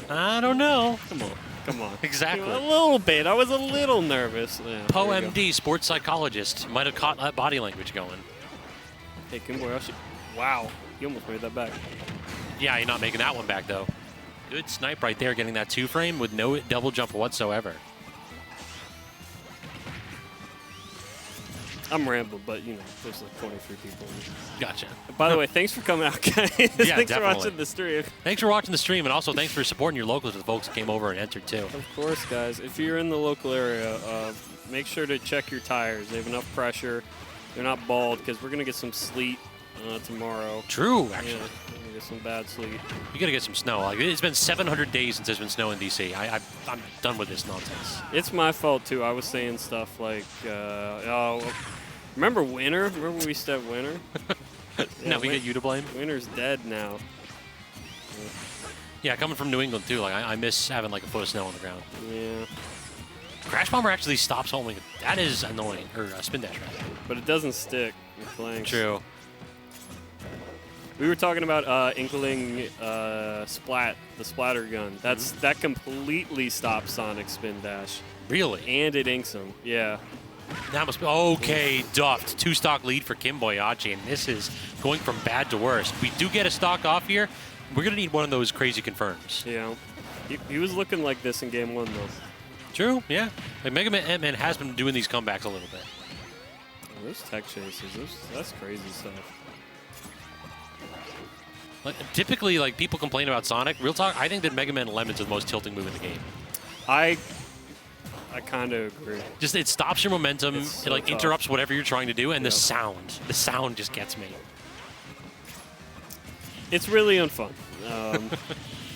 I don't know. Come on. Exactly. A little bit. I was a little nervous. Yeah, Poe MD, sports psychologist, might have caught that body language going. Hey, Kimboiyachi. Wow. You almost made that back. Yeah, you're not making that one back, though. Good snipe right there, getting that 2-frame with no double jump whatsoever. I'm rambling, but, you know, there's like 23 people. Gotcha. By the way, thanks for coming out, guys. Yeah, Thanks for definitely. watching the stream. Thanks for watching the stream, and also thanks for supporting your locals, the folks that came over and entered, too. Of course, guys. If you're in the local area, make sure to check your tires. They have enough pressure. They're not bald, because we're going to get some sleet tomorrow. True, actually. Yeah, we're going to get some bad sleet. You got to get some snow. Like, it's been 700 days since there's been snow in D.C. I'm done with this nonsense. It's my fault, too. I was saying stuff like, remember winter? Remember when we used to have winter? Yeah, Now we get you to blame? Winter's dead now. Yeah, coming from New England, too. Like, I miss having, like, a foot of snow on the ground. Yeah. Crash Bomber actually stops homing. That is annoying. Or Spin Dash, rather. But it doesn't stick with flanks. True. We were talking about Inkling Splat, the splatter gun. That completely stops Sonic's spin dash. Really? And it inks him. Yeah. That must be okay. Duffed 2-stock lead for Kimboiyachi, and this is going from bad to worse. We do get a stock off here. We're gonna need one of those crazy confirms. Yeah. He was looking like this in game one though. True. Yeah. Like MegaAntMan has been doing these comebacks a little bit. Oh, those tech chases. That's crazy stuff. Like, typically, like people complain about Sonic. Real talk. I think that Mega Man Lemons is the most tilting move in the game. I kind of agree. Just it stops your momentum. It's so it like tough. interrupts whatever you're trying to do, and the sound just gets me. It's really unfun.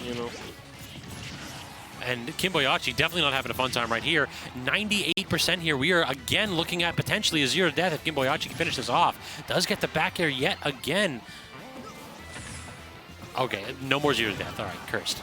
You know. And Kimboiyachi definitely not having a fun time right here. 98% here. We are again looking at potentially a 0 to death if Kimboiyachi can finish this off. Does get the back air yet again. Okay, no more 0 to death. All right, cursed.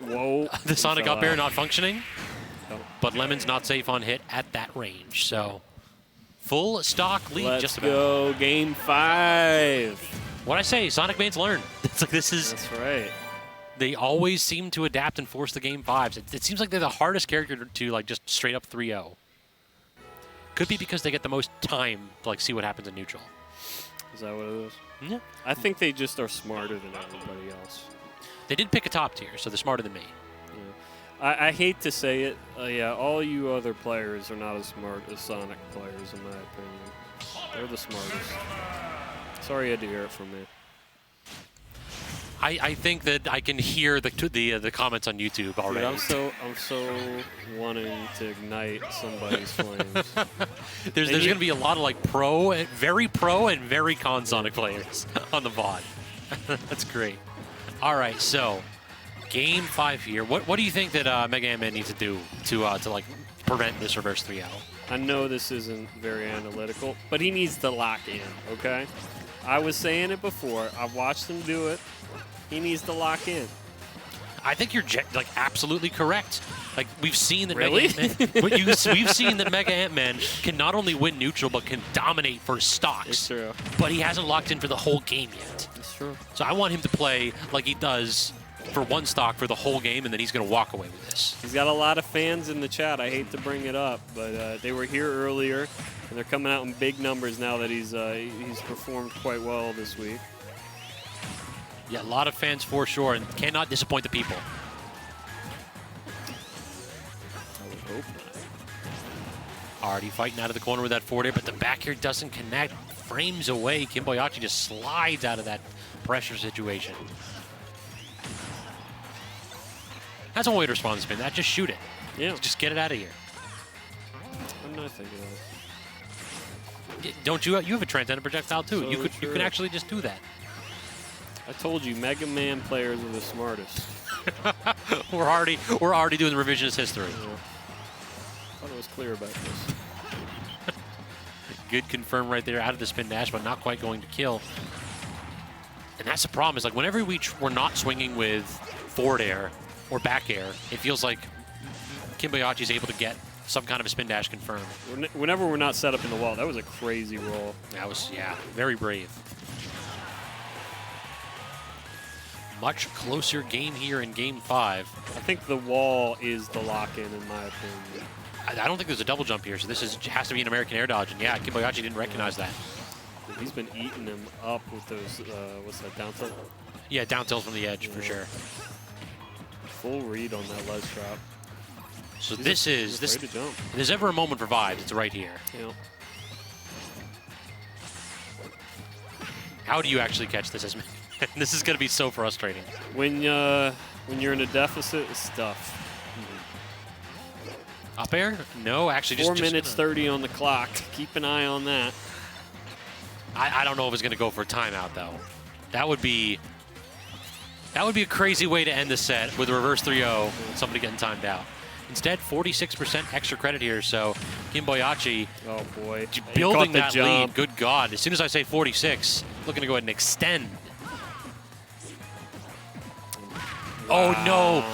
Whoa. The Sonic Fell up air out. not functioning, Oh. but Lemon's not safe on hit at that range. So full stock lead Let's just about. go, game 5. What I say, Sonic Man's learn. It's like this is. That's right. They always seem to adapt and force the game 5s. It seems like they're the hardest character to like just straight up 3-0. Could be because they get the most time to like see what happens in neutral. Is that what it is? Yeah. I think they just are smarter than everybody else. They did pick a top tier, so they're smarter than me. Yeah. I hate to say it. Yeah, all you other players are not as smart as Sonic players, in my opinion. They're the smartest. Sorry you had to hear it from me. I think that I can hear the comments on YouTube already. Dude, I'm so wanting to ignite somebody's flames. There's going to be a lot of like very pro and very con Sonic players on the VOD. That's great. All right, so game 5 here. What do you think that MegaAntMan needs to do to like prevent this reverse 3-0? I know this isn't very analytical, but he needs to lock in, okay? I was saying it before. I've watched him do it. He needs to lock in. I think you're like absolutely correct. Like we've seen that Really? we've seen that MegaAntMan can not only win neutral but can dominate for stocks. It's true. But he hasn't locked in for the whole game yet. It's true. So I want him to play like he does for one stock for the whole game, and then he's going to walk away with this. He's got a lot of fans in the chat. I hate to bring it up, but they were here earlier, and they're coming out in big numbers now that he's performed quite well this week. Yeah, a lot of fans for sure, and cannot disappoint the people. I would hope not. Already fighting out of the corner with that forward air, but the back air doesn't connect. Frames away. Kimboiyachi just slides out of that pressure situation. That's one way to respond to spin. That just shoot it. Yeah. Just get it out of here. I'm not thinking of Don't you? You have a transcendent projectile too. So You true. can actually just do that. I told you, Mega Man players are the smartest. We're already doing the revisionist history. Yeah. I thought it was clear about this. Good confirm right there out of the spin dash, but not quite going to kill. And that's the problem, is like whenever we're not swinging with forward air or back air, it feels like Kimboiyachi is able to get some kind of a spin dash confirmed. Whenever we're not set up in the wall, that was a crazy roll. That was, yeah, very brave. Much closer game here in game 5. I think the wall is the lock-in my opinion. I don't think there's a double jump here, so this has to be an American air dodge. And yeah, Kimboiyachi didn't recognize that. He's been eating him up with those, what's that, down tilt? Yeah, down tilt from the edge for sure. Full read on that ledge drop. So He's this he's is, afraid to jump. if there's ever a moment for vibes, it's right here. Yeah. How do you actually catch this? This is going to be so frustrating. When you're in a deficit, it's tough. Up air? No, actually just 4 minutes just 30 on the clock. Keep an eye on that. I don't know if it's going to go for a timeout, though. That would be a crazy way to end the set with a reverse 3-0, somebody getting timed out. Instead, 46% extra credit here, so Kimboiyachi Oh boy. building He that caught the lead. jump. Good God. As soon as I say 46, looking to go ahead and extend. Oh, no.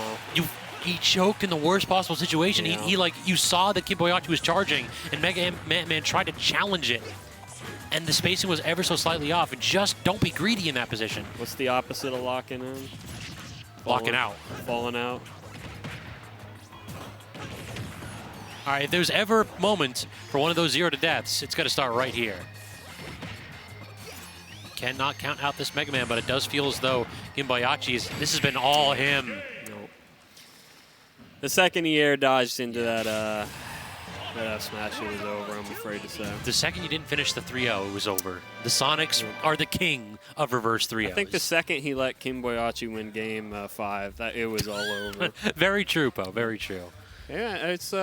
He choked in the worst possible situation. Yeah. He like, you saw that Kimboiyachi was charging, and MegaAntMan tried to challenge it. And the spacing was ever so slightly off. Just don't be greedy in that position. What's the opposite of locking in? Locking out. Falling out. All right, if there's ever a moment for one of those 0 to deaths, it's got to start right here. Cannot count out this Mega Man, but it does feel as though Kimboiyachi this has been all him. Nope. The second he air dodged into that F smash, it was over, I'm afraid to say. The second you didn't finish the 3-0, it was over. The Sonics are the king of reverse 3-0s. I think the second he let Kimboiyachi win game 5, that it was all over. Very true, Po. Very true. Yeah, it's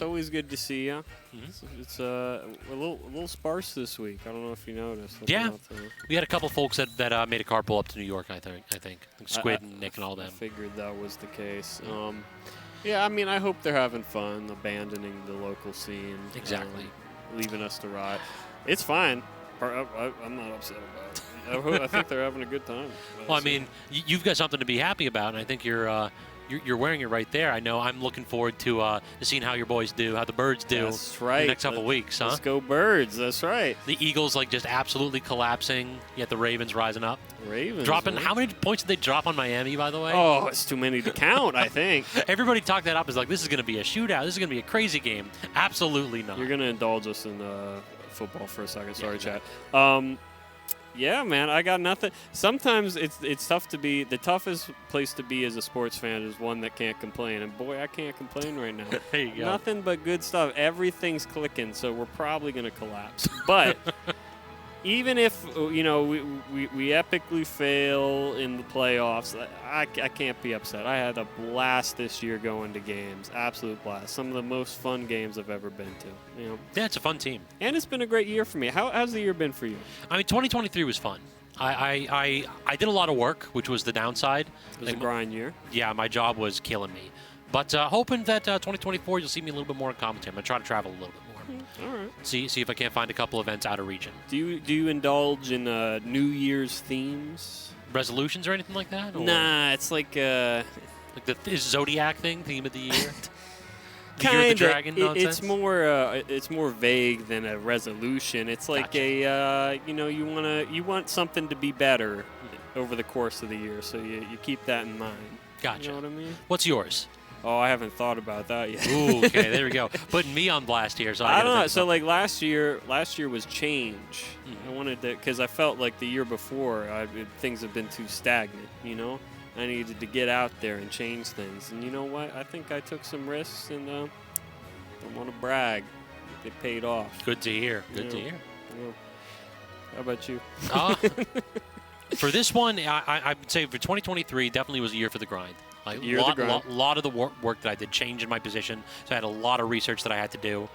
always good to see you. It's a little sparse this week. I don't know if you noticed. Yeah, we had a couple folks that made a carpool up to New York. I think Squid and Nick and all I them. figured that was the case. Yeah, I mean, I hope they're having fun, abandoning the local scene. Exactly. Leaving us to rot. It's fine. I'm not upset about it. I think they're having a good time. Well, I mean, you've got something to be happy about, and I think you're you're wearing it right there. I know. I'm looking forward to seeing how your boys do, how the birds do. That's right. In the next couple weeks, huh? Let's go birds. That's right. The Eagles like just absolutely collapsing, yet the Ravens rising up. Ravens. Dropping. Man. How many points did they drop on Miami, by the way? Oh, it's too many to count, I think. Everybody talked that up as like, this is going to be a shootout. This is going to be a crazy game. Absolutely not. You're going to indulge us in football for a second. Sorry, chat. Yeah, man, I got nothing. Sometimes it's tough to be. The toughest place to be as a sports fan is one that can't complain. And boy, I can't complain right now. There you go. Nothing but good stuff. Everything's clicking, so we're probably going to collapse. But even if we epically fail in the playoffs, I can't be upset. I had a blast this year going to games. Absolute blast. Some of the most fun games I've ever been to. Yeah, it's a fun team. And it's been a great year for me. How's the year been for you? I mean, 2023 was fun. I did a lot of work, which was the downside. It was a grind year. Yeah, my job was killing me. But hoping that 2024 you'll see me a little bit more in commentary. I'm going to try to travel a little bit more. All right. See if I can't find a couple events out of region. Do you indulge in New Year's themes? Resolutions or anything like that? Or Nah, it's like like the Zodiac theme of the year? The kind Year of of. the Dragon nonsense? It's more vague than a resolution. It's like Gotcha. you want something to be better over the course of the year, so you keep that in mind. Gotcha. You know what I mean? What's yours? Oh, I haven't thought about that yet. Ooh, okay, there we go. Putting me on blast here. So I don't know. So like last year was change. Mhm. I wanted to, because I felt like the year before things have been too stagnant. I needed to get out there and change things. And you know what? I think I took some risks, and don't want to brag. It paid off. Good to hear. Good to Yeah. hear. Yeah. How about you? For this one, I would say for 2023, definitely was a year for the grind. Like Year of the grind. lot of the work that I did, change in my position. So I had a lot of research that I had to do,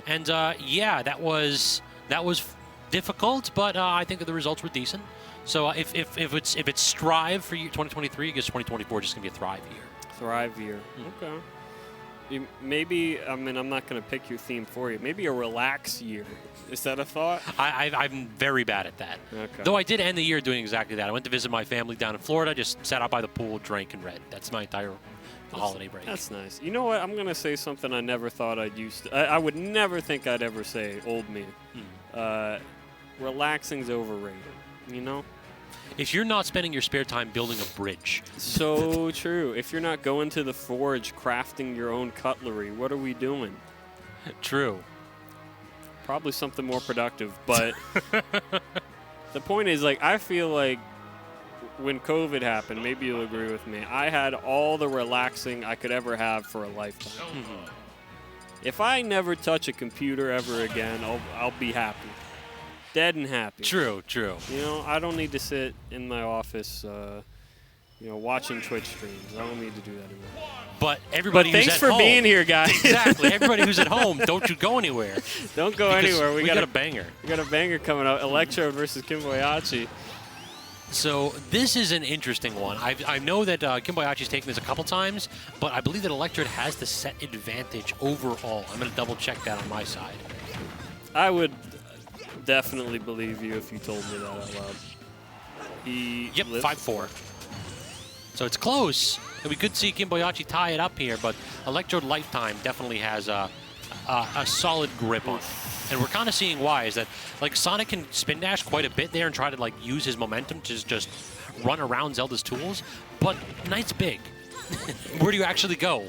and yeah, that was difficult, but I think that the results were decent. So if it's strive for year 2023, I guess 2024 is just gonna be a thrive year. Thrive year. Okay. Maybe, I'm not going to pick your theme for you. Maybe a relax year. Is that a thought? I'm very bad at that. Okay. Though I did end the year doing exactly that. I went to visit my family down in Florida, just sat out by the pool, drank, and read. That's my entire holiday break. That's nice. You know what? I'm going to say something I never thought I'd use. I would never think I'd ever say, old me. Relaxing's overrated, If you're not spending your spare time building a bridge. So true. If you're not going to the forge crafting your own cutlery, what are we doing? True. Probably something more productive, but the point is, I feel like when COVID happened, maybe you'll agree with me, I had all the relaxing I could ever have for a lifetime. Mm-hmm. If I never touch a computer ever again, I'll be happy. Dead and happy. True. I don't need to sit in my office, watching Twitch streams. I don't need to do that anymore. But everybody Thanks who's at for home, being here, guys. Exactly. Everybody who's at home, don't you go anywhere. Don't go Because anywhere. We got a banger. We got a banger coming up. Electrode versus Kimboiyachi. So this is an interesting one. I know that Kimboiyachi's taken this a couple times, but I believe that Electrode has the set advantage overall. I'm going to double check that on my side. I would definitely believe you if you told me that out loud. Yep, 5-4. So it's close. And we could see Kimboiyachi tie it up here, but Electrode Lifetime definitely has a solid grip on it. And we're kind of seeing why, is that Sonic can spin dash quite a bit there and try to use his momentum to just run around Zelda's tools, but Knight's big. Where do you actually go?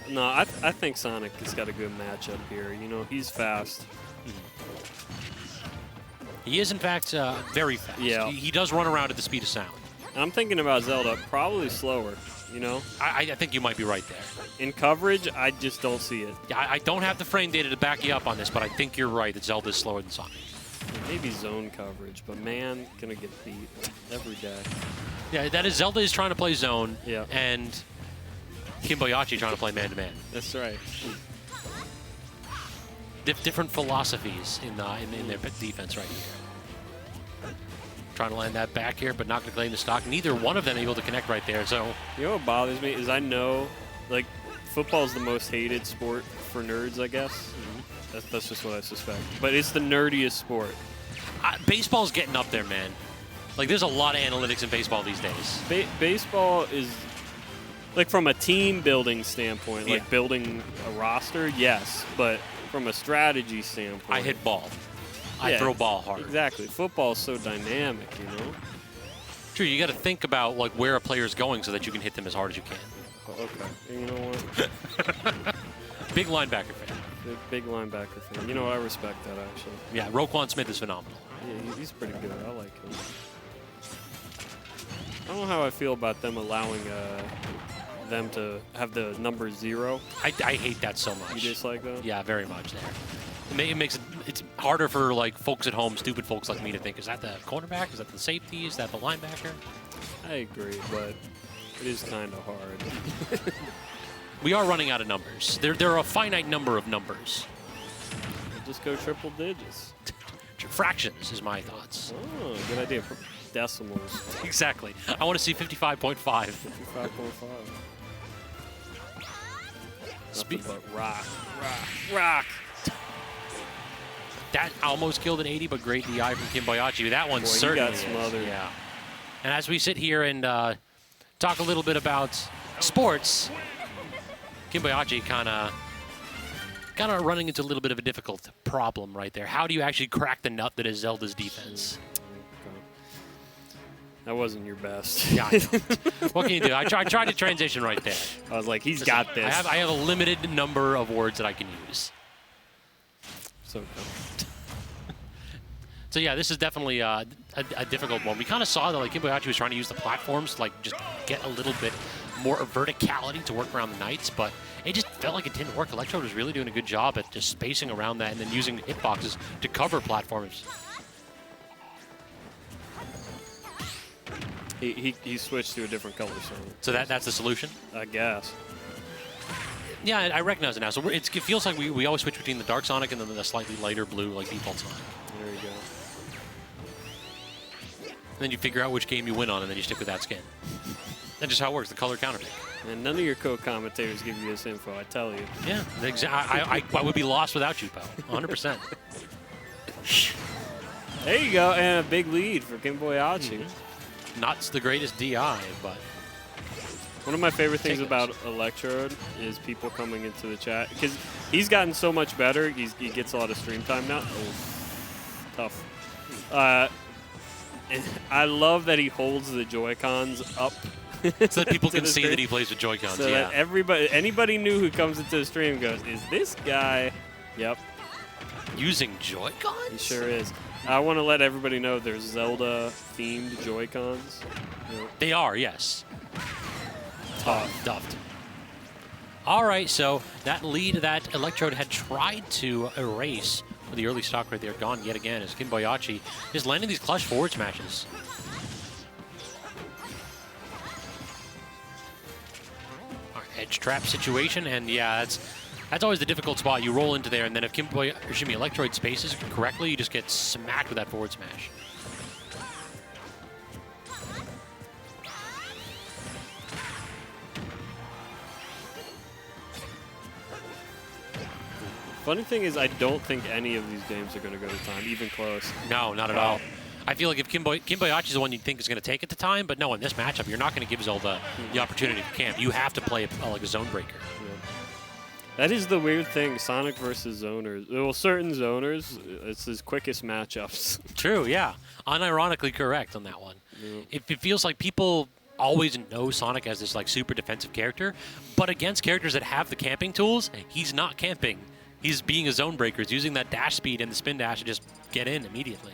No, I think Sonic has got a good matchup here. He's fast. He is, in fact, very fast. Yeah. He does run around at the speed of sound. I'm thinking about Zelda, probably slower, I think you might be right there. In coverage, I just don't see it. Yeah, I don't have the frame data to back you up on this, but I think you're right that Zelda's slower than Sonic. Maybe zone coverage, but man, gonna get beat every day. Yeah, that is, Zelda is trying to play zone, Yeah. and Kimboiyachi trying to play man-to-man. That's right. Different philosophies in their defense right here. Trying to land that back here, but not going to claim the stock. Neither one of them able to connect right there. So You know what bothers me is I know, football's the most hated sport for nerds, I guess. That's just what I suspect. But it's the nerdiest sport. baseball's getting up there, man. There's a lot of analytics in baseball these days. Baseball is... Like from a team building standpoint, like Yeah. building a roster, yes. But from a strategy standpoint, I hit ball. I Yeah, throw ball hard. Exactly. Football is so dynamic, you know. True, you got to think about like where a player's going so that you can hit them as hard as you can. Oh, okay. You know what? Big linebacker fan. Big linebacker fan. You know, I respect that actually. Yeah, Roquan Smith is phenomenal. Yeah, he's pretty good. I like him. I don't know how I feel about them allowing them to have the number 0. I hate that so much. You dislike that? Yeah, very much there. It makes it's harder for like folks at home, stupid folks like me, to think, is that the cornerback? Is that the safety? Is that the linebacker? I agree, but it is kind of hard. We are running out of numbers. There are a finite number of numbers. Just go triple digits. Fractions is my thoughts. Oh, good idea. Decimals. Exactly. I want to see 55.5. 55.5. Spe- Nothing but rock. That almost killed an 80, but great DI from Kimboiyachi. That one Boy, he certainly got smothered. is. Yeah. And as we sit here and talk a little bit about sports, Kimboiyachi kind of running into a little bit of a difficult problem right there. How do you actually crack the nut that is Zelda's defense? That wasn't your best. Yeah, I know. What can you do? I tried to transition right there. I was like, he's got this. I have a limited number of words that I can use. So dumb. So yeah, this is definitely a difficult one. We kind of saw that like Kimboiyachi was trying to use the platforms to like just get a little bit more verticality to work around the knights, but it just felt like it didn't work. Electrode was really doing a good job at just spacing around that and then using hitboxes to cover platforms. He switched to a different color So that's the solution? I guess. Yeah, I recognize it now. So it feels like we always switch between the dark Sonic and then the slightly lighter blue, like default Sonic. There you go. And then you figure out which game you win on, and then you stick with that skin. That's just how it works, the color counter pick. And none of your co-commentators give you this info, I tell you. Yeah, I would be lost without you, pal. 100%. There you go, and a big lead for Kimboiyachi. Not the greatest DI, but One of my favorite things Take about Electrode is people coming into the chat, because he's gotten so much better. He gets a lot of stream time now. Oh, tough. And I love that he holds the Joy-Cons up. so that people to can the see screen. that he plays with Joy-Cons. So Yeah. that anybody new who comes into the stream goes, is this guy? Yep, Using Joy-Cons? he sure is. I want to let everybody know there's Zelda-themed Joy-Cons. You know, They are, yes. tough. Duffed. All right, so that lead that Electrode had tried to erase with the early stock right there, gone yet again as Kimboiyachi is landing these clutch forward smashes. All right, edge trap situation, and yeah, that's always the difficult spot. You roll into there, and then if Electrode spaces correctly, you just get smacked with that forward smash. Funny thing is, I don't think any of these games are going to go to time, even close. No, not at all. I feel like if Kimboiyachi is the one you think is going to take it to time, but no, in this matchup, you're not going to give Zelda the opportunity to camp. You have to play like a zone breaker. Yeah. That is the weird thing, Sonic versus zoners. Well, certain zoners, it's his quickest matchups. True, yeah. Unironically correct on that one. Yeah. It feels like people always know Sonic as this like super defensive character, but against characters that have the camping tools, he's not camping. He's being a zone breaker. He's using that dash speed and the spin dash to just get in immediately.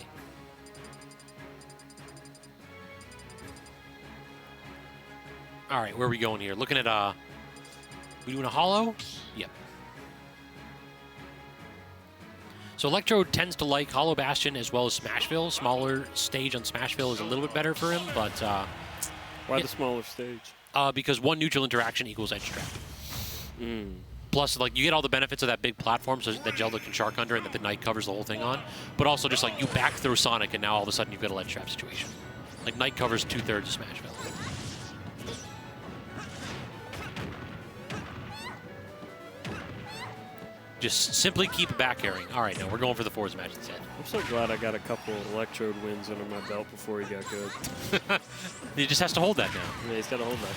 All right, where are we going here? Looking at, we doing a hollow? Yep. So Electrode tends to like Hollow Bastion as well as Smashville. Smaller stage on Smashville is a little bit better for him, but Why the smaller stage? because one neutral interaction equals edge trap. Plus, like, you get all the benefits of that big platform so that Zelda can shark under and that the Knight covers the whole thing on. But also just, like, you back throw Sonic and now all of a sudden you've got a ledge trap situation. Like, Knight covers 2/3 of Smashville. Just simply keep back airing. All right, no, we're going for the forward smash instead. I'm so glad I got a couple Electrode wins under my belt before he got good. He just has to hold that now. Yeah, he's got to hold that.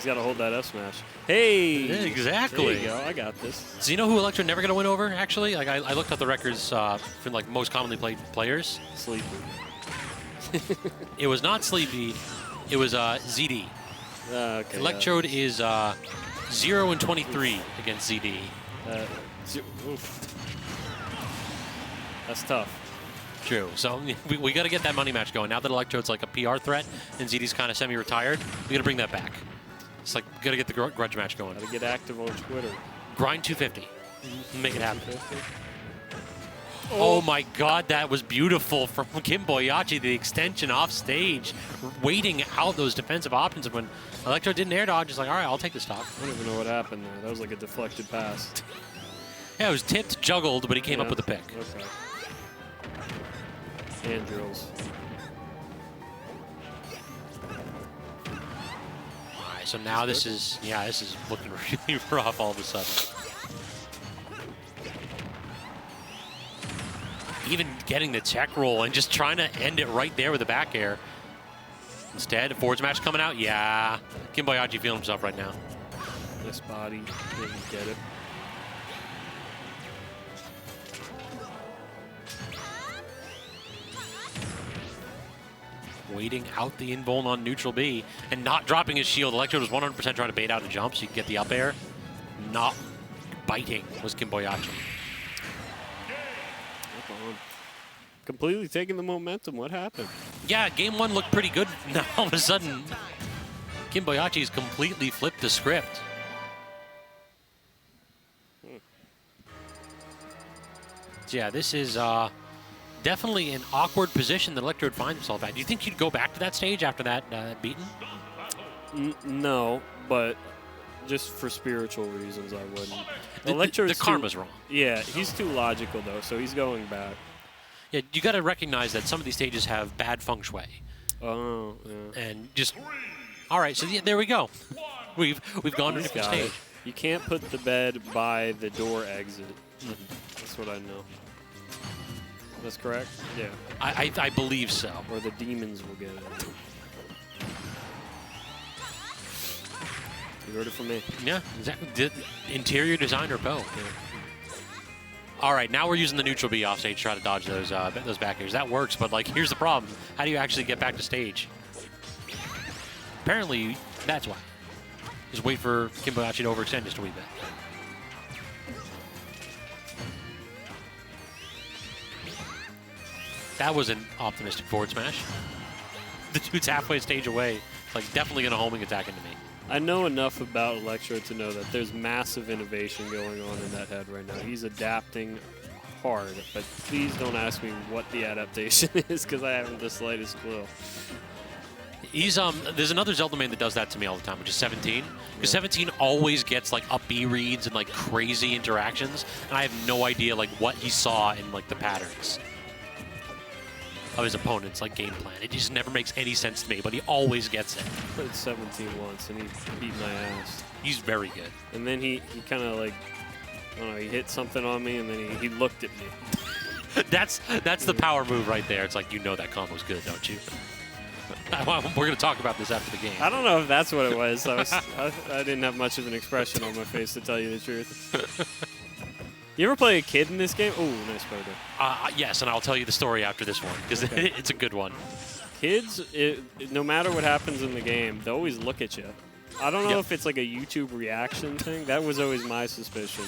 He's got to hold that F smash. Hey! Yeah, exactly. There you go. I got this. So you know who Electrode never going to win over, actually? Like, I looked up the records for, like, most commonly played players. Sleepy. It was not Sleepy. It was ZD. Okay. Electrode is 0-23 against ZD. Oof. That's tough. True. So we got to get that money match going. Now that Electrode's like a PR threat and ZD's kind of semi-retired, we got to bring that back. It's like, got to get the grudge match going. Got to get active on Twitter. Grind 250. Make it happen. Oh my God, that was beautiful from Kimboiyachi, the extension off stage, waiting out those defensive options. When Electrode didn't air dodge, it's like, all right, I'll take the stock. I don't even know what happened there. That was like a deflected pass. Yeah, it was tipped, juggled, but he came up with a pick. Okay. Hand drills. All right, so now this is looking really rough all of a sudden. Even getting the tech roll and just trying to end it right there with a back air. Instead, forward smash coming out. Yeah, Kimboiyachi feeling himself right now. This body didn't get it. Waiting out the invuln on neutral B and not dropping his shield. Electrode was 100% trying to bait out a jump so you can get the up air. Not biting was Kimboiyachi. Completely taking the momentum. What happened? Yeah, game one looked pretty good. Now all of a sudden, Kimboiyachi's completely flipped the script. So yeah, this is definitely an awkward position that Electrode finds himself at. Do you think he'd go back to that stage after that beaten? No, but just for spiritual reasons, I wouldn't. The karma's wrong. Yeah, he's too logical, though, so he's going back. Yeah, you got to recognize that some of these stages have bad feng shui. Oh, yeah. And just, all right, so yeah, there we go. We've gone to a different stage. You can't put the bed by the door exit. That's what I know. That's correct? Yeah. I believe so. Or the demons will get it. You heard it from me. Yeah, exactly. Interior designer Poe. Yeah. All right, now we're using the neutral B off stage to try to dodge those back airs. That works, but like, here's the problem: how do you actually get back to stage? Apparently, that's why. Just wait for Kimboiyachi to overextend just a wee bit. That was an optimistic forward smash. The dude's halfway stage away. Like, definitely going to homing attack into me. I know enough about Electrode to know that there's massive innovation going on in that head right now. He's adapting hard, but please don't ask me what the adaptation is because I haven't the slightest clue. He's there's another Zelda main that does that to me all the time, which is 17. Because 17 always gets like up B reads and like crazy interactions, and I have no idea like what he saw in like the patterns of his opponent's like game plan. It just never makes any sense to me, but he always gets it. I played 17 once and he beat my ass. He's very good. And then he kind of like, I don't know, he hit something on me and then he looked at me. That's the power move right there. It's like, you know that combo's good, don't you? We're going to talk about this after the game. I don't know if that's what it was. I didn't have much of an expression on my face, to tell you the truth. You ever play a kid in this game? Oh, nice photo. Yes, and I'll tell you the story after this one, because Okay. it's a good one. Kids, no matter what happens in the game, they always look at you. I don't know Yep. if it's like a YouTube reaction thing. That was always my suspicion.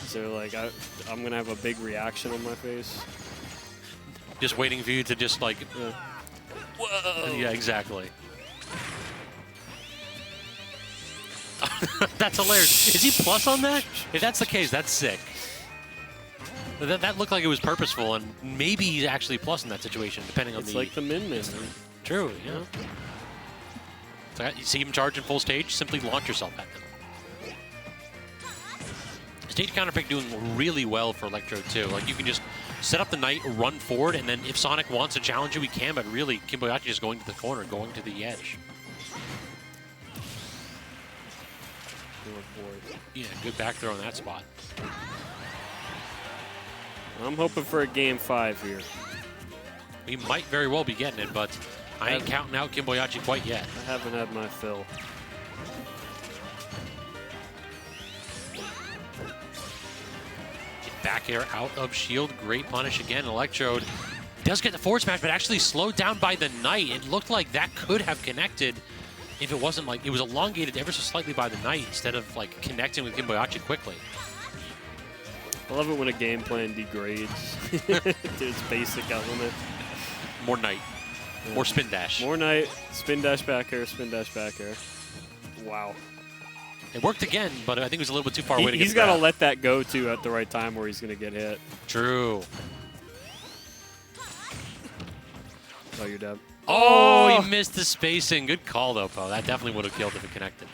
So, like, I'm going to have a big reaction on my face. Just waiting for you to just like... Whoa! Yeah, exactly. That's hilarious. Is he plus on that? If that's the case, that's sick. That looked like it was purposeful, and maybe he's actually plus in that situation, depending on It's the... like the Min-Min. True, yeah. So you see him charge in full stage, simply launch yourself at them. Stage counter pick doing really well for Electrode, too. Like, you can just set up the knight, run forward, and then if Sonic wants to challenge you, he can, but really, Kimboiyachi is going to the corner, going to the edge. Yeah, good back throw in that spot. I'm hoping for a game 5 here. We might very well be getting it, but I ain't counting out Kimboiyachi quite yet. I haven't had my fill. back air out of shield. Great punish again. Electrode does get the forward smash, but actually slowed down by the Knight. It looked like that could have connected if it wasn't like it was elongated ever so slightly by the Knight instead of like connecting with Kimboiyachi quickly. I love it when a game plan degrades to its basic element. More Knight. Yeah. More spin dash. More Knight, spin dash back air, spin dash back air. Wow. It worked again, but I think it was a little bit too far away to get He's got to let that go, too, at the right time where he's going to get hit. True. Oh, you're dead. Oh, he missed the spacing. Good call, though, Poe. That definitely would have killed if it connected.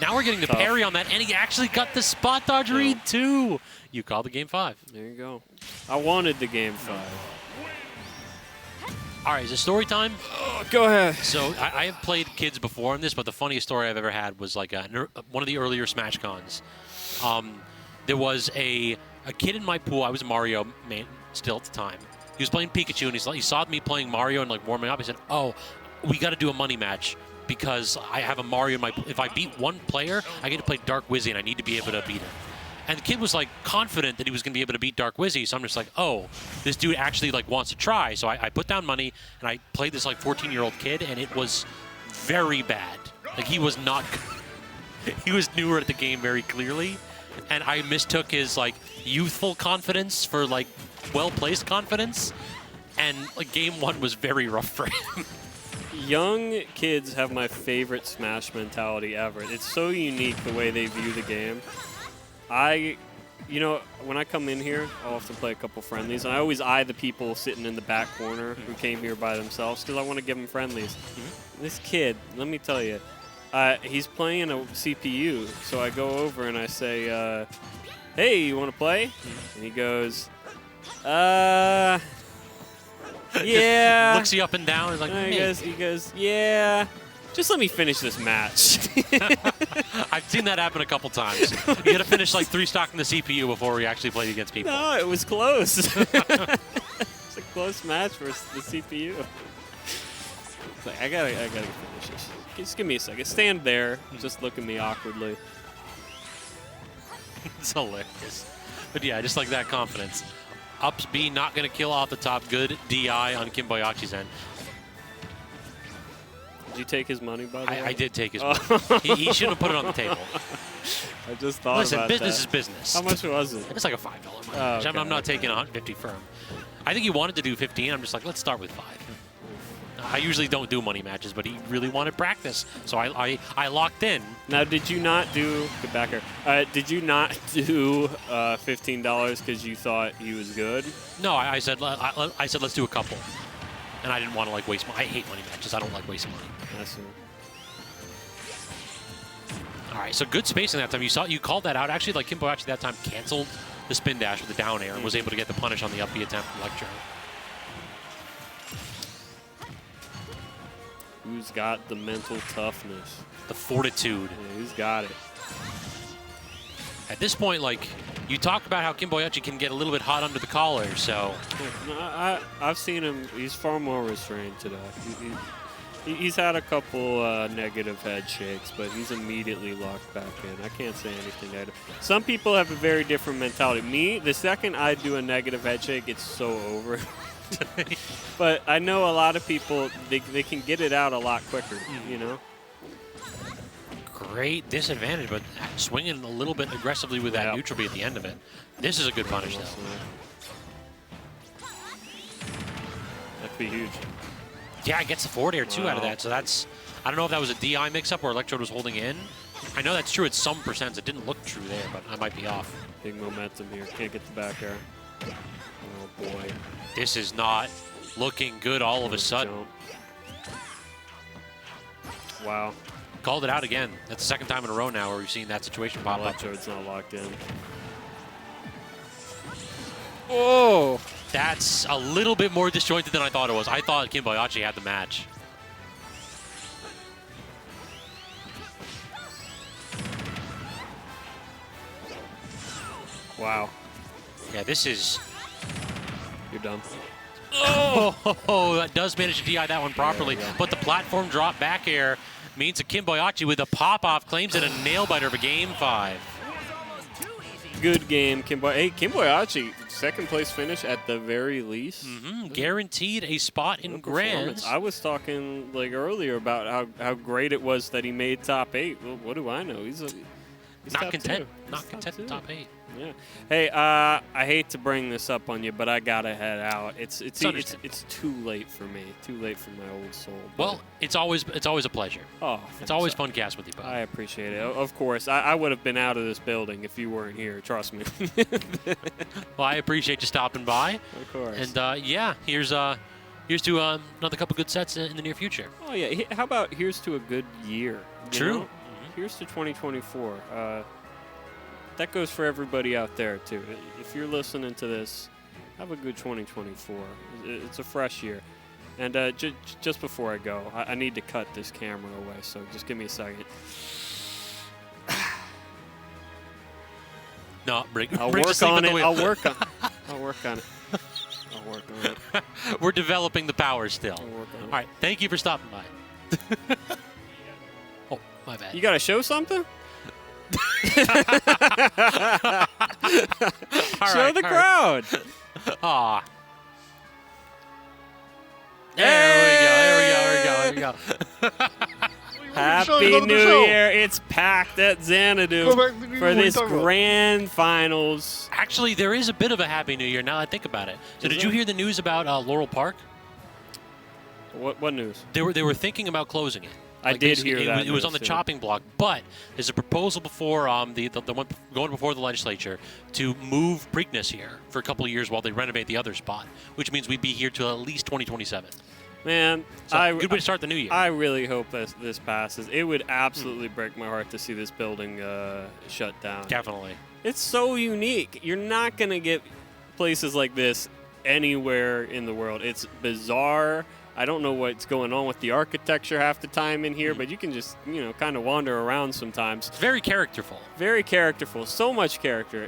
Now we're getting the parry on that, and he actually got the spot dodge read, too. You called the game 5. There you go. I wanted the game 5. All right, is it story time? Oh, go ahead. So I have played kids before in this, but the funniest story I've ever had was like one of the earlier Smash Cons. There was a kid in my pool. I was a Mario man still at the time. He was playing Pikachu, and he saw me playing Mario and like warming up. He said, "Oh, we got to do a money match because I have a Mario in my pool. If I beat one player, I get to play Dark Wizzy, and I need to be able to beat him." And the kid was like confident that he was going to be able to beat Dark Wizzy, so I'm just like, oh, this dude actually like wants to try. So I put down money and I played this like 14-year-old kid, and it was very bad. Like he was not, he was newer at the game very clearly, and I mistook his like youthful confidence for like well-placed confidence, and like game 1 was very rough for him. Young kids have my favorite Smash mentality ever. It's so unique the way they view the game. You know, when I come in here, I'll often play a couple friendlies, and I always eye the people sitting in the back corner who came here by themselves because I want to give them friendlies. This kid, let me tell you, he's playing a CPU, so I go over and I say, hey, you want to play? And he goes, yeah. Looks you up and down. He's like, He goes, yeah. Just let me finish this match. I've seen that happen a couple times. You got to finish like 3 stock in the CPU before we actually played against people. No, it was close. It's a close match for the CPU. It's like, I gotta finish this. Just give me a second. Stand there. Just look at me awkwardly. It's hilarious. But yeah, just like that confidence. Ups B not going to kill off the top. Good DI on Kimboiyachi's end. Did you take his money, by the way? I did take his money. He shouldn't have put it on the table. I just thought Listen, about business that. is business. How much was it? It's like a $5 money. Oh, okay, I'm not taking 150 for him. I think he wanted to do 15. I'm just like, let's start with 5. I usually don't do money matches, but he really wanted practice, so I locked in. Now, did you not do get back here? Did you not do $15 because you thought he was good? No, I said let's do a couple, and I didn't want to like waste money. I hate money matches. I don't like wasting money. I see. All right, so good spacing that time. You called that out. Actually, like Kimboiyachi that time canceled the spin dash with the down air and was able to get the punish on the up B attempt from Electro. Who's got the mental toughness? The fortitude. Yeah, who's got it? At this point, like, you talk about how Kimboiyachi can get a little bit hot under the collar, so... No, I've seen him. He's far more restrained today. He's had a couple negative head shakes, but he's immediately locked back in. I can't say anything negative. Some people have a very different mentality. Me, the second I do a negative head shake, it's so over. But I know a lot of people, they can get it out a lot quicker, you know? Great disadvantage, but swinging a little bit aggressively with that neutral B at the end of it. This is a good punish, though. That'd be huge. Yeah, it gets the forward air, too, out of that. So that's, I don't know if that was a DI mix-up or Electrode was holding in. I know that's true at some percents. It didn't look true there, but I might be off. Big momentum here. Can't get the back air. Oh, boy. This is not looking good all of a sudden. Wow. Called it out again. That's the second time in a row now where we've seen that situation pop up. Electrode's not locked in. Oh! That's a little bit more disjointed than I thought it was. I thought Kimboiyachi had the match. Wow. Yeah, this is... You're done. Oh, that does manage to DI that one properly. But the platform drop back air means that Kimboiyachi with a pop-off claims it a nail-biter for Game 5. good game, Kimboiyachi, second place finish at the very least. Guaranteed a spot in Grands. I was talking like earlier about how great it was that he made top 8. Well, what do I know? He's Not top content. 2. Not He's content in top 8. Yeah. Hey, I hate to bring this up on you, but I gotta head out. It's too late for me. Too late for my old soul. Well, it's always a pleasure. Oh, It's always fun cast with you, Bob. I appreciate it. Of course, I would have been out of this building if you weren't here. Trust me. Well, I appreciate you stopping by. Of course. And yeah, here's to another couple good sets in the near future. Oh yeah. How about here's to a good year? You True. know? Here's to 2024. That goes for everybody out there too. If you're listening to this, have a good 2024. It's a fresh year. And just before I go, I need to cut this camera away. So just give me a second. No, I'll bring work on it. I'll work on it. We're developing the power still. I'll work on it. All right, thank you for stopping by. Oh, my bad. You got to show something? All Show right, the all crowd. right. Aw. There we go. Happy New Year. It's packed at Xanadu for this grand finals. Actually, there is a bit of a Happy New Year now that I think about it. So did you hear the news about Laurel Park? What news? They were thinking about closing it. I did hear that. It was on the news, chopping block, but there's a proposal before the one going before the legislature to move Preakness here for a couple of years while they renovate the other spot, which means we'd be here till at least 2027. Man, So good way to start the new year. I really hope that this passes. It would absolutely break my heart to see this building shut down. Definitely. It's so unique. You're not going to get places like this anywhere in the world. It's bizarre. I don't know what's going on with the architecture half the time in here, but you can just, kind of wander around sometimes. Very characterful. Very characterful. So much character.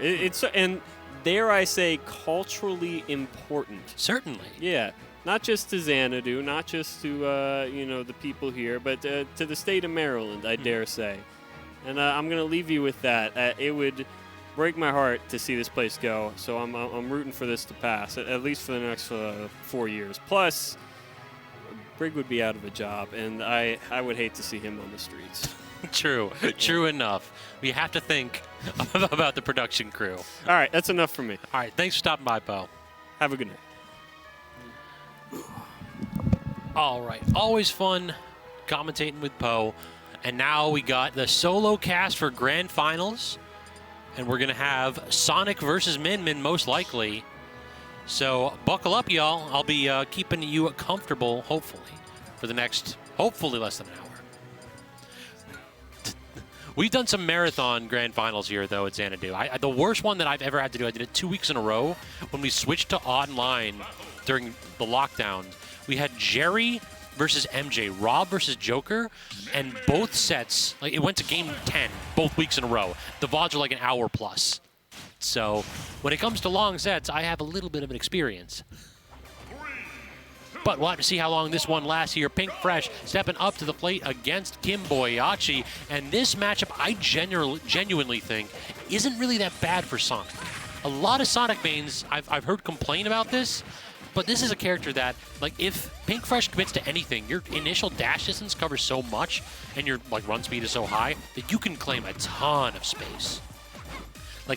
And dare I say, culturally important. Certainly. Yeah. Not just to Xanadu, not just to, the people here, but to the state of Maryland, I dare say. And I'm going to leave you with that. It would break my heart to see this place go, so I'm rooting for this to pass, at least for the next 4 years. Plus, Brig would be out of a job, and I would hate to see him on the streets. True. True enough. We have to think about the production crew. All right, that's enough for me. All right, thanks for stopping by, Bo. Have a good night. All right, always fun commentating with Poe. And now we got the solo cast for Grand Finals. And we're going to have Sonic versus Min most likely. So buckle up, y'all. I'll be keeping you comfortable, hopefully, for the next, hopefully, less than an hour. We've done some marathon Grand Finals here, though, at Xanadu. The worst one that I've ever had to do, I did it 2 weeks in a row when we switched to online during the lockdown. We had Jerry versus MJ, Rob versus Joker, and both sets, it went to game 10 both weeks in a row. The VODs are like an hour plus. So when it comes to long sets, I have a little bit of an experience. But we'll have to see how long this one lasts here. Pink Fresh stepping up to the plate against Kimboiyachi. And this matchup, I genuinely think, isn't really that bad for Sonic. A lot of Sonic mains, I've heard complain about this, but this is a character that, if Pink Fresh commits to anything, your initial dash distance covers so much, and your run speed is so high, that you can claim a ton of space.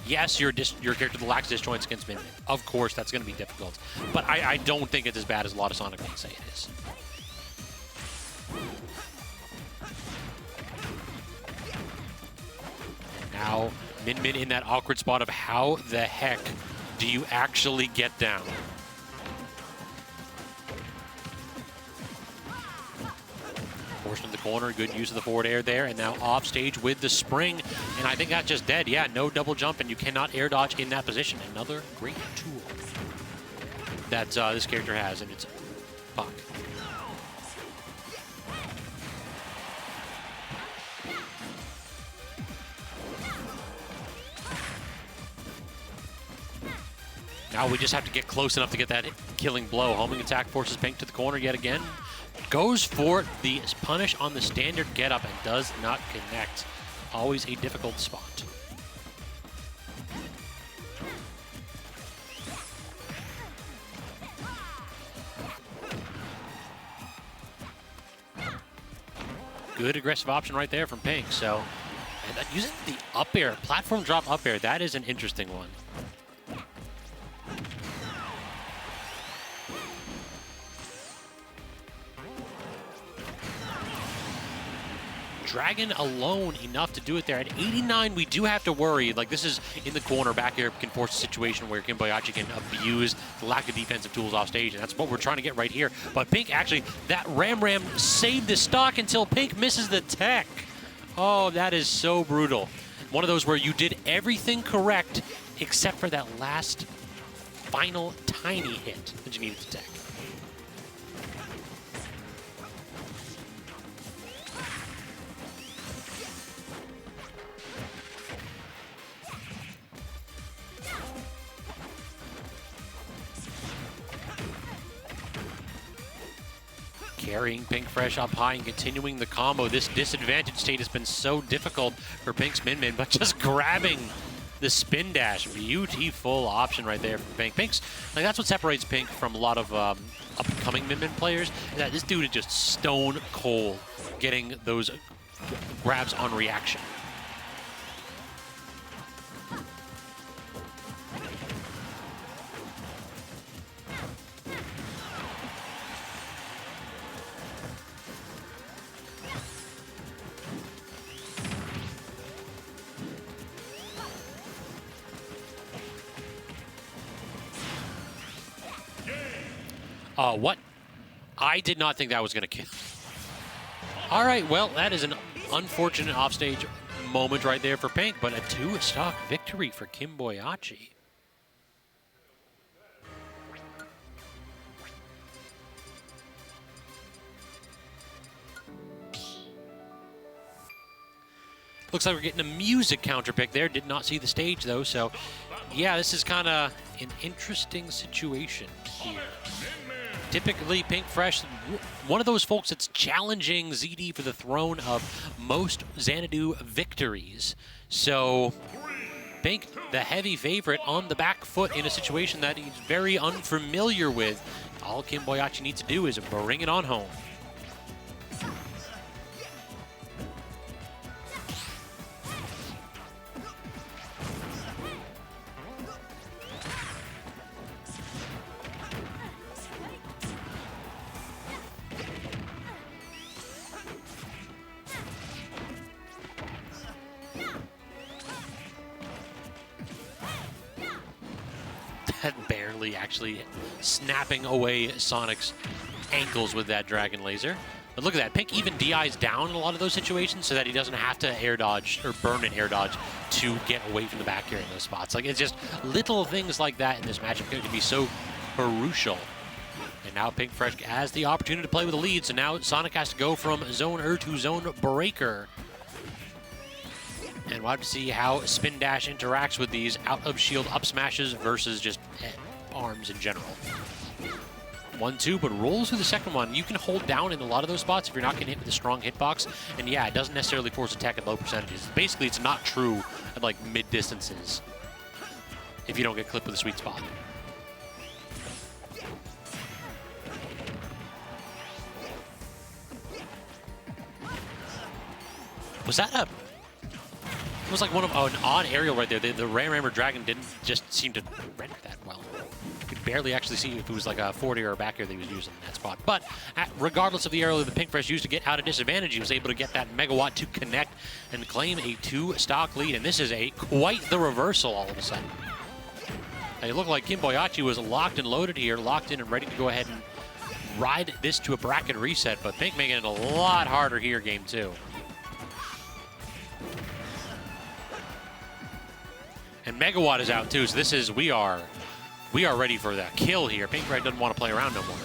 Yes, your character lacks disjoints against Min. Of course, that's going to be difficult. But I don't think it's as bad as a lot of Sonic mains say it is. Now, Min in that awkward spot of how the heck do you actually get down? Forced in the corner, good use of the forward air there, and now off stage with the spring, and I think that's just dead. Yeah, no double jump, and you cannot air dodge in that position. Another great tool that this character has, and it's Puck. Now we just have to get close enough to get that killing blow. Homing attack forces Pink to the corner yet again. Goes for the punish on the standard get-up and does not connect. Always a difficult spot. good aggressive option right there from Pink. So using the up air, platform drop up air, that is an interesting one. Dragon alone enough to do it there. At 89, we do have to worry. Like, this is in the corner. Back air can force a situation where Kimboiyachi can abuse the lack of defensive tools off stage, and that's what we're trying to get right here. But Pink, actually, that Ram saved the stock until Pink misses the tech. Oh, that is so brutal. One of those where you did everything correct except for that last final tiny hit that you needed to tech. Carrying Pink Fresh up high and continuing the combo. This disadvantage state has been so difficult for Pink's Min, but just grabbing the spin dash. Beautiful option right there from Pink. Pink's, like, that's what separates Pink from a lot of upcoming Min players, is that this dude is just stone cold getting those grabs on reaction. What? I did not think that was going to kill. All right, well, that is an unfortunate offstage moment right there for Pink, but a 2-stock victory for Kimboiyachi. Looks like we're getting a music counter pick there. Did not see the stage, though, so yeah, this is kind of an interesting situation here. Typically, Pink Fresh, one of those folks that's challenging ZD for the throne of most Xanadu victories. So, Pink, the heavy favorite, on the back foot in a situation that he's very unfamiliar with. All Kimboiyachi needs to do is bring it on home. Barely actually snapping away Sonic's ankles with that Dragon Laser. But look at that, Pink even DI's down in a lot of those situations so that he doesn't have to air dodge or burn an air dodge to get away from the back air in those spots. Like, it's just little things like that in this matchup can be so crucial. And now Pink Fresh has the opportunity to play with the lead, so now Sonic has to go from Zone to Zone Breaker. And we'll have to see how Spin Dash interacts with these out-of-shield up smashes versus just arms in general. 1-2, but rolls through the second one. You can hold down in a lot of those spots if you're not getting hit with a strong hitbox. And yeah, it doesn't necessarily force attack at low percentages. Basically, it's not true at like mid-distances if you don't get clipped with a sweet spot. Was that a... It was like one of an odd aerial right there. The Rammer Dragon didn't just seem to render that well. You could barely actually see if it was like a forward air or back air that he was using in that spot. But regardless of the aerial that Pink Fresh used to get out of disadvantage, he was able to get that Megawatt to connect and claim a 2-stock lead. And this is quite the reversal all of a sudden. It looked like Kimboiyachi was locked and loaded here, locked in and ready to go ahead and ride this to a bracket reset. But Pink making it a lot harder here, game 2. And Megawatt is out too, so this is, we are ready for that kill here. Pink Red doesn't want to play around no more.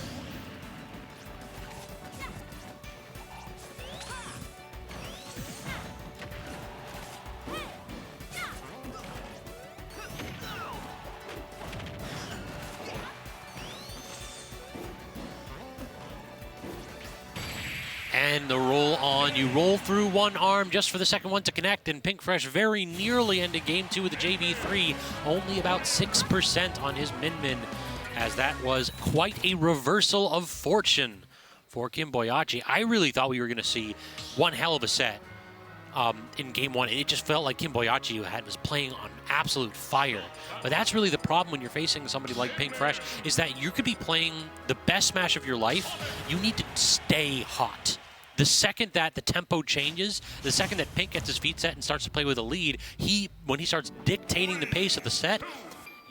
And the roll on, you roll through one arm just for the second one to connect, and Pink Fresh very nearly ended game 2 with the JV3, only about 6% on his Min, as that was quite a reversal of fortune for Kimboiyachi. I really thought we were going to see one hell of a set in game one, and it just felt like Kimboiyachi was playing on absolute fire. But that's really the problem when you're facing somebody like Pink Fresh, is that you could be playing the best Smash of your life. You need to stay hot. The second that the tempo changes, the second that Pink gets his feet set and starts to play with a lead, when he starts dictating the pace of the set,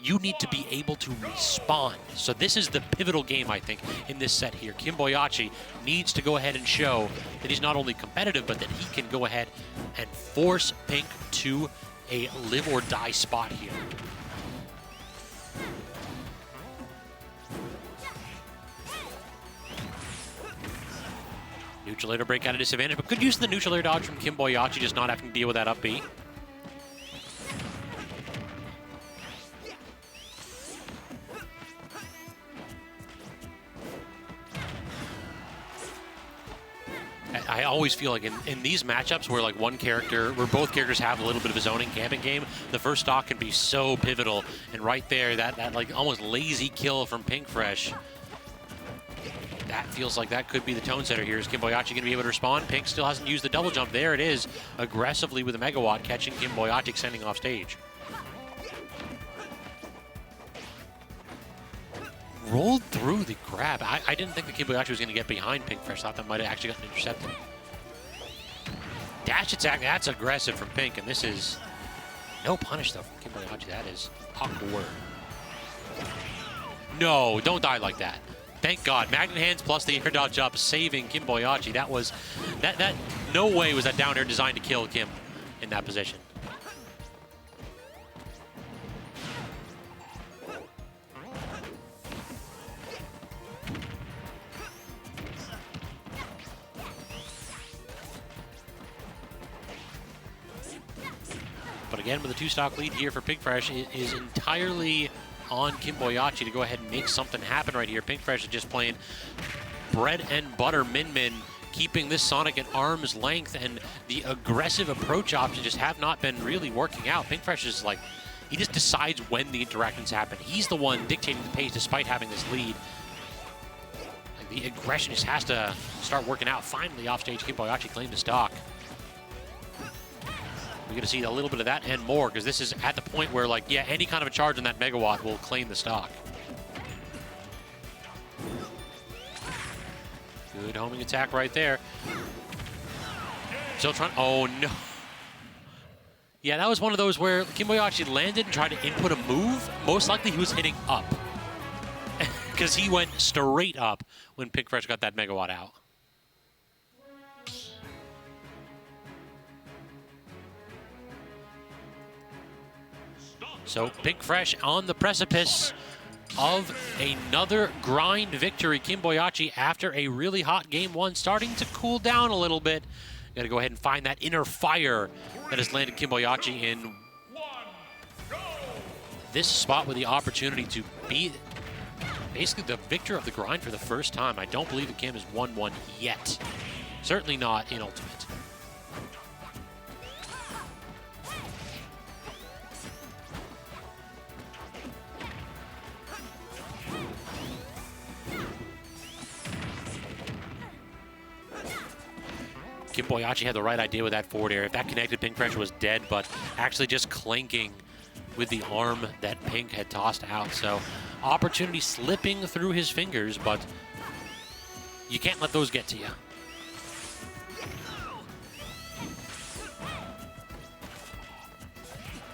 you need to be able to respond. So this is the pivotal game, I think, in this set here. Kimboiyachi needs to go ahead and show that he's not only competitive, but that he can go ahead and force Pink to a live or die spot here. Neutral air to break out of disadvantage, but good use of the neutral air dodge from Kimboiyachi, just not having to deal with that up B. I always feel like in these matchups where like both characters have a little bit of a zoning camping game, the first stock can be so pivotal. And right there, that like almost lazy kill from Pink Fresh, that feels like that could be the tone setter here. Is Kimboiyachi going to be able to respond? Pink still hasn't used the double jump. There it is, aggressively with a Megawatt, catching Kimboiyachi extending off stage. Rolled through the grab. I didn't think that Kimboiyachi was going to get behind Pink Fresh. Thought that might have actually gotten intercepted. Dash attack, that's aggressive from Pink, and this is no punish though from Kimboiyachi. That is awkward. No, don't die like that. Thank God. Magnet hands plus the air dodge up, saving Kimboiyachi. That was that no way was that down air designed to kill Kim in that position. But again, with a 2-stock lead here for Pink Fresh, it is entirely on Kimboiyachi to go ahead and make something happen right here. Pink Fresh is just playing bread and butter min-min, keeping this Sonic at arm's length, and the aggressive approach options just have not been really working out. Pink Fresh is like, he just decides when the interactions happen. He's the one dictating the pace despite having this lead. Like, the aggression just has to start working out. Finally, offstage, Kimboiyachi claimed the stock. We're going to see a little bit of that and more, because this is at the point where, like, yeah, any kind of a charge on that Megawatt will claim the stock. Good homing attack right there. Still trying, oh no. Yeah, that was one of those where Kimboiyachi landed and tried to input a move. Most likely he was hitting up, because he went straight up when Pink Fresh got that Megawatt out. So Pink Fresh on the precipice of another grind victory. Kimboiyachi, after a really hot game one, starting to cool down a little bit. Got to go ahead and find that inner fire that has landed Kimboiyachi in this spot with the opportunity to be basically the victor of the grind for the first time. I don't believe that Kim has won one yet. Certainly not in Ultimate. Kimboiyachi had the right idea with that forward air. If that connected, Pink Fresh was dead, but actually just clanking with the arm that Pink had tossed out. So opportunity slipping through his fingers, but you can't let those get to you.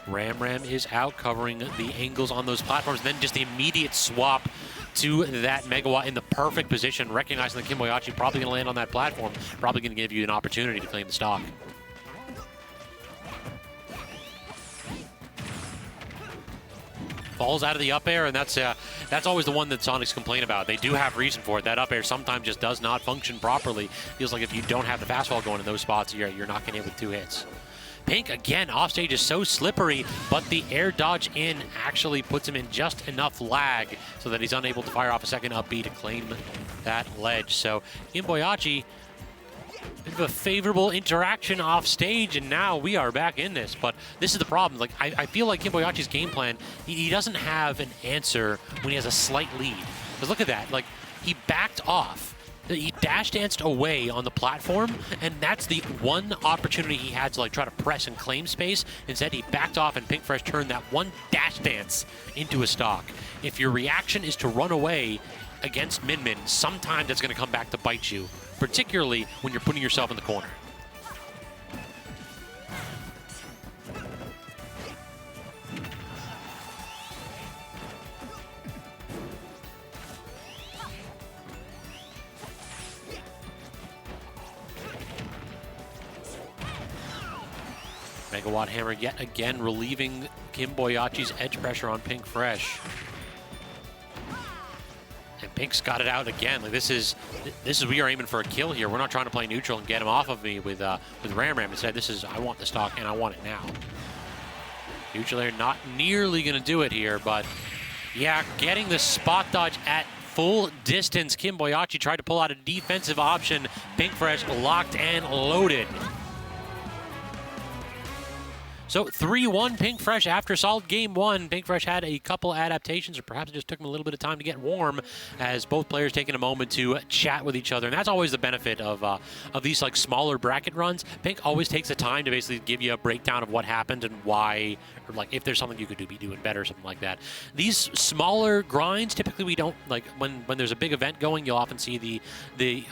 Ram is out, covering the angles on those platforms. Then just the immediate swap to that Megawatt in the perfect position, recognizing that Kimboiyachi probably going to land on that platform, probably going to give you an opportunity to claim the stock. Falls out of the up air, and that's always the one that Sonics complain about. They do have reason for it. That up air sometimes just does not function properly. Feels like if you don't have the fastball going in those spots, you're not going to hit with 2 hits. Pink, again, offstage is so slippery, but the air dodge in actually puts him in just enough lag so that he's unable to fire off a second up B to claim that ledge. So Kimboiyachi, bit of a favorable interaction off stage, and now we are back in this. But this is the problem. Like, I feel like Kimboiyachi's game plan, he doesn't have an answer when he has a slight lead. Because look at that. Like, he backed off. He dash danced away on the platform, and that's the one opportunity he had to like try to press and claim space. Instead, he backed off, and Pinkfresh turned that one dash dance into a stock. If your reaction is to run away against Min Min, sometimes it's going to come back to bite you, particularly when you're putting yourself in the corner. Megawatt Hammer yet again relieving Kimboiyachi's edge pressure on Pinkfresh. And Pink's got it out again. Like this is we are aiming for a kill here. We're not trying to play neutral and get him off of me with Ram. Instead, this is I want the stock and I want it now. Neutral air not nearly going to do it here, but yeah, getting the spot dodge at full distance. Kimboiyachi tried to pull out a defensive option. Pinkfresh locked and loaded. So 3-1 Pinkfresh after solid game one. Pinkfresh had a couple adaptations, or perhaps it just took him a little bit of time to get warm, as both players taking a moment to chat with each other. And that's always the benefit of these like smaller bracket runs. Pink always takes the time to basically give you a breakdown of what happened and why, or like if there's something you could be doing better or something like that. These smaller grinds, typically we don't, like when there's a big event going, you'll often see the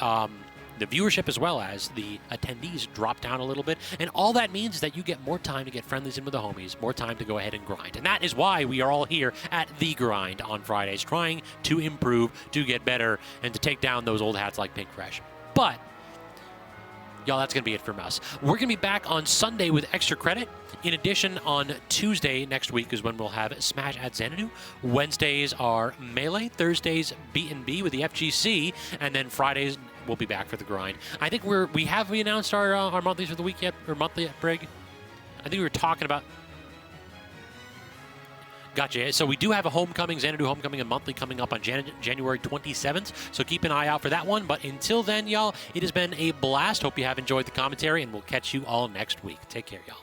viewership as well as the attendees drop down a little bit. And all that means is that you get more time to get friendlies in with the homies, more time to go ahead and grind. And that is why we are all here at The Grind on Fridays, trying to improve, to get better, and to take down those old hats like Pinkfresh. But y'all, that's going to be it from us. We're going to be back on Sunday with extra credit. In addition, on Tuesday next week is when we'll have Smash at Xanadu. Wednesdays are Melee. Thursdays, B&B with the FGC. And then Fridays, we'll be back for the grind. I think we announced our monthlies for the week yet, or monthly yet, Brig? I think we were talking about... Gotcha. So we do have a homecoming, Xanadu homecoming, and monthly coming up on January 27th. So keep an eye out for that one. But until then, y'all, it has been a blast. Hope you have enjoyed the commentary, and we'll catch you all next week. Take care, y'all.